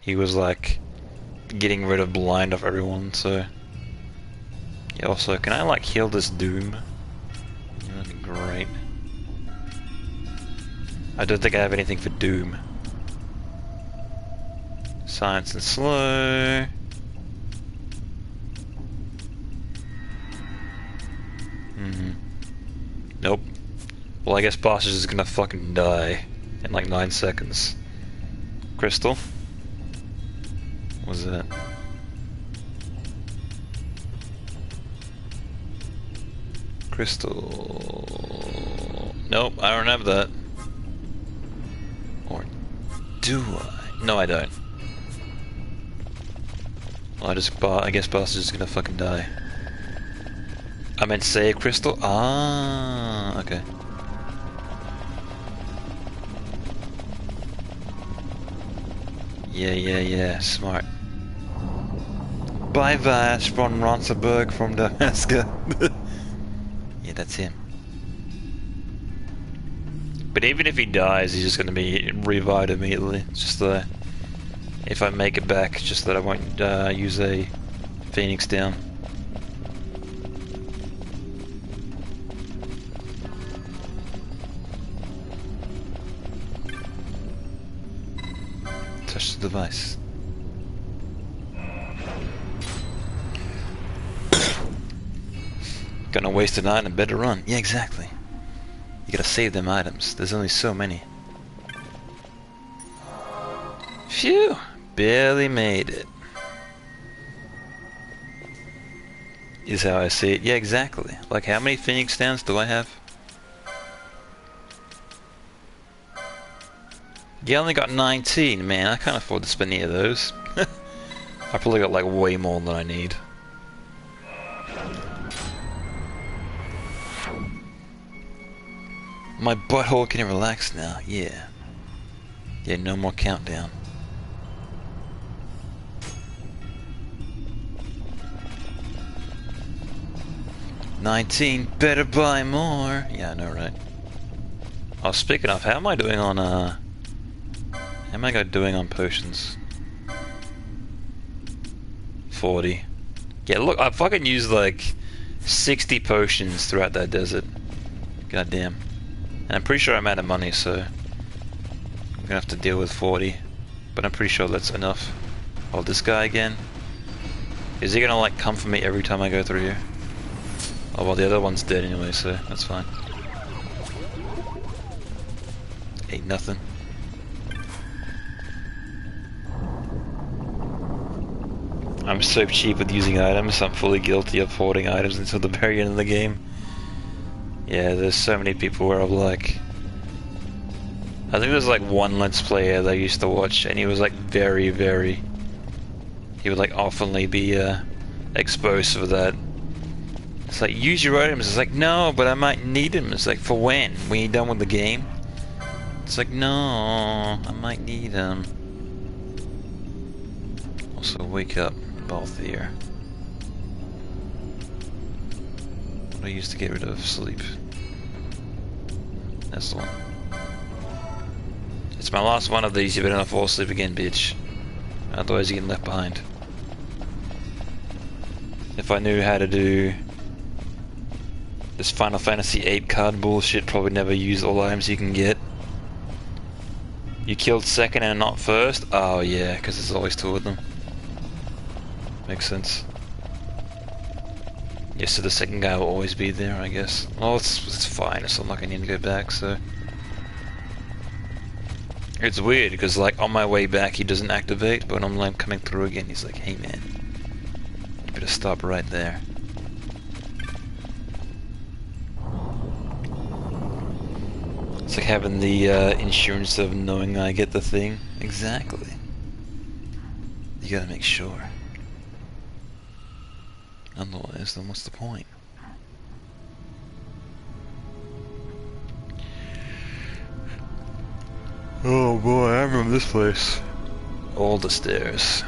he was like getting rid of blind off everyone, so yeah. Also, can I like heal this Doom? That'd be great. I don't think I have anything for Doom. Science and slow. Nope. Well, I guess boss is just gonna fucking die in like 9 seconds. Crystal? What was that? Crystal. Nope, I don't have that. Or do I? No, I don't. Well, I guess boss is just gonna fucking die. I meant save crystal? Ah, okay. Yeah, smart. Bye Vash von Ronsenberg from Damascus. Yeah, that's him. But even if he dies, he's just gonna be revived immediately. It's just if I make it back, just that I won't use a Phoenix down. Touch the device. Gonna waste an item, better run. Yeah, exactly. You gotta save them items. There's only so many. Phew! Barely made it. Is how I see it. Yeah, exactly. Like, how many Phoenix stands do I have? Yeah, I only got 19, man. I can't afford to spend any of those. I probably got like way more than I need. My butthole can relax now, yeah. Yeah, no more countdown. $19, better buy more. Yeah, I know, right? Oh, speaking of, how am I doing on, how am I doing on potions? 40. Yeah, look, I fucking used like 60 potions throughout that desert. God damn. And I'm pretty sure I'm out of money, so I'm gonna have to deal with 40. But I'm pretty sure that's enough. Oh, this guy again? Is he gonna like come for me every time I go through here? Oh well, the other one's dead anyway, so that's fine. Ain't nothing. I'm so cheap with using items, I'm fully guilty of hoarding items until the very end of the game. Yeah, there's so many people where I'm like... I think there's like one Let's Player that I used to watch, and he was like very... He would like oftenly be exposed for that. It's like, use your items. It's like, no, but I might need them. It's like, for when? When you're done with the game? It's like, no, I might need them. Also, wake up, Balthier. What do I use to get rid of sleep? That's the one. It's my last one of these. You better not fall asleep again, bitch. Otherwise, you're getting left behind. If I knew how to do this Final Fantasy VIII card bullshit, probably never use all items you can get. You killed second and not first? Oh yeah, because there's always two of them. Makes sense. Yeah, so the second guy will always be there, I guess. Well, it's fine, it's not like I need to go back, so... It's weird because like on my way back he doesn't activate, but when I'm like coming through again he's like, hey man, you better stop right there. It's like having the insurance of knowing I get the thing. Exactly. You gotta make sure. Otherwise, then what's the point? Oh boy, I remember this place. All the stairs.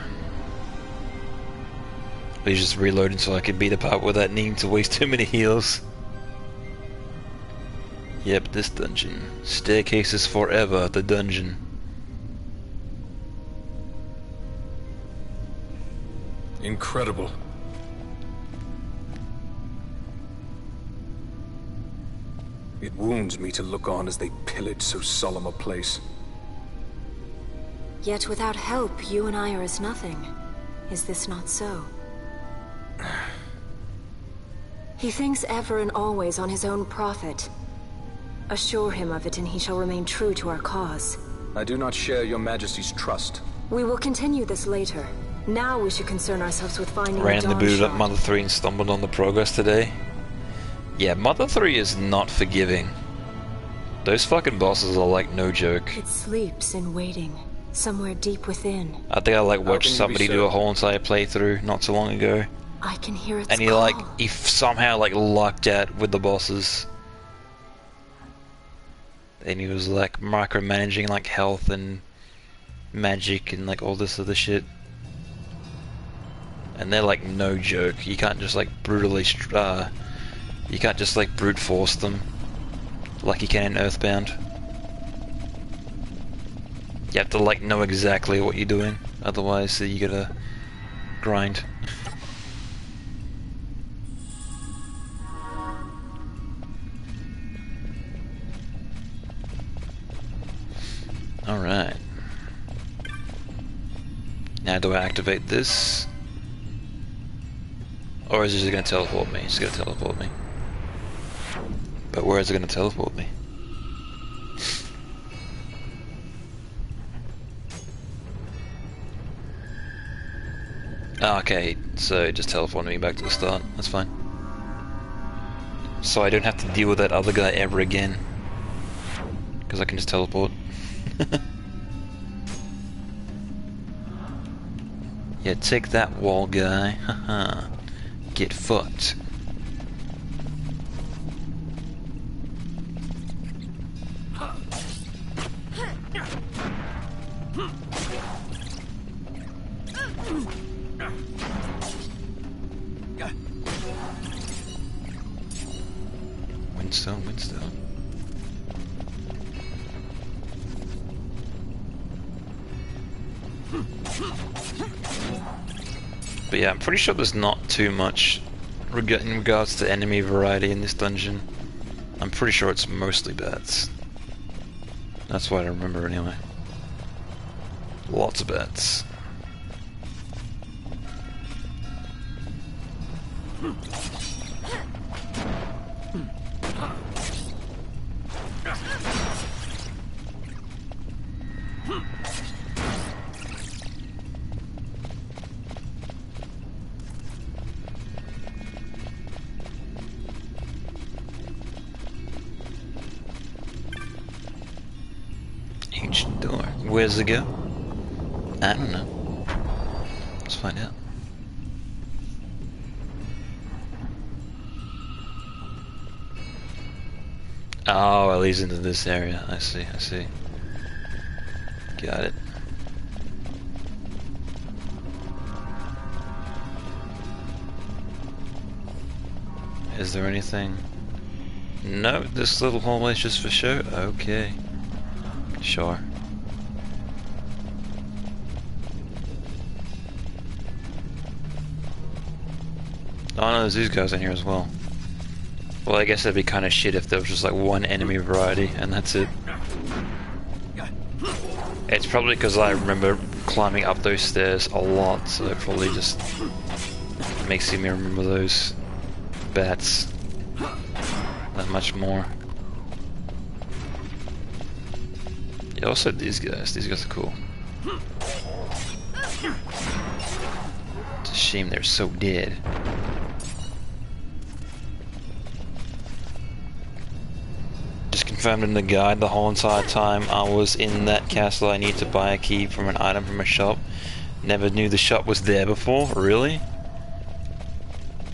He's just reloading so I could beat up out without needing to waste too many heals. Yep, this dungeon. Staircases forever, the dungeon. Incredible. It wounds me to look on as they pillage so solemn a place. Yet without help, you and I are as nothing. Is this not so? He thinks ever and always on his own profit. Assure him of it and he shall remain true to our cause. I do not share your majesty's trust. We will continue this later. Now we should concern ourselves with finding Ran the the dawn boot up shard. Mother 3 and stumbled on the progress today. Yeah, Mother 3 is not forgiving. Those fucking bosses are like no joke. It sleeps in waiting, somewhere deep within. I think I like How watched can you be somebody do certain? a whole entire playthrough not too long ago. I can hear its And he call. like, he somehow like lucked out with the bosses. And he was like micromanaging like health and magic and like all this other shit. And they're like no joke. You can't just like brutally, you can't just like brute force them like you can in Earthbound. You have to like know exactly what you're doing, otherwise you gotta grind. Alright. Now do I activate this? Or is it just gonna teleport me? It's gonna teleport me. But where is it gonna teleport me? Oh, okay, so it just teleported me back to the start. That's fine. So I don't have to deal with that other guy ever again. Because I can just teleport. Yeah, take that wall guy. Haha. Get fucked. Windstone, windstone. But yeah, I'm pretty sure there's not too much in regards to enemy variety in this dungeon. I'm pretty sure it's mostly bats. That's what I remember anyway. Lots of bats. Ancient door. Where's it go? I don't know. Let's find out. Oh, it leads into this area. I see, I see. Got it. Is there anything? No, this little hallway's just for show? Okay. Sure. Oh no, there's these guys in here as well. Well, I guess that'd be kind of shit if there was just like one enemy variety and that's it. It's probably because I remember climbing up those stairs a lot, so it probably just makes me remember those bats that much more. Yeah, also these guys are cool. It's a shame they're so dead. Just confirmed in the guide the whole entire time I was in that castle I need to buy a key from an item from a shop. Never knew the shop was there before, really?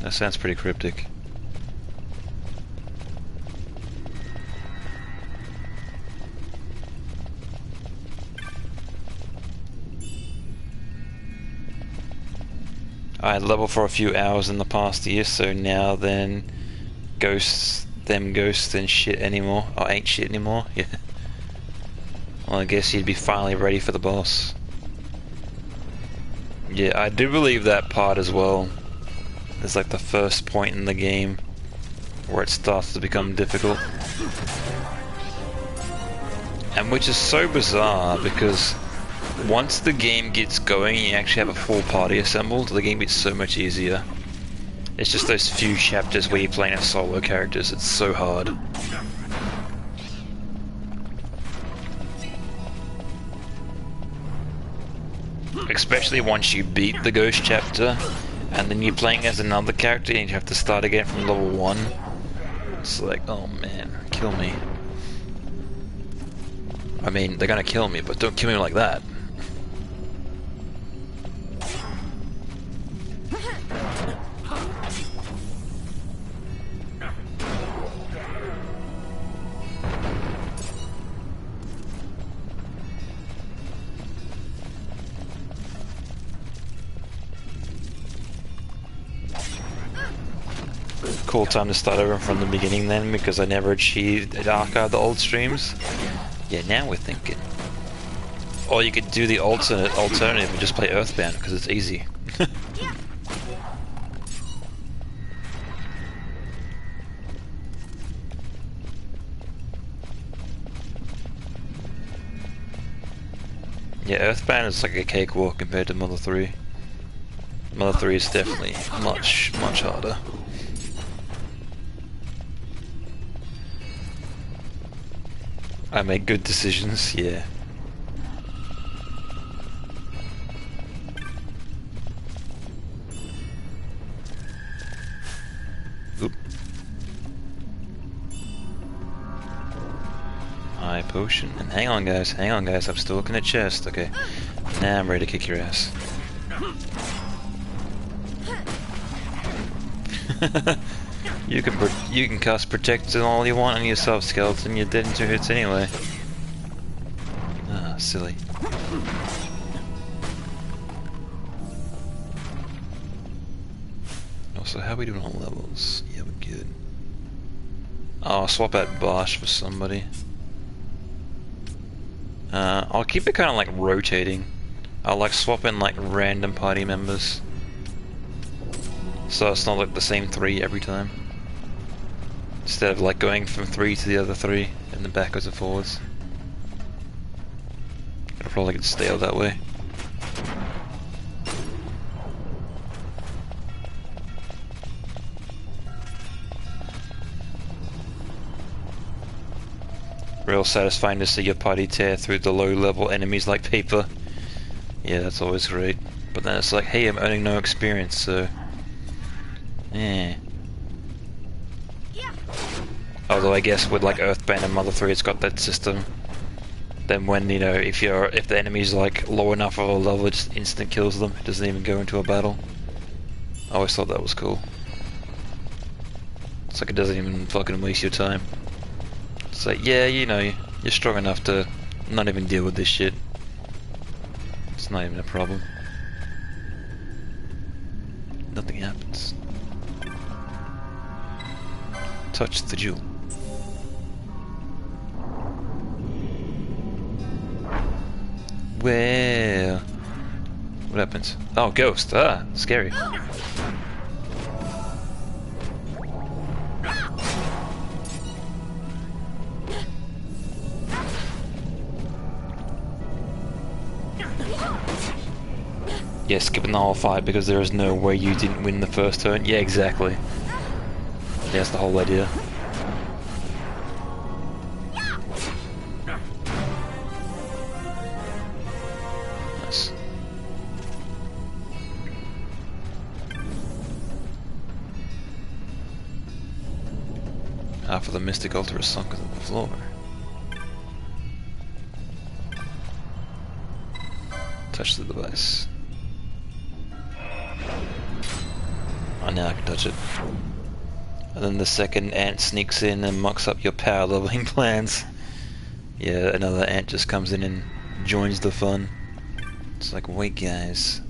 That sounds pretty cryptic. I had level for a few hours in the past year, so now then ghosts and shit anymore. Oh, ain't shit anymore, yeah. Well, I guess you'd be finally ready for the boss. Yeah, I do believe that part as well. It's like the first point in the game where it starts to become difficult. And which is so bizarre because once the game gets going and you actually have a full party assembled, the game gets so much easier. It's just those few chapters where you're playing as solo characters, it's so hard. Especially once you beat the ghost chapter, and then you're playing as another character and you have to start again from level 1. It's like, oh man, kill me. I mean, they're gonna kill me, but don't kill me like that. Cool time to start over from the beginning then, because I never achieved an archive the old streams. Yeah, now we're thinking. Or you could do the alternative and just play Earthbound, because it's easy. Yeah, Earthbound is like a cakewalk compared to Mother 3. Mother 3 is definitely much harder. I make good decisions, yeah. Oop. High potion. And hang on guys, I'm still looking at chest, okay. Now I'm ready to kick your ass. You can cast protect all you want on yourself, skeleton. You're dead in 2 hits anyway. Ah, silly. Also, how are we doing on levels? Yeah, we're good. Oh, I'll swap out Bosch for somebody. I'll keep it kind of like rotating. I'll like swap in like random party members. So it's not like the same 3 every time. Instead of like going from 3 to the other 3 and then backwards and forwards. It'll probably get stale that way. Real satisfying to see your party tear through the low level enemies like paper. Yeah, that's always great. But then it's like, hey, I'm earning no experience, so... yeah. Although I guess with like Earthbound and Mother 3 it's got that system. Then when, you know, if the enemy's like low enough of a level it just instant kills them. It doesn't even go into a battle. I always thought that was cool. It's like it doesn't even fucking waste your time. It's like, yeah, you know, you're strong enough to not even deal with this shit. It's not even a problem. Nothing happens. Touch the jewel. Well, what happens? Oh, ghost. Ah, scary. Yeah, skipping the whole fight because there is no way you didn't win the first turn. Yeah, exactly. Yeah, that's the whole idea. Half of the mystic altar is sunk into the floor. Touch the device. Oh, now I can touch it. And then the second ant sneaks in and mucks up your power leveling plans. Yeah, another ant just comes in and joins the fun. It's like, wait guys,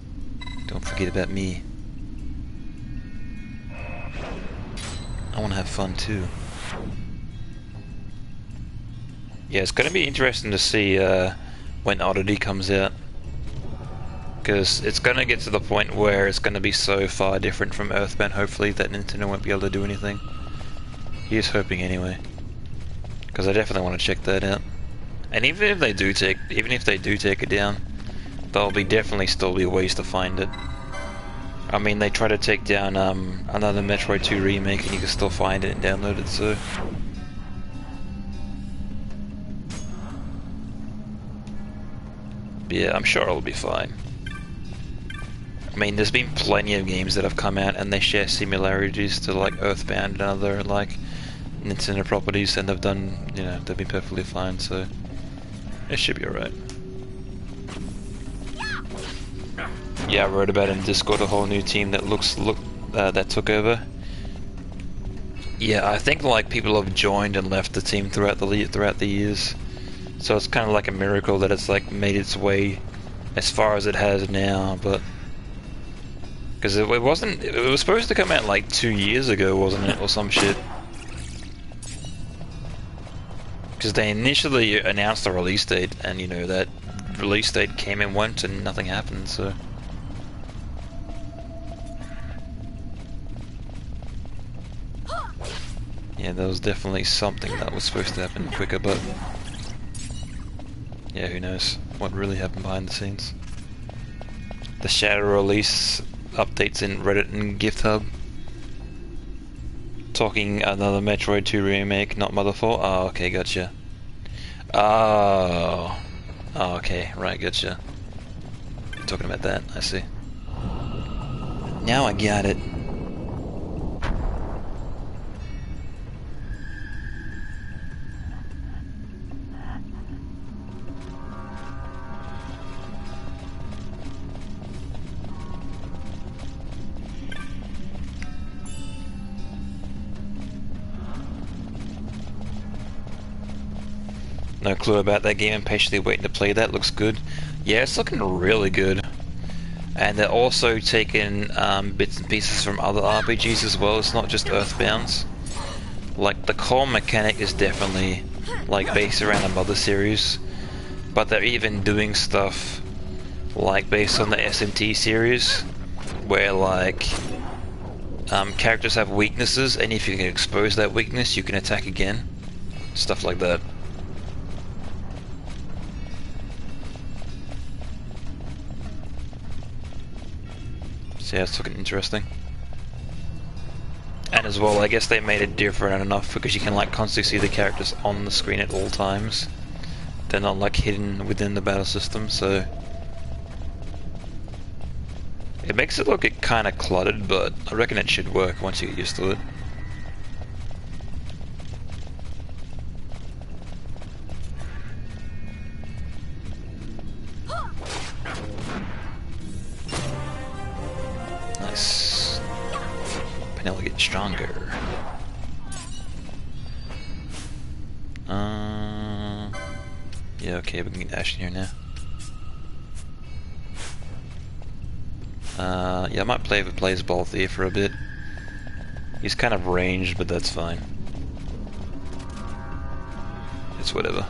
don't forget about me. I want to have fun too. Yeah, it's going to be interesting to see when Oddity comes out. Because it's going to get to the point where it's going to be so far different from Earthbound, hopefully, that Nintendo won't be able to do anything. Here's hoping anyway. Because I definitely want to check that out. And even if they do take it down, there'll be definitely still be ways to find it. I mean, they try to take down another Metroid 2 remake and you can still find it and download it, so... But yeah, I'm sure it'll be fine. I mean, there's been plenty of games that have come out and they share similarities to like Earthbound and other like Nintendo properties, and they've done, you know, they've been perfectly fine, so it should be alright. Yeah, I wrote about it in Discord, a whole new team that that took over. Yeah, I think like people have joined and left the team throughout the years, so it's kind of like a miracle that it's like made its way as far as it has now. But because it was supposed to come out like 2 years ago, wasn't it, or some shit? Because they initially announced the release date, and you know that release date came and went, and nothing happened. So. Yeah, there was definitely something that was supposed to happen quicker, but yeah, who knows what really happened behind the scenes. The Shadow release updates in Reddit and GiftHub. Talking another Metroid 2 remake, not Mother 4. Oh, okay, gotcha. Oh, okay, right, gotcha. You're talking about that, I see. Now I got it. No clue about that game, impatiently waiting to play that. Looks good. Yeah, it's looking really good. And they're also taking bits and pieces from other RPGs as well. It's not just Earthbound's. Like, the core mechanic is definitely like based around the Mother series, but they're even doing stuff like based on the SMT series, where like characters have weaknesses, and if you can expose that weakness, you can attack again. Stuff like that. So yeah, it's looking interesting. And as well, I guess they made it different enough because you can like constantly see the characters on the screen at all times. They're not like hidden within the battle system, so it makes it look kind of cluttered, but I reckon it should work once you get used to it. Nice. Penelli gets stronger. Yeah, okay, we can get Ash in here now. Yeah, I might play if it plays Balthier for a bit. He's kind of ranged, but that's fine. It's whatever.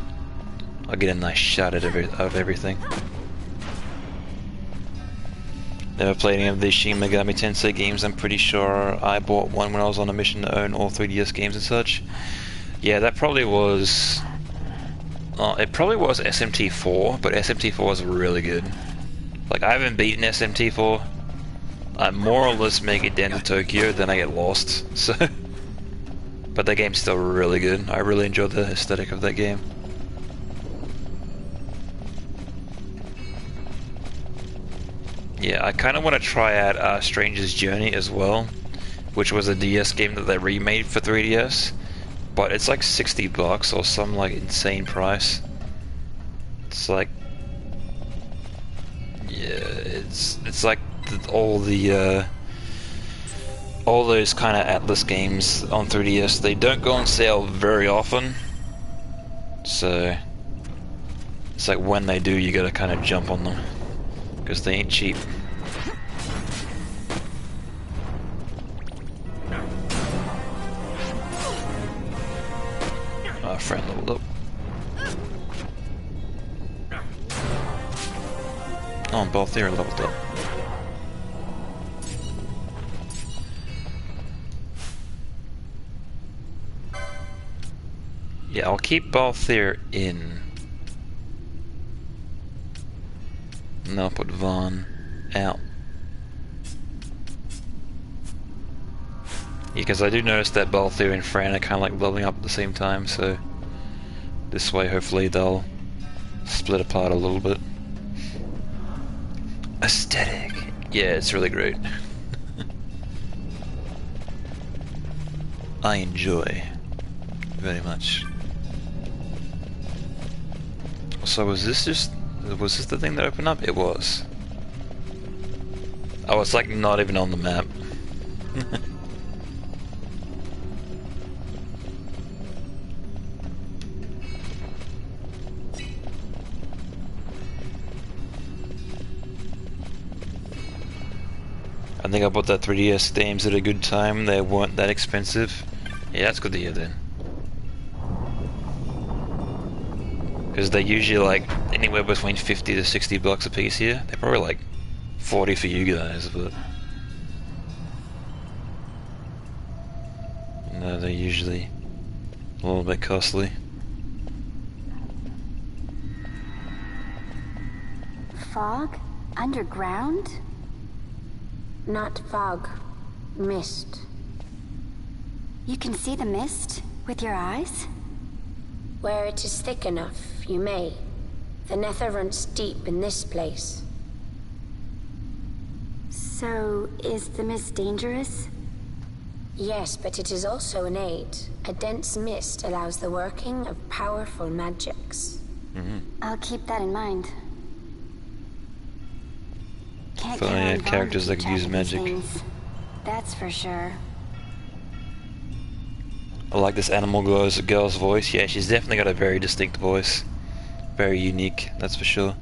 I'll get a nice shot at everything. Never played any of these Shin Megami Tensei games. I'm pretty sure I bought one when I was on a mission to own all 3DS games and such. Yeah, that probably was... it probably was SMT4, but SMT4 was really good. Like, I haven't beaten SMT4. I more or less make it down to Tokyo, then I get lost, so... But that game's still really good. I really enjoyed the aesthetic of that game. Yeah, I kind of want to try out Stranger's Journey as well, which was a DS game that they remade for 3DS. but it's like $60 or some like insane price. It's like, yeah, it's like all those kind of Atlas games on 3DS. They don't go on sale very often, so it's like when they do, you gotta kind of jump on them because they ain't cheap. Our friend leveled up. Oh, and both there leveled up. Yeah, I'll keep Balthier in. And I'll put Vaughn out. Yeah, because I do notice that Balthier and Fran are kind of like leveling up at the same time, so this way hopefully they'll split apart a little bit. Aesthetic. Yeah, it's really great. I enjoy very much. So was this the thing that opened up? It was. Oh, it's like not even on the map. I think I bought that 3DS games at a good time. They weren't that expensive. Yeah, that's good to hear then. Because they're usually like anywhere between 50 to 60 bucks a piece here. They're probably like 40 for you guys, but no, they're usually a little bit costly. Fog? Underground? Not fog. Mist. You can see the mist with your eyes? Where it is thick enough, you may. The nether runs deep in this place. So, is the mist dangerous? Yes, but it is also an aid. A dense mist allows the working of powerful magics. I'll keep that in mind. Can't If only I had characters that could use magic. That's for sure. I like this animal girl's voice. Yeah, she's definitely got a very distinct voice. Very unique, that's for sure.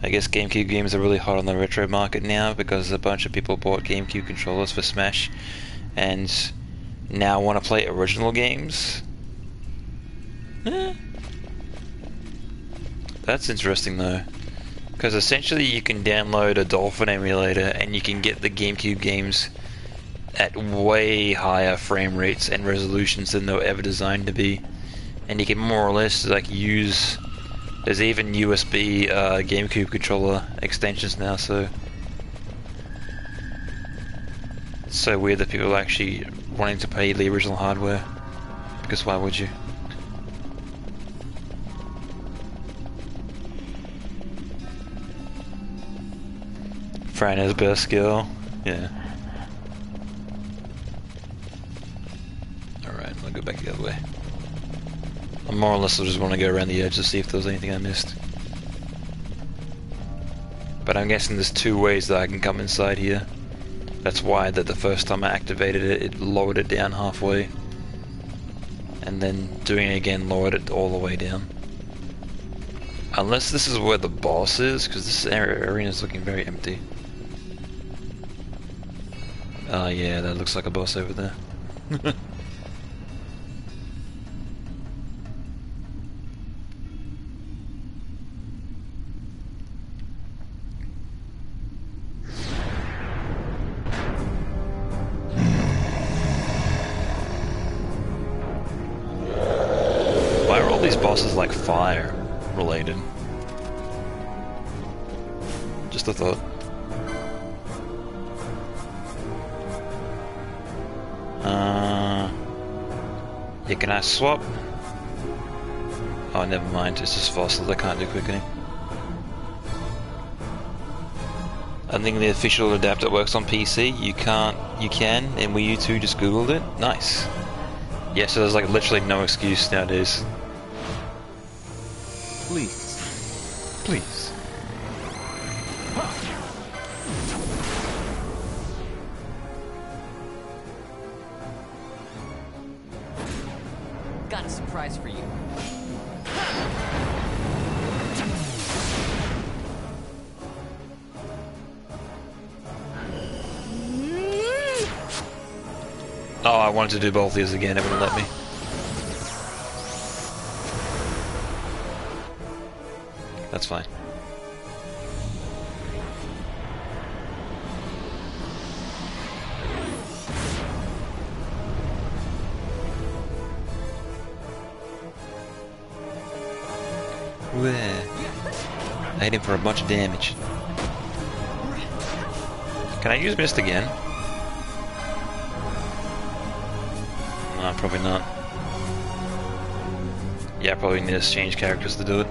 I guess GameCube games are really hot on the retro market now because a bunch of people bought GameCube controllers for Smash and now want to play original games. That's interesting though. Because essentially you can download a Dolphin emulator and you can get the GameCube games at way higher frame rates and resolutions than they were ever designed to be. And you can more or less like use... There's even USB GameCube controller extensions now, so... It's so weird that people are actually wanting to pay the original hardware. Because why would you? Fran is best girl. Yeah. Alright, I'll go back the other way. I more or less just want to go around the edge to see if there's anything I missed. But I'm guessing there's two ways that I can come inside here. That's why that the first time I activated it, it lowered it down halfway. And then doing it again lowered it all the way down. Unless this is where the boss is, because this arena is looking very empty. Oh yeah, that looks like a boss over there. Why are all these bosses like fire related? Just a thought. Yeah, can I swap? Oh, never mind, it's just fossils, I can't do quickening. I think the official adapter works on PC, you can, and Wii U 2 just googled it. Nice. Yeah, so there's like literally no excuse nowadays. Please. Please. Got a surprise for you. Oh, I wanted to do both of these again, it wouldn't let me. That's fine. Where? I hit him for a bunch of damage. Can I use Mist again? No, probably not. Yeah, I probably need to change characters to do it.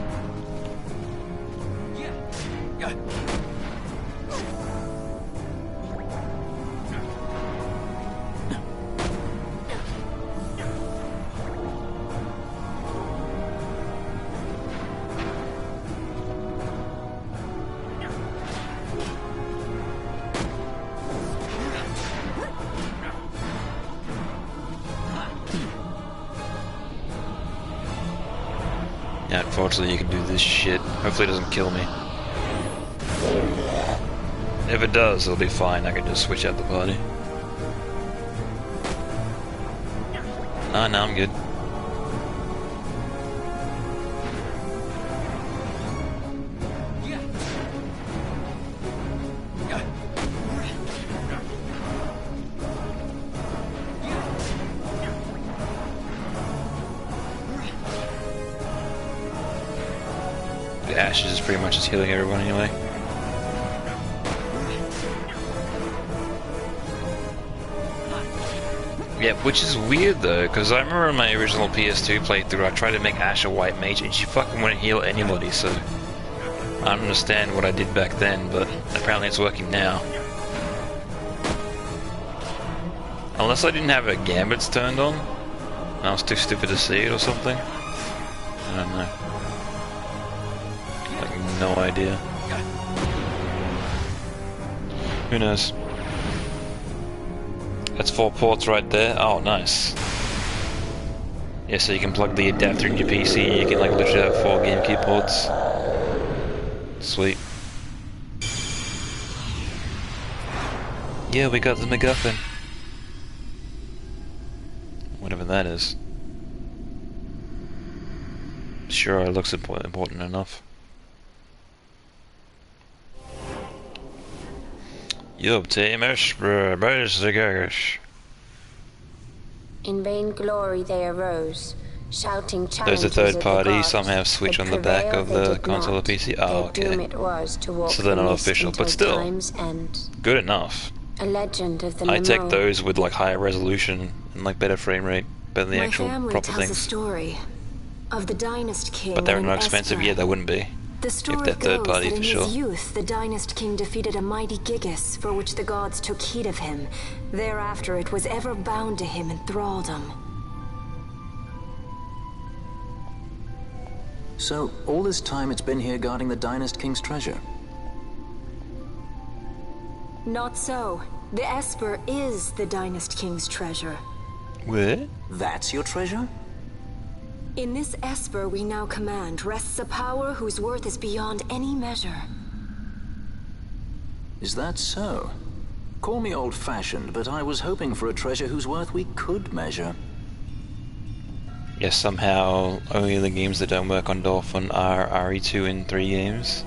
Yeah, unfortunately you can do this shit. Hopefully it doesn't kill me. If it does, it'll be fine. I can just switch out the party. Ah, no, I'm good. The Ashes is pretty much just healing everyone anyway. Yeah, which is weird though, because I remember in my original PS2 playthrough I tried to make Ash a white mage and she fucking wouldn't heal anybody, so I don't understand what I did back then, but apparently it's working now. Unless I didn't have her gambits turned on, and I was too stupid to see it or something. I don't know. I have no idea. Who knows? That's 4 ports right there. Oh, nice. Yeah, so you can plug the adapter in your PC and you can like literally have 4 GameCube ports. Sweet. Yeah, we got the MacGuffin. Whatever that is. Sure, it looks important enough. Yup, In vain glory they arose, shouting challenges there's a third party, of the gods. somehow switch on the back of the console or PC. Oh, Doom okay. it was to walk So they're the not mist official, until but still, time's end. good enough. A legend of the I take Nemo. those with like higher resolution and like better frame rate, better than the actual My family proper tells a things. story of the Dynast King. But they're and not expensive. Esper. Yeah, they wouldn't be. The If story they're third goes party that for in sure. his youth, the Dynast King defeated a mighty Gigas, for which the gods took heed of him. Thereafter, it was ever bound to him in thraldom. So, all this time it's been here guarding the Dynast King's treasure? Not so. The Esper is the Dynast King's treasure. What? That's your treasure? In this Esper we now command rests a power whose worth is beyond any measure. Is that so? Call me old-fashioned, but I was hoping for a treasure whose worth we could measure. Yes, somehow only the games that don't work on Dolphin are RE2 and 3 games.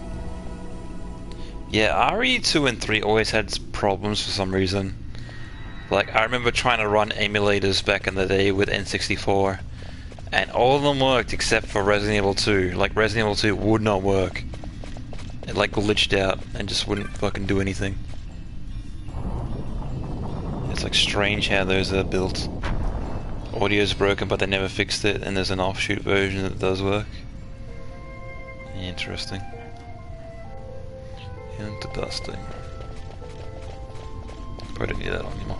Yeah, RE2 and 3 always had problems for some reason. Like, I remember trying to run emulators back in the day with N64, and all of them worked except for Resident Evil 2. Like, Resident Evil 2 would not work. It like glitched out and just wouldn't fucking do anything. It's like strange how those are built. Audio's broken but they never fixed it, and there's an offshoot version that does work. Interesting. Into dusting. Probably don't need that on anymore.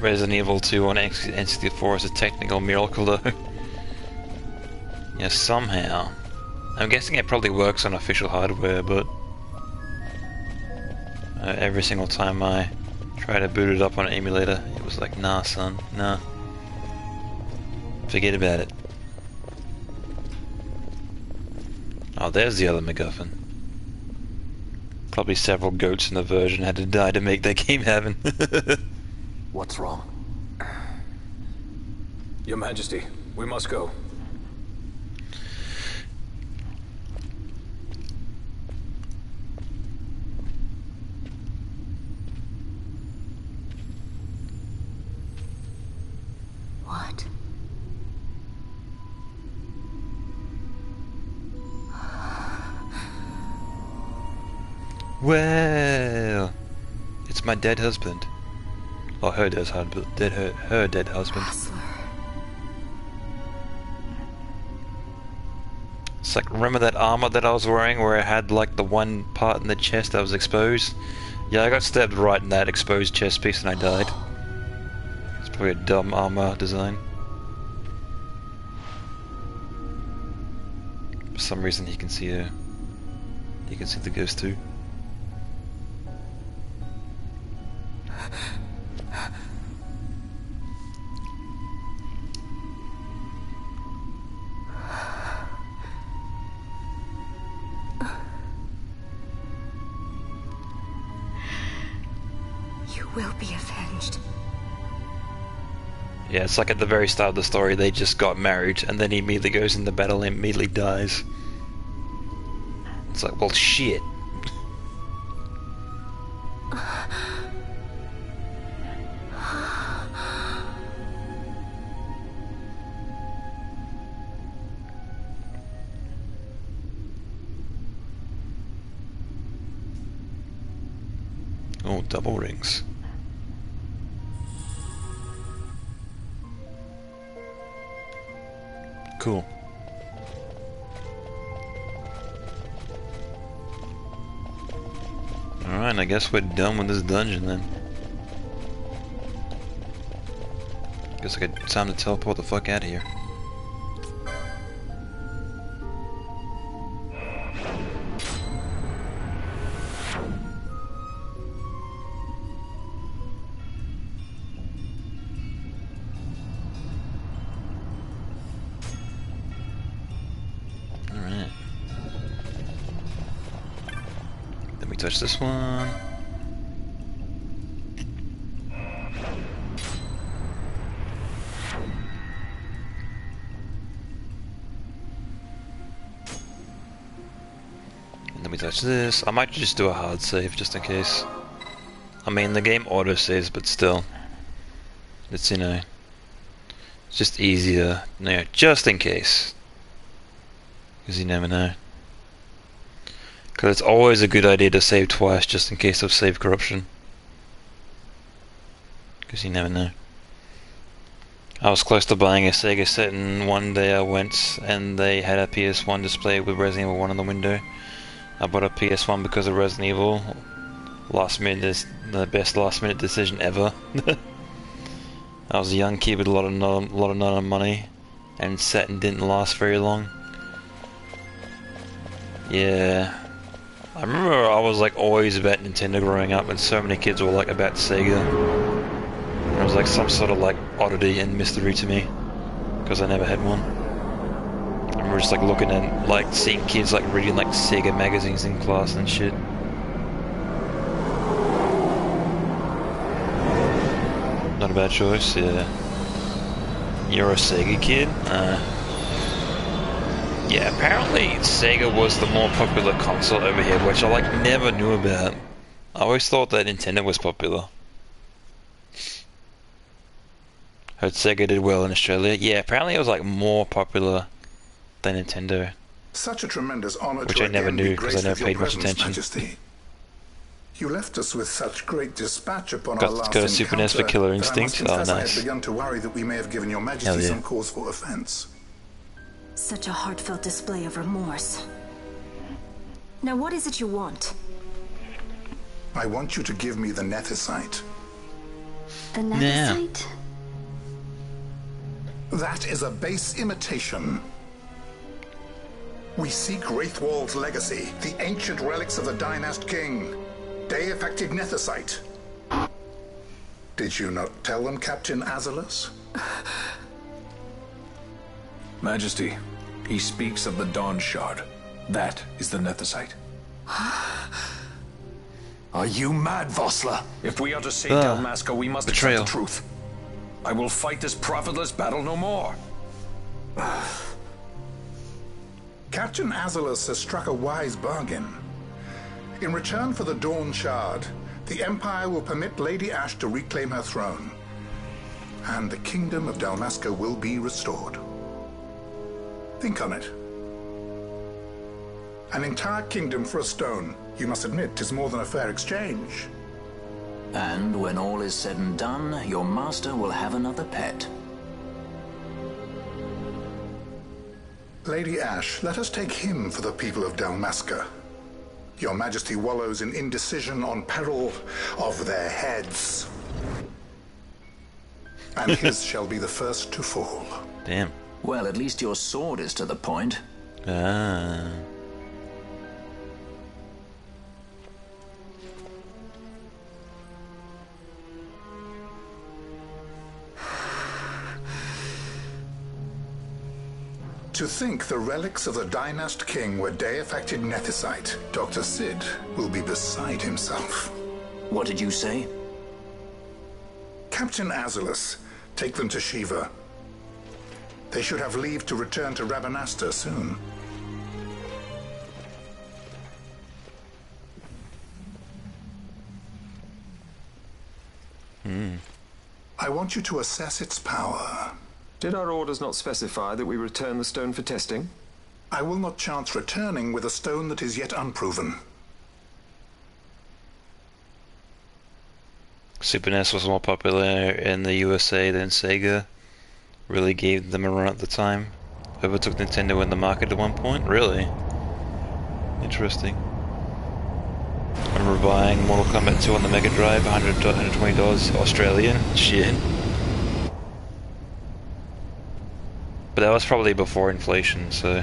Resident Evil 2 on N64 is a technical miracle though. Yeah, somehow. I'm guessing it probably works on official hardware, but every single time I try to boot it up on an emulator, it was like, nah son, nah. Forget about it. Oh, there's the other MacGuffin. Probably several goats in the version had to die to make that game happen. What's wrong? Your Majesty, we must go. What? Well, it's my dead husband. Or her dead husband. Her dead husband. It's like, remember that armor that I was wearing where I had like the one part in the chest that was exposed? Yeah, I got stabbed right in that exposed chest piece and I died. It's probably a dumb armor design. For some reason he can see her. He can see the ghost too. You will be avenged. Yeah, it's like at the very start of the story they just got married and then he immediately goes into battle and immediately dies. It's like, well shit. Oh, double rings. Cool. Alright, I guess we're done with this dungeon then. Guess I got time to teleport the fuck out of here. Touch this one. And then we touch this. I might just do a hard save just in case. I mean, the game auto saves, but still. It's, you know, it's just easier, you know, just in case. Because you never know. Because it's always a good idea to save twice just in case of save corruption. Because you never know. I was close to buying a Sega set and one day I went and they had a PS1 display with Resident Evil 1 on the window. I bought a PS1 because of Resident Evil. Last minute is the best last minute decision ever. I was a young kid with a lot of money and set and didn't last very long. Yeah. I remember I was like always about Nintendo growing up and so many kids were like about Sega. It was like some sort of like oddity and mystery to me because I never had one. I remember just like looking at like seeing kids like reading like Sega magazines in class and shit. Not a bad choice, yeah. You're a Sega kid? Yeah, apparently Sega was the more popular console over here, which I like never knew about. I always thought that Nintendo was popular. Heard Sega did well in Australia. Yeah, apparently it was like more popular than Nintendo. Such a tremendous honor which to I never again be knew because I graced never with your paid much presence, attention. Majesty. You left us with such great dispatch upon our Got last a Super NES for encounter Killer that I Instinct. must confess Oh, I nice. had begun to worry that we may have given your Hell Majesty yeah. some cause for offense. Such a heartfelt display of remorse. Now what is it you want? I want you to give me the Nethicite. The Nethersite? That is a base imitation. We seek Wraithwald's legacy, the ancient relics of the Dynast King. Day-affected Nethersite. Did you not tell them, Captain Azalus? Majesty, he speaks of the Dawn Shard. That is the Nethersite. Are you mad, Vossler? If we are to save Dalmasca, we must betrayal. accept the truth. I will fight this profitless battle no more. Captain Azalus has struck a wise bargain. In return for the Dawn Shard, the Empire will permit Lady Ash to reclaim her throne, and the Kingdom of Dalmasca will be restored. Think on it. An entire kingdom for a stone, you must admit, is more than a fair exchange. And when all is said and done, your master will have another pet. Lady Ash, let us take him for the people of Dalmasca. Your Majesty wallows in indecision on peril of their heads. And his shall be the first to fall. Damn. Well, at least your sword is to the point. Ah. To think the relics of the Dynast King were day-affected Nethersite, Dr. Sid will be beside himself. What did you say? Captain Azalus, take them to Shiva. They should have leave to return to Rabanastre soon. I want you to assess its power. Did our orders not specify that we return the stone for testing? I will not chance returning with a stone that is yet unproven. Super NES was more popular in the USA than Sega. Really gave them a run at the time. Overtook Nintendo in the market at one point. Really? Interesting. I remember buying Mortal Kombat 2 on the Mega Drive, $120 Australian. Shit. But that was probably before inflation, so...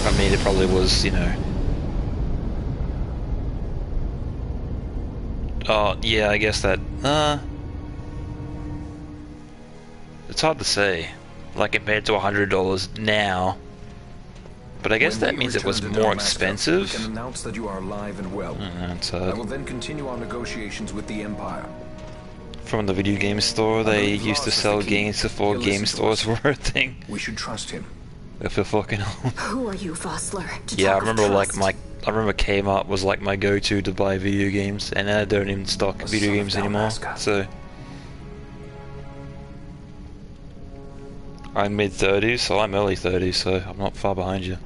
I mean, it probably was, you know... Oh, yeah, I guess that... It's hard to say. Like, compared to $100 now. But I guess that means it was more expensive. We can announce that you are alive and well. I will then continue our negotiations with the Empire. From the video game store, they used to sell games before game stores were a thing. We should trust him. If you're fucking old. Who are you, Vossler? Yeah, I remember I remember Kmart was like my go-to to buy video games, and I don't even stock video games anymore. So I'm mid-30s, so I'm early 30s, so I'm not far behind you.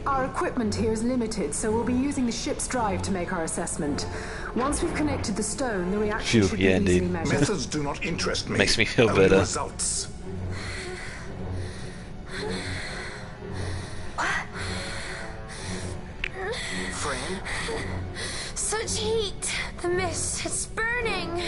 Our equipment here is limited, so we'll be using the ship's drive to make our assessment. Once we've connected the stone, the reaction should be easily measured. Methods do not interest me. Makes me feel Only better. Results. Friend? Such heat! The mist, it's burning!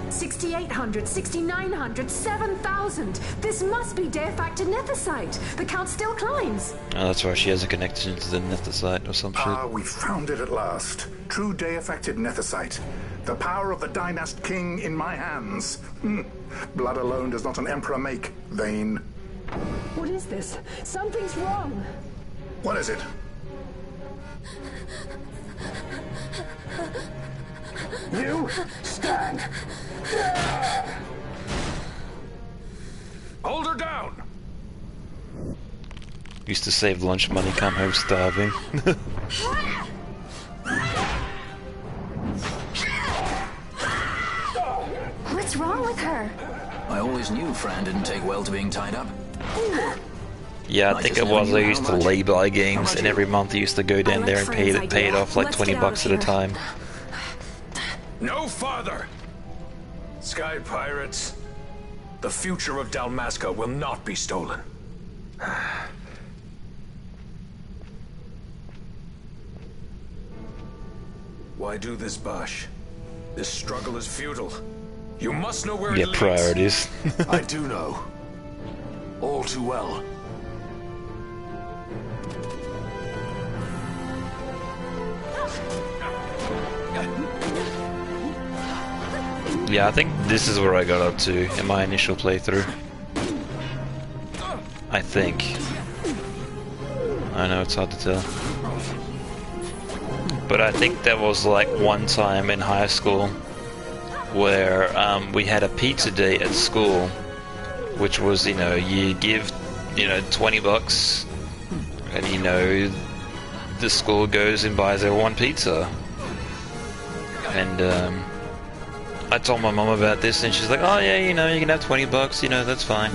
6,800, 6,900, 7,000! This must be day-affected Nethersite! The count still climbs! Oh, that's why she has a connection to the Nethersite or some shit. Ah, we found it at last. True day-affected Nethersite. The power of the Dynast King in my hands. Blood alone does not an emperor make, Vayne. What is this? Something's wrong! What is it? You stand! Hold her down! Used to save lunch money, come home starving. What's wrong with her? I always knew Fran didn't take well to being tied up. Yeah, I think it was. I used to lay-by games, and every month I used to go down there and pay it off like 20 bucks at a time. No farther! Sky Pirates, the future of Dalmasca will not be stolen. Why do this, Bash? This struggle is futile. You must know where it Yeah, leads. priorities. I do know. All too well. Yeah, I think this is where I got up to in my initial playthrough. I think. I know it's hard to tell. But I think there was like one time in high school where we had a pizza day at school, which was, you know, you give, you know, $20 and, you know, the school goes and buys everyone pizza. And I told my mom about this and she's like, oh yeah, you know, you can have $20, you know, that's fine.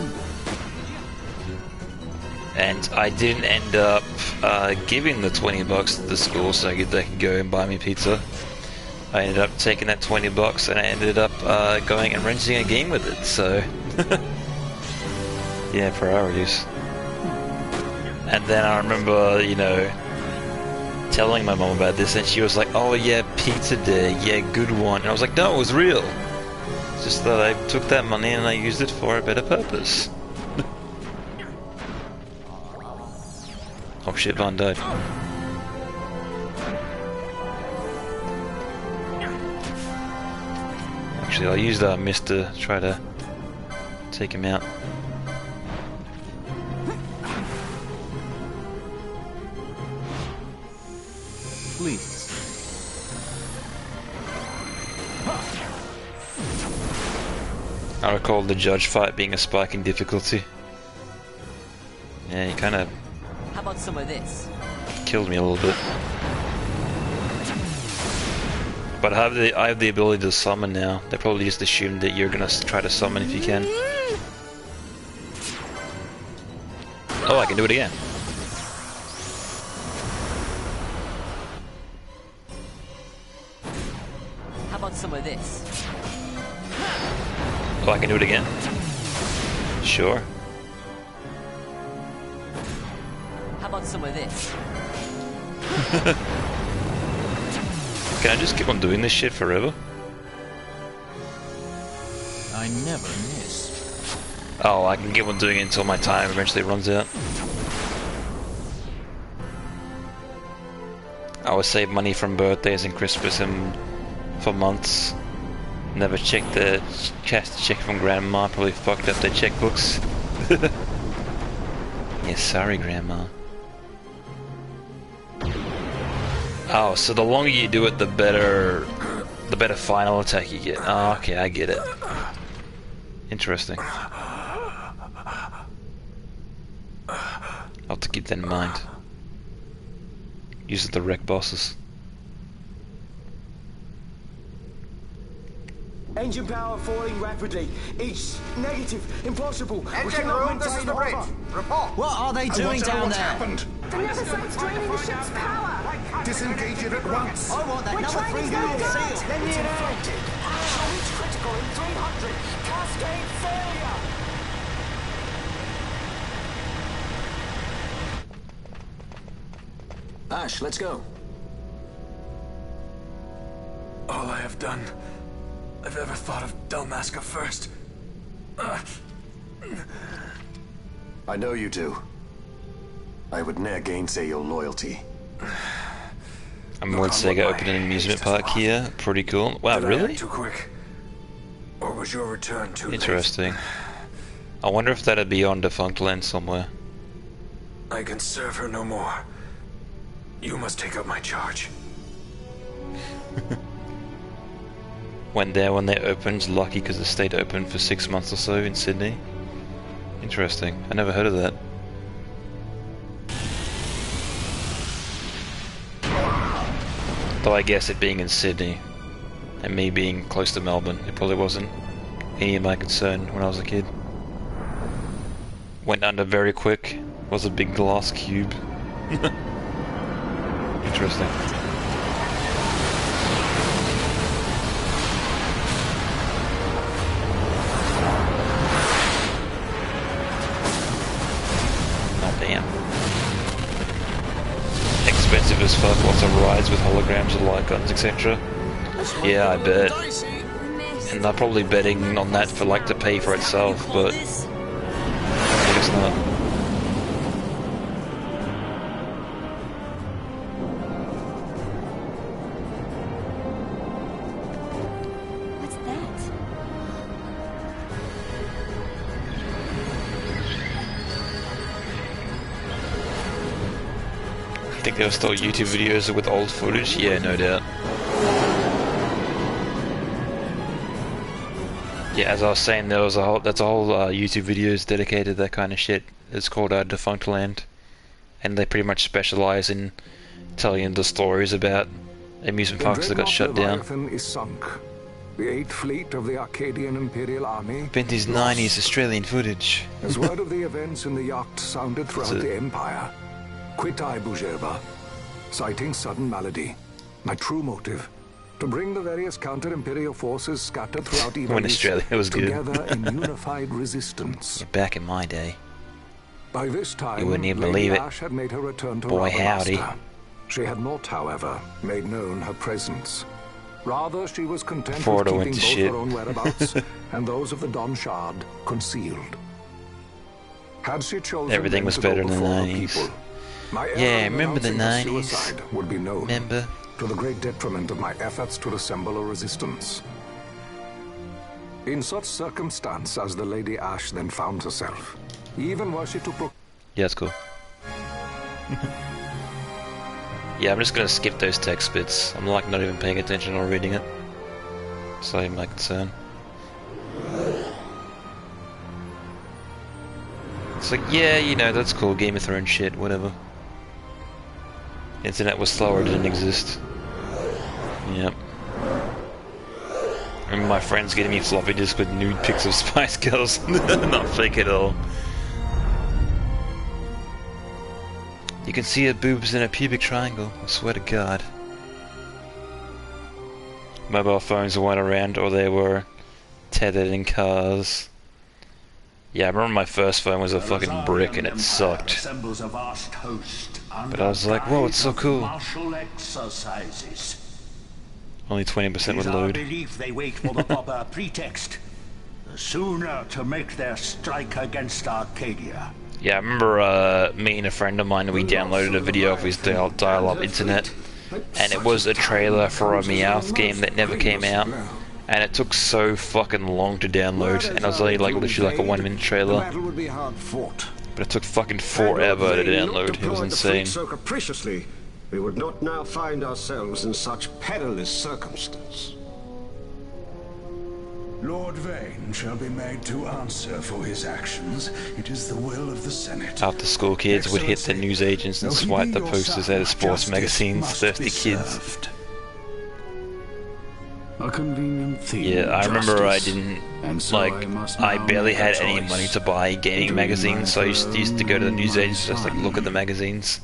And I didn't end up giving the $20 to the school so they could go and buy me pizza. I ended up taking that $20 and I ended up going and renting a game with it, so... yeah, priorities. And then I remember, you know, telling my mom about this and she was like, oh yeah, pizza day, yeah, good one. And I was like, no, it was real. It's just that I took that money and I used it for a better purpose. Oh shit, Von died. Actually, I'll use that mist to try to take him out. Please. I recall the judge fight being a spike in difficulty. Yeah, he kind of How about some of this? killed me a little bit. But I have the ability to summon now. They probably just assumed that you're gonna try to summon if you can. Oh, I can do it again. How about some of this? Oh, I can do it again. Sure. How about some of this? Can I just keep on doing this shit forever? I never miss. Oh, I can keep on doing it until my time eventually runs out. I would save money from birthdays and Christmas and for months. Never checked the check from Grandma. Probably fucked up their checkbooks. Yeah, sorry, Grandma. Oh, so the longer you do it, the better final attack you get. Oh, okay, I get it. Interesting. I'll have to keep that in mind. Use it to wreck bosses. Engine power falling rapidly. It's negative. Impossible. Engine room, this is the bridge. Report. What are they doing down what's there? happened. The Neversite's draining the ship's power. Disengage it at once. I want that We're number trying 3 to unit go seal. down. Let me in. Shall reach critical in 300. Cascade failure. Ash, let's go. All I have done, I've ever thought of Dalmasca first. I know you do. I would ne'er gainsay your loyalty. I'm with Sega opening an amusement park here. Pretty cool. Wow, Did I really? act too quick? Or was your return too late? Interesting. I wonder if that'd be on Defunct Land somewhere. I can serve her no more. You must take up my charge. Went there when they opened, lucky because it stayed open for 6 months or so in Sydney. Interesting. I never heard of that. Though I guess it being in Sydney and me being close to Melbourne, it probably wasn't any of my concern when I was a kid. Went under very quick. Was a big glass cube. Interesting. Oh damn. Expensive as fuck, lots of rides with holograms alike. shotguns, etc. Yeah, I bet. And they're probably betting on that for like to pay for itself, but I guess not. What's that? I think there were still YouTube videos with old footage. Yeah, no doubt. Yeah, as I was saying, that's a whole YouTube videos dedicated to that kind of shit. It's called Defunct Land, and they pretty much specialize in telling the stories about amusement parks that got shut down. Leviathan is sunk. The 8th Fleet of the Arcadian Imperial Army. Vintage 90s Australian footage. As word of the events in the yacht sounded throughout the Empire, quit I Bujerba, citing sudden malady. My true motive: to bring the various counter-imperial forces scattered throughout when Australia was together in unified resistance. Yeah, back in my day. By this time, you wouldn't even Lady believe it. Ash had made her return to Boy, howdy. Ravenasta. She had not, however, made known her presence. Rather, she was content with keeping both her own whereabouts and those of the Don Shard concealed. Had she chosen everything was better in the 90s. Yeah, remember the 90s? Would be known, remember? To the great detriment of my efforts to assemble a resistance. In such circumstance as the Lady Ash then found herself, even were she to yeah, that's cool. Yeah, I'm just gonna skip those text bits. I'm like not even paying attention or reading it. So my concern. It's like, yeah, you know, that's cool, Game of Thrones shit, whatever. Internet was slower, didn't exist. Yep. I remember my friends getting me floppy disk with nude pics of Spice Girls. Not fake at all. You can see her boobs in a pubic triangle, I swear to God. Mobile phones weren't around, or they were tethered in cars. Yeah, I remember my first phone was a fucking brick and it sucked. But I was like, whoa, it's so cool. Only 20% would load. I believe they wait for the proper pretext. The sooner to make their strike against Arcadia. Yeah, I remember me and a friend of mine, we downloaded a video of his dial-up internet, and it was a trailer for a Meowth game that never came out, and it took so fucking long to download, and it was only like literally like a 1 minute trailer, but it took fucking forever to download. It was insane. So capriciously, we would not now find ourselves in such perilous circumstance. Lord Vane shall be made to answer for his actions. It is the will of the Senate. After school kids would hit the news agents and swipe the posters out of sports magazines, thirsty kids. A convenient theme. Yeah, I remember I didn't, like, I barely had any money to buy gaming magazines, so I used to go to the news agents just like look at the magazines.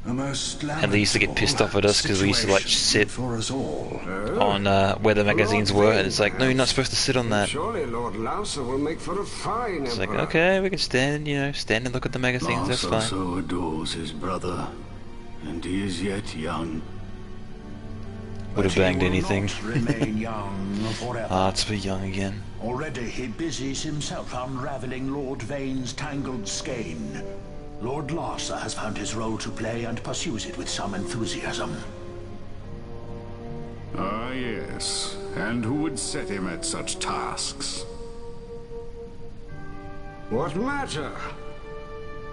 And they used to get pissed off at us because we used to like sit on where the magazines were, and it's like, no, you're not supposed to sit on that. Surely Lord Louser will make for a fine It's like, okay, we can stand, you know, stand and look at the magazines, that's fine. So adores his brother, and he is yet young. Would have banged anything. Remain young forever. To be young again. Already he busies himself unraveling Lord Vane's tangled skein. Lord Larsa has found his role to play and pursues it with some enthusiasm. Ah, yes. And who would set him at such tasks? What matter?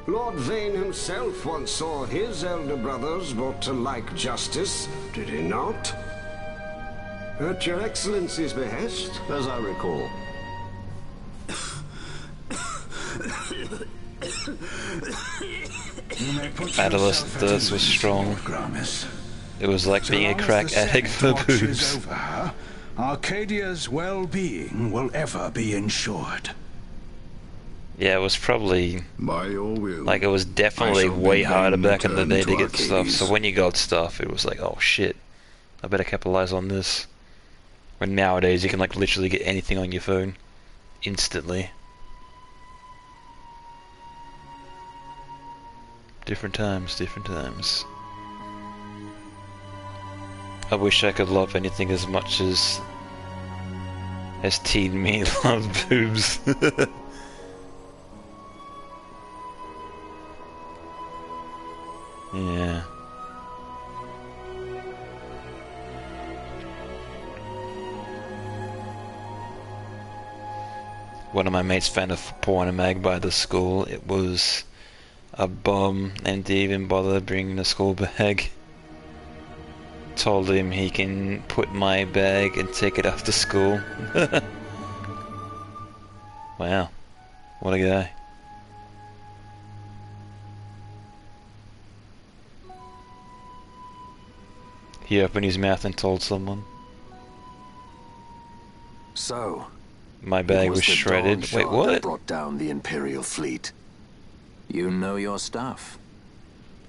Lord Vane himself once saw his elder brothers brought to like justice, did he not? At your Excellency's behest, as I recall. Adolescent thirst was strong. It was like being a crack addict for boobs. Arcadia's well-being will ever be ensured. Yeah, it was probably like it was definitely way harder back in the day to get stuff. So when you got stuff, it was like, oh shit, I better capitalize on this. When nowadays you can like literally get anything on your phone instantly. Different times, different times. I wish I could love anything as much as teen me loves boobs. Yeah. One of my mates found a porn and mag by the school. It was a bum and didn't even bother bringing the school bag. Told him he can put my bag and take it after school. Wow, what a guy. He opened his mouth and told someone. So, my bag was shredded. Wait, what? That brought down the Imperial fleet. You know your stuff.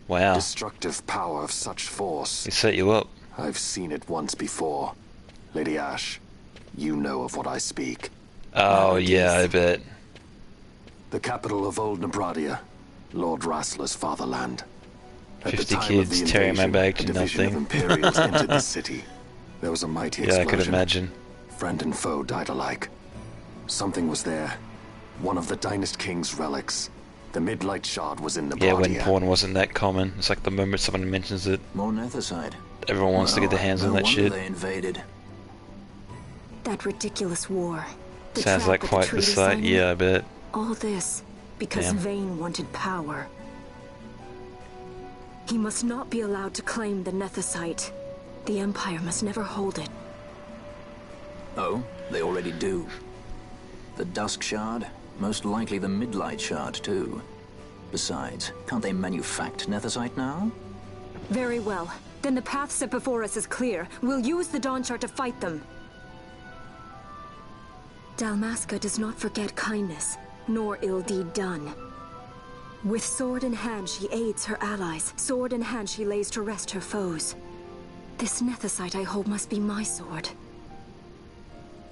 Wow. Destructive power of such force. He set you up. I've seen it once before. Lady Ash, you know of what I speak. Oh, yeah, I bet. The capital of Old Nebradia, Lord Rassler's fatherland. At 50 kids tearing my bag to nothing. Of Imperials entered the city. There was a mighty explosion. Yeah, I could imagine. Friend and foe died alike. Something was there. One of the Dynast King's relics. The Midlight Shard was in Nebradia. Yeah, when porn wasn't that common. It's like the moment someone mentions it, more Nethicite. Everyone wants to get their hands on that shit. They invaded. That ridiculous war. Sounds like quite the sight. Yeah, I bet. All this because Vayne wanted power. He must not be allowed to claim the Nethicite. The Empire must never hold it. Oh, they already do. The Dusk Shard, most likely the Midlight Shard too. Besides, can't they manufacture Nethicite now? Very well. Then the path set before us is clear. We'll use the Dawn Shard to fight them. Dalmasca does not forget kindness, nor ill deed done. With sword in hand, she aids her allies. Sword in hand, she lays to rest her foes. This Nethicite I hold must be my sword.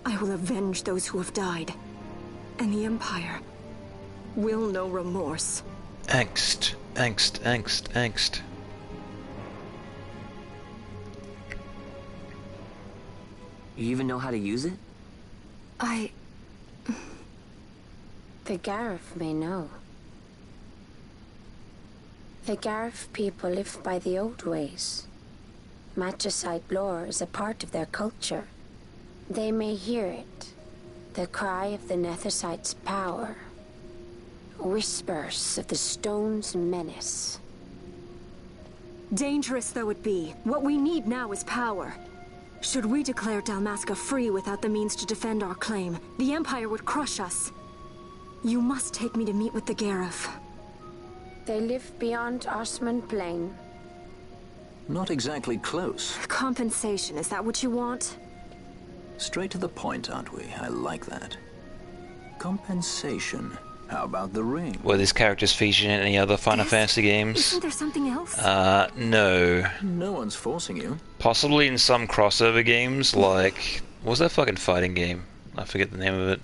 I will avenge those who have died. And the Empire will know remorse. Angst, angst, angst, angst. You even know how to use it? The Garif may know. The Garif people live by the old ways. Magicite lore is a part of their culture. They may hear it. The cry of the Nethicite's power. Whispers of the stone's menace. Dangerous though it be, what we need now is power. Should we declare Dalmasca free without the means to defend our claim, the Empire would crush us. You must take me to meet with the Garif. They live beyond Osman Plain. Not exactly close. Compensation, is that what you want? Straight to the point, aren't we? I like that. Compensation. How about the ring? Were these characters featured in any other Final Fantasy games? Isn't there something else? No. No one's forcing you. Possibly in some crossover games, like... What was that fucking fighting game? I forget the name of it.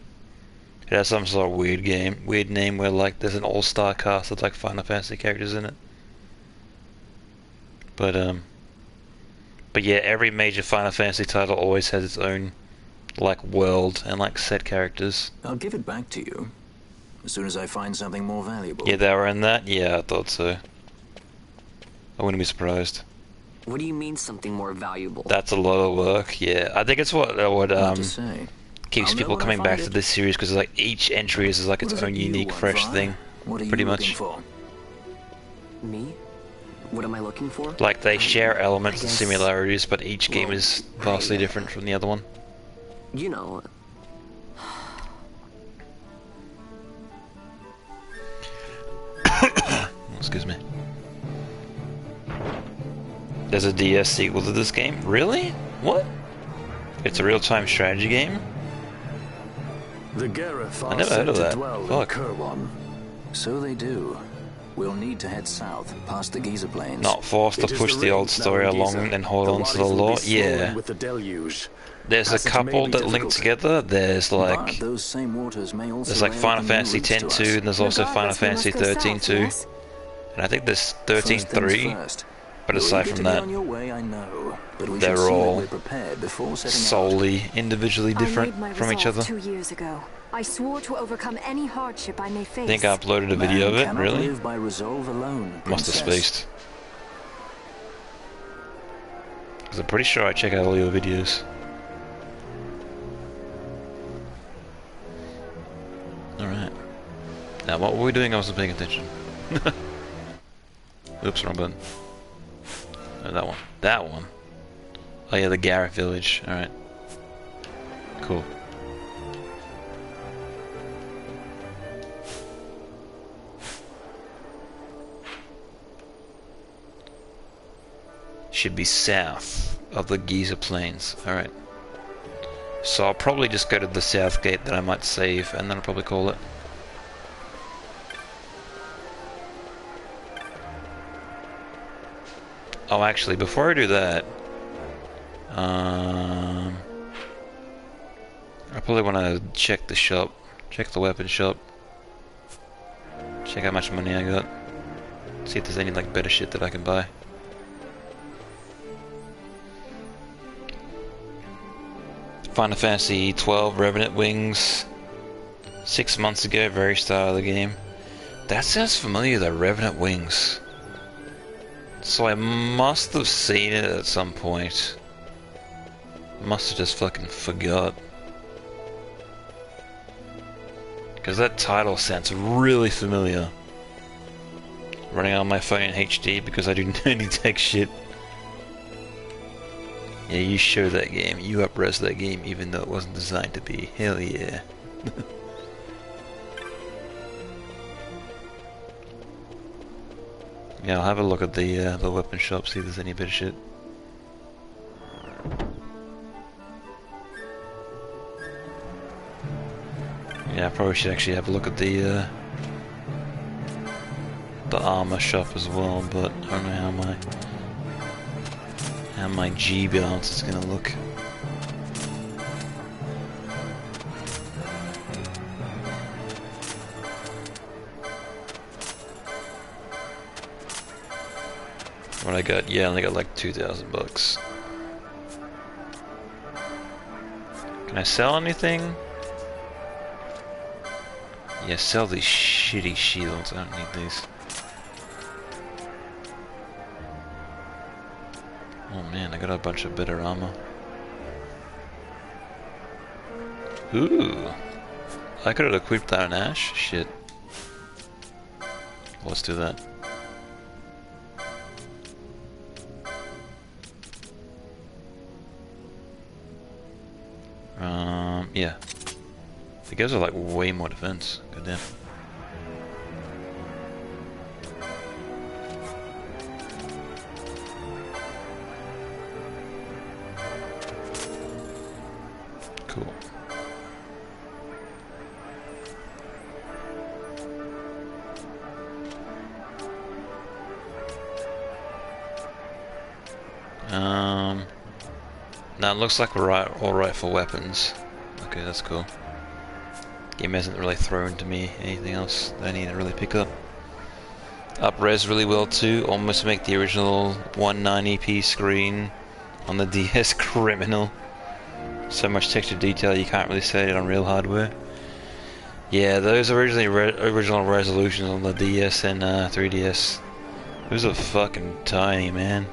It has some sort of weird name where like there's an all-star cast of like Final Fantasy characters in it. But yeah, every major Final Fantasy title always has its own like world and like set characters. I'll give it back to you as soon as I find something more valuable. Yeah, they were in that? Yeah, I thought so. I wouldn't be surprised. What do you mean something more valuable? That's a lot of work, yeah. I think it's what keeps people coming back to this series, because like each entry is like its own unique, fresh thing, pretty much. Me? What am I looking for? Like they share elements and similarities, but each game is vastly different from the other one. You know... Excuse me. There's a DS sequel to this game? Really? What? It's a real-time strategy game? The Garif I never heard of that. Fuck. So they do. We'll need to head south, past the Giza Plains. Not forced to push the old story along and hold on to the lore? Yeah. There's a couple that link together. There's like... There's like Final Fantasy X-2, and there's also Final Fantasy XIII-2. And I think there's 13-3. But aside from that... On your way, I know. But we should they're see that all we're prepared before setting out. solely, individually different I made my from each other. resolve 2 years ago. I swore to overcome any hardship I may face. I think I uploaded a video of it, cannot really? live by resolve alone, Must have princess. spaced. Because I'm pretty sure I check out all your videos. Alright. Now, what were we doing? I wasn't paying attention. Oops, wrong button. Oh, that one. That one. Oh yeah, the Gareth village. Alright. Cool. Should be south of the Giza Plains. Alright. So I'll probably just go to the south gate that I might save, and then I'll probably call it. Oh, actually, before I do that, I probably want to check the shop, check the weapon shop, check how much money I got, see if there's any like better shit that I can buy. Final Fantasy XII Revenant Wings, 6 months ago, very start of the game. That sounds familiar, the Revenant Wings. So I must have seen it at some point. Must have just fucking forgot. Because that title sounds really familiar. Running on my phone in HD because I do nerdy tech shit. Yeah, you show that game. You up-res that game even though it wasn't designed to be. Hell yeah. Yeah, I'll have a look at the weapon shop, see if there's any better shit. Yeah, I probably should actually have a look at the armor shop as well, but I don't know how my G balance is gonna look. What I got? Yeah, I only got like 2,000 bucks. Can I sell anything? Yeah, sell these shitty shields. I don't need these. Oh man, I got a bunch of better armor. Ooh, I could have equipped that on Ash. Shit. Let's do that. Yeah. The guys are like way more defense. Goddamn. Cool. Now it looks like we're all right for weapons. Okay, that's cool. Game hasn't really thrown to me anything else that I need to really pick up. Up-res really well too, almost make the original 190p screen on the DS criminal. So much texture detail you can't really set it on real hardware. Yeah, those original resolutions on the DS and 3DS, those are fucking tiny, man.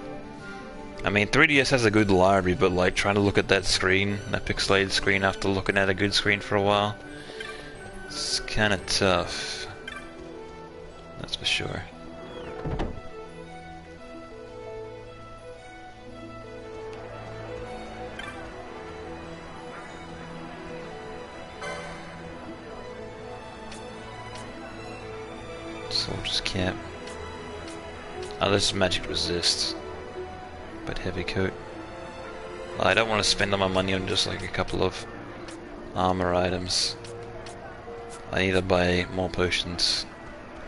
I mean, 3DS has a good library, but like trying to look at that screen, that pixelated screen after looking at a good screen for a while, it's kind of tough. That's for sure. Soldier's cap. Oh, this is magic resist. But heavy coat. I don't want to spend all my money on just like a couple of armor items. I need to buy more potions,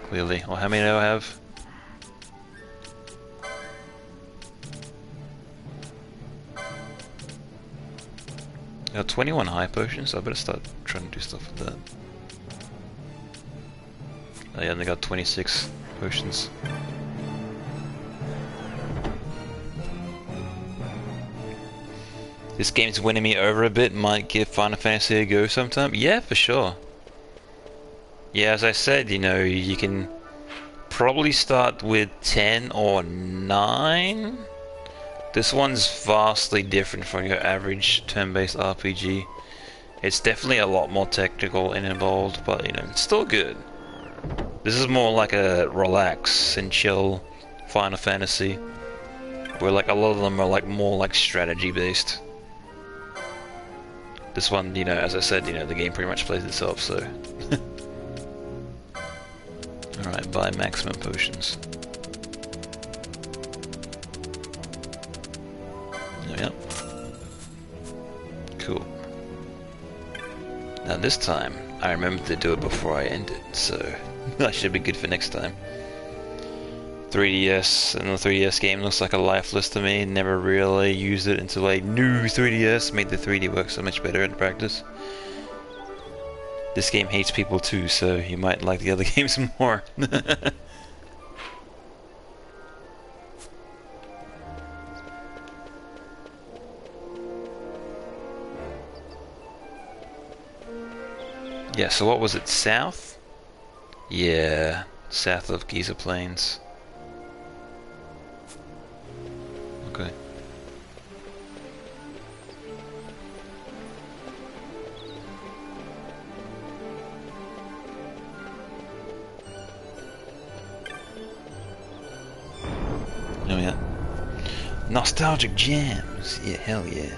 clearly. Or how many do I have? I got 21 high potions, so I better start trying to do stuff with that. I only got 26 potions. This game's winning me over a bit. Might give Final Fantasy a go sometime. Yeah, for sure. Yeah, as I said, you know, you can probably start with 10 or 9. This one's vastly different from your average turn-based RPG. It's definitely a lot more technical and involved, but you know, it's still good. This is more like a relax and chill Final Fantasy, where like a lot of them are like more like strategy based. This one, you know, as I said, you know, the game pretty much plays itself, so. Alright, buy maximum potions. Yep. Cool. Now this time, I remember to do it before I end it, so that should be good for next time. 3DS, and the 3DS game looks like a lifeless to me. Never really used it until a new 3DS made the 3D work so much better in practice. This game hates people too, so you might like the other games more. Yeah, so what was it, south? Yeah, south of Giza Plains. Okay. Oh yeah. Nostalgic jams. Yeah, hell yeah.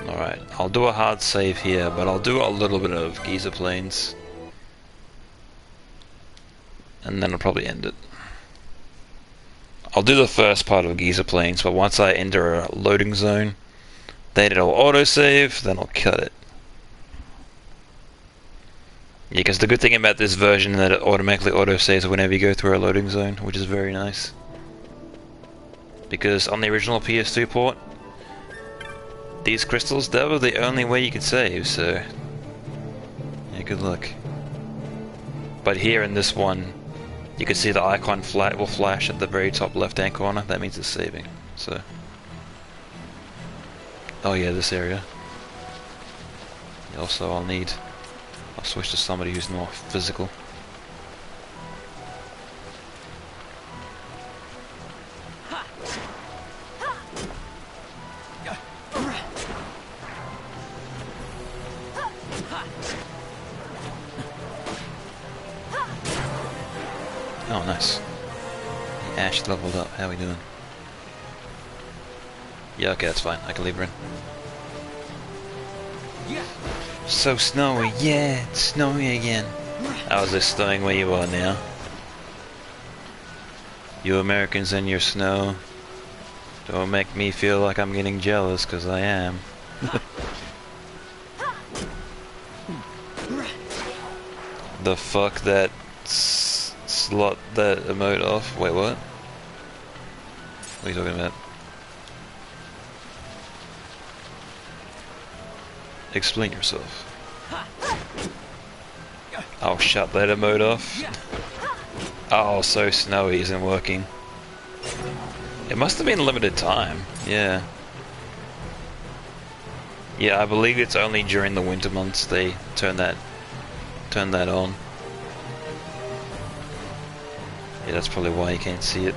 Alright, I'll do a hard save here, but I'll do a little bit of Giza Plains. And then I'll probably end it. I'll do the first part of Giza Plains, but once I enter a loading zone, then it'll autosave, then I'll cut it. Yeah, because the good thing about this version is that it automatically autosaves whenever you go through a loading zone, which is very nice. Because on the original PS2 port, these crystals, that was the only way you could save, so yeah, good luck. But here in this one, you can see the icon will flash at the very top left hand corner. That means it's saving, so. Oh yeah, this area. Also I'll switch to somebody who's more physical. Oh, nice. Ash leveled up. How are we doing? Yeah, okay, that's fine. I can leave her in. So snowy. Yeah, it's snowy again. How's it snowing where you are now? You Americans and your snow. Don't make me feel like I'm getting jealous, because I am. The fuck, that slot that emote off? Wait, what? What are you talking about? Explain yourself. Oh, shut that emote off. Oh, so snowy isn't working. It must have been limited time. Yeah. Yeah, I believe it's only during the winter months they turn that on. Yeah, that's probably why you can't see it.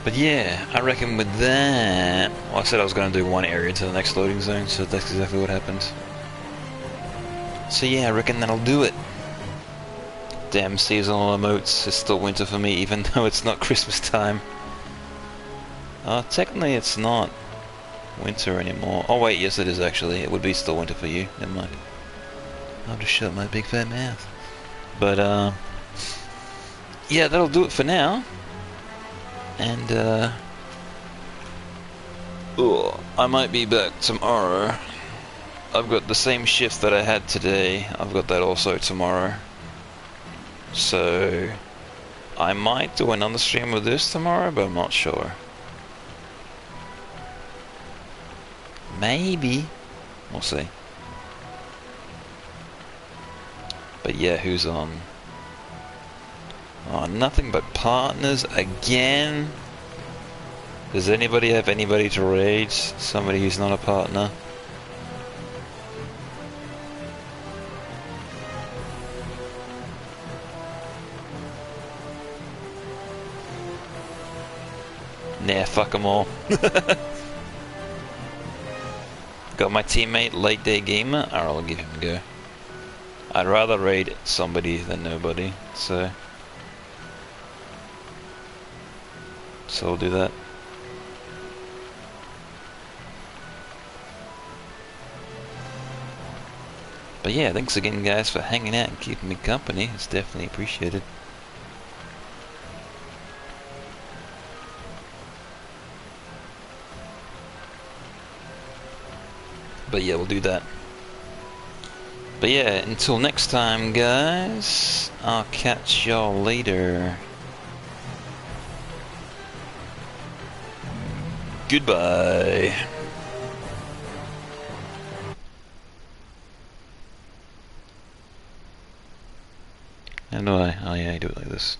But yeah, I reckon with that... Well, I said I was going to do one area to the next loading zone, so that's exactly what happened. So yeah, I reckon that'll do it. Damn seasonal emotes, it's still winter for me even though it's not Christmas time. Technically it's not winter anymore. Oh wait, yes it is actually. It would be still winter for you. Never mind. I'll just shut my big fat mouth. But yeah, that'll do it for now. And I might be back tomorrow. I've got the same shift that I had today. I've got that also tomorrow. So I might do another stream of this tomorrow, but I'm not sure. Maybe. We'll see. But yeah, who's on? Oh, nothing but partners again? Does anybody have anybody to raid? Somebody who's not a partner? Nah, fuck them all. Got my teammate, Late Day Gamer. Alright, I'll give him a go. I'd rather raid somebody than nobody, so I'll do that. But yeah, thanks again guys for hanging out and keeping me company. It's definitely appreciated. But yeah, we'll do that. But yeah, until next time guys, I'll catch y'all later. Goodbye. How do I? Oh yeah, I do it like this.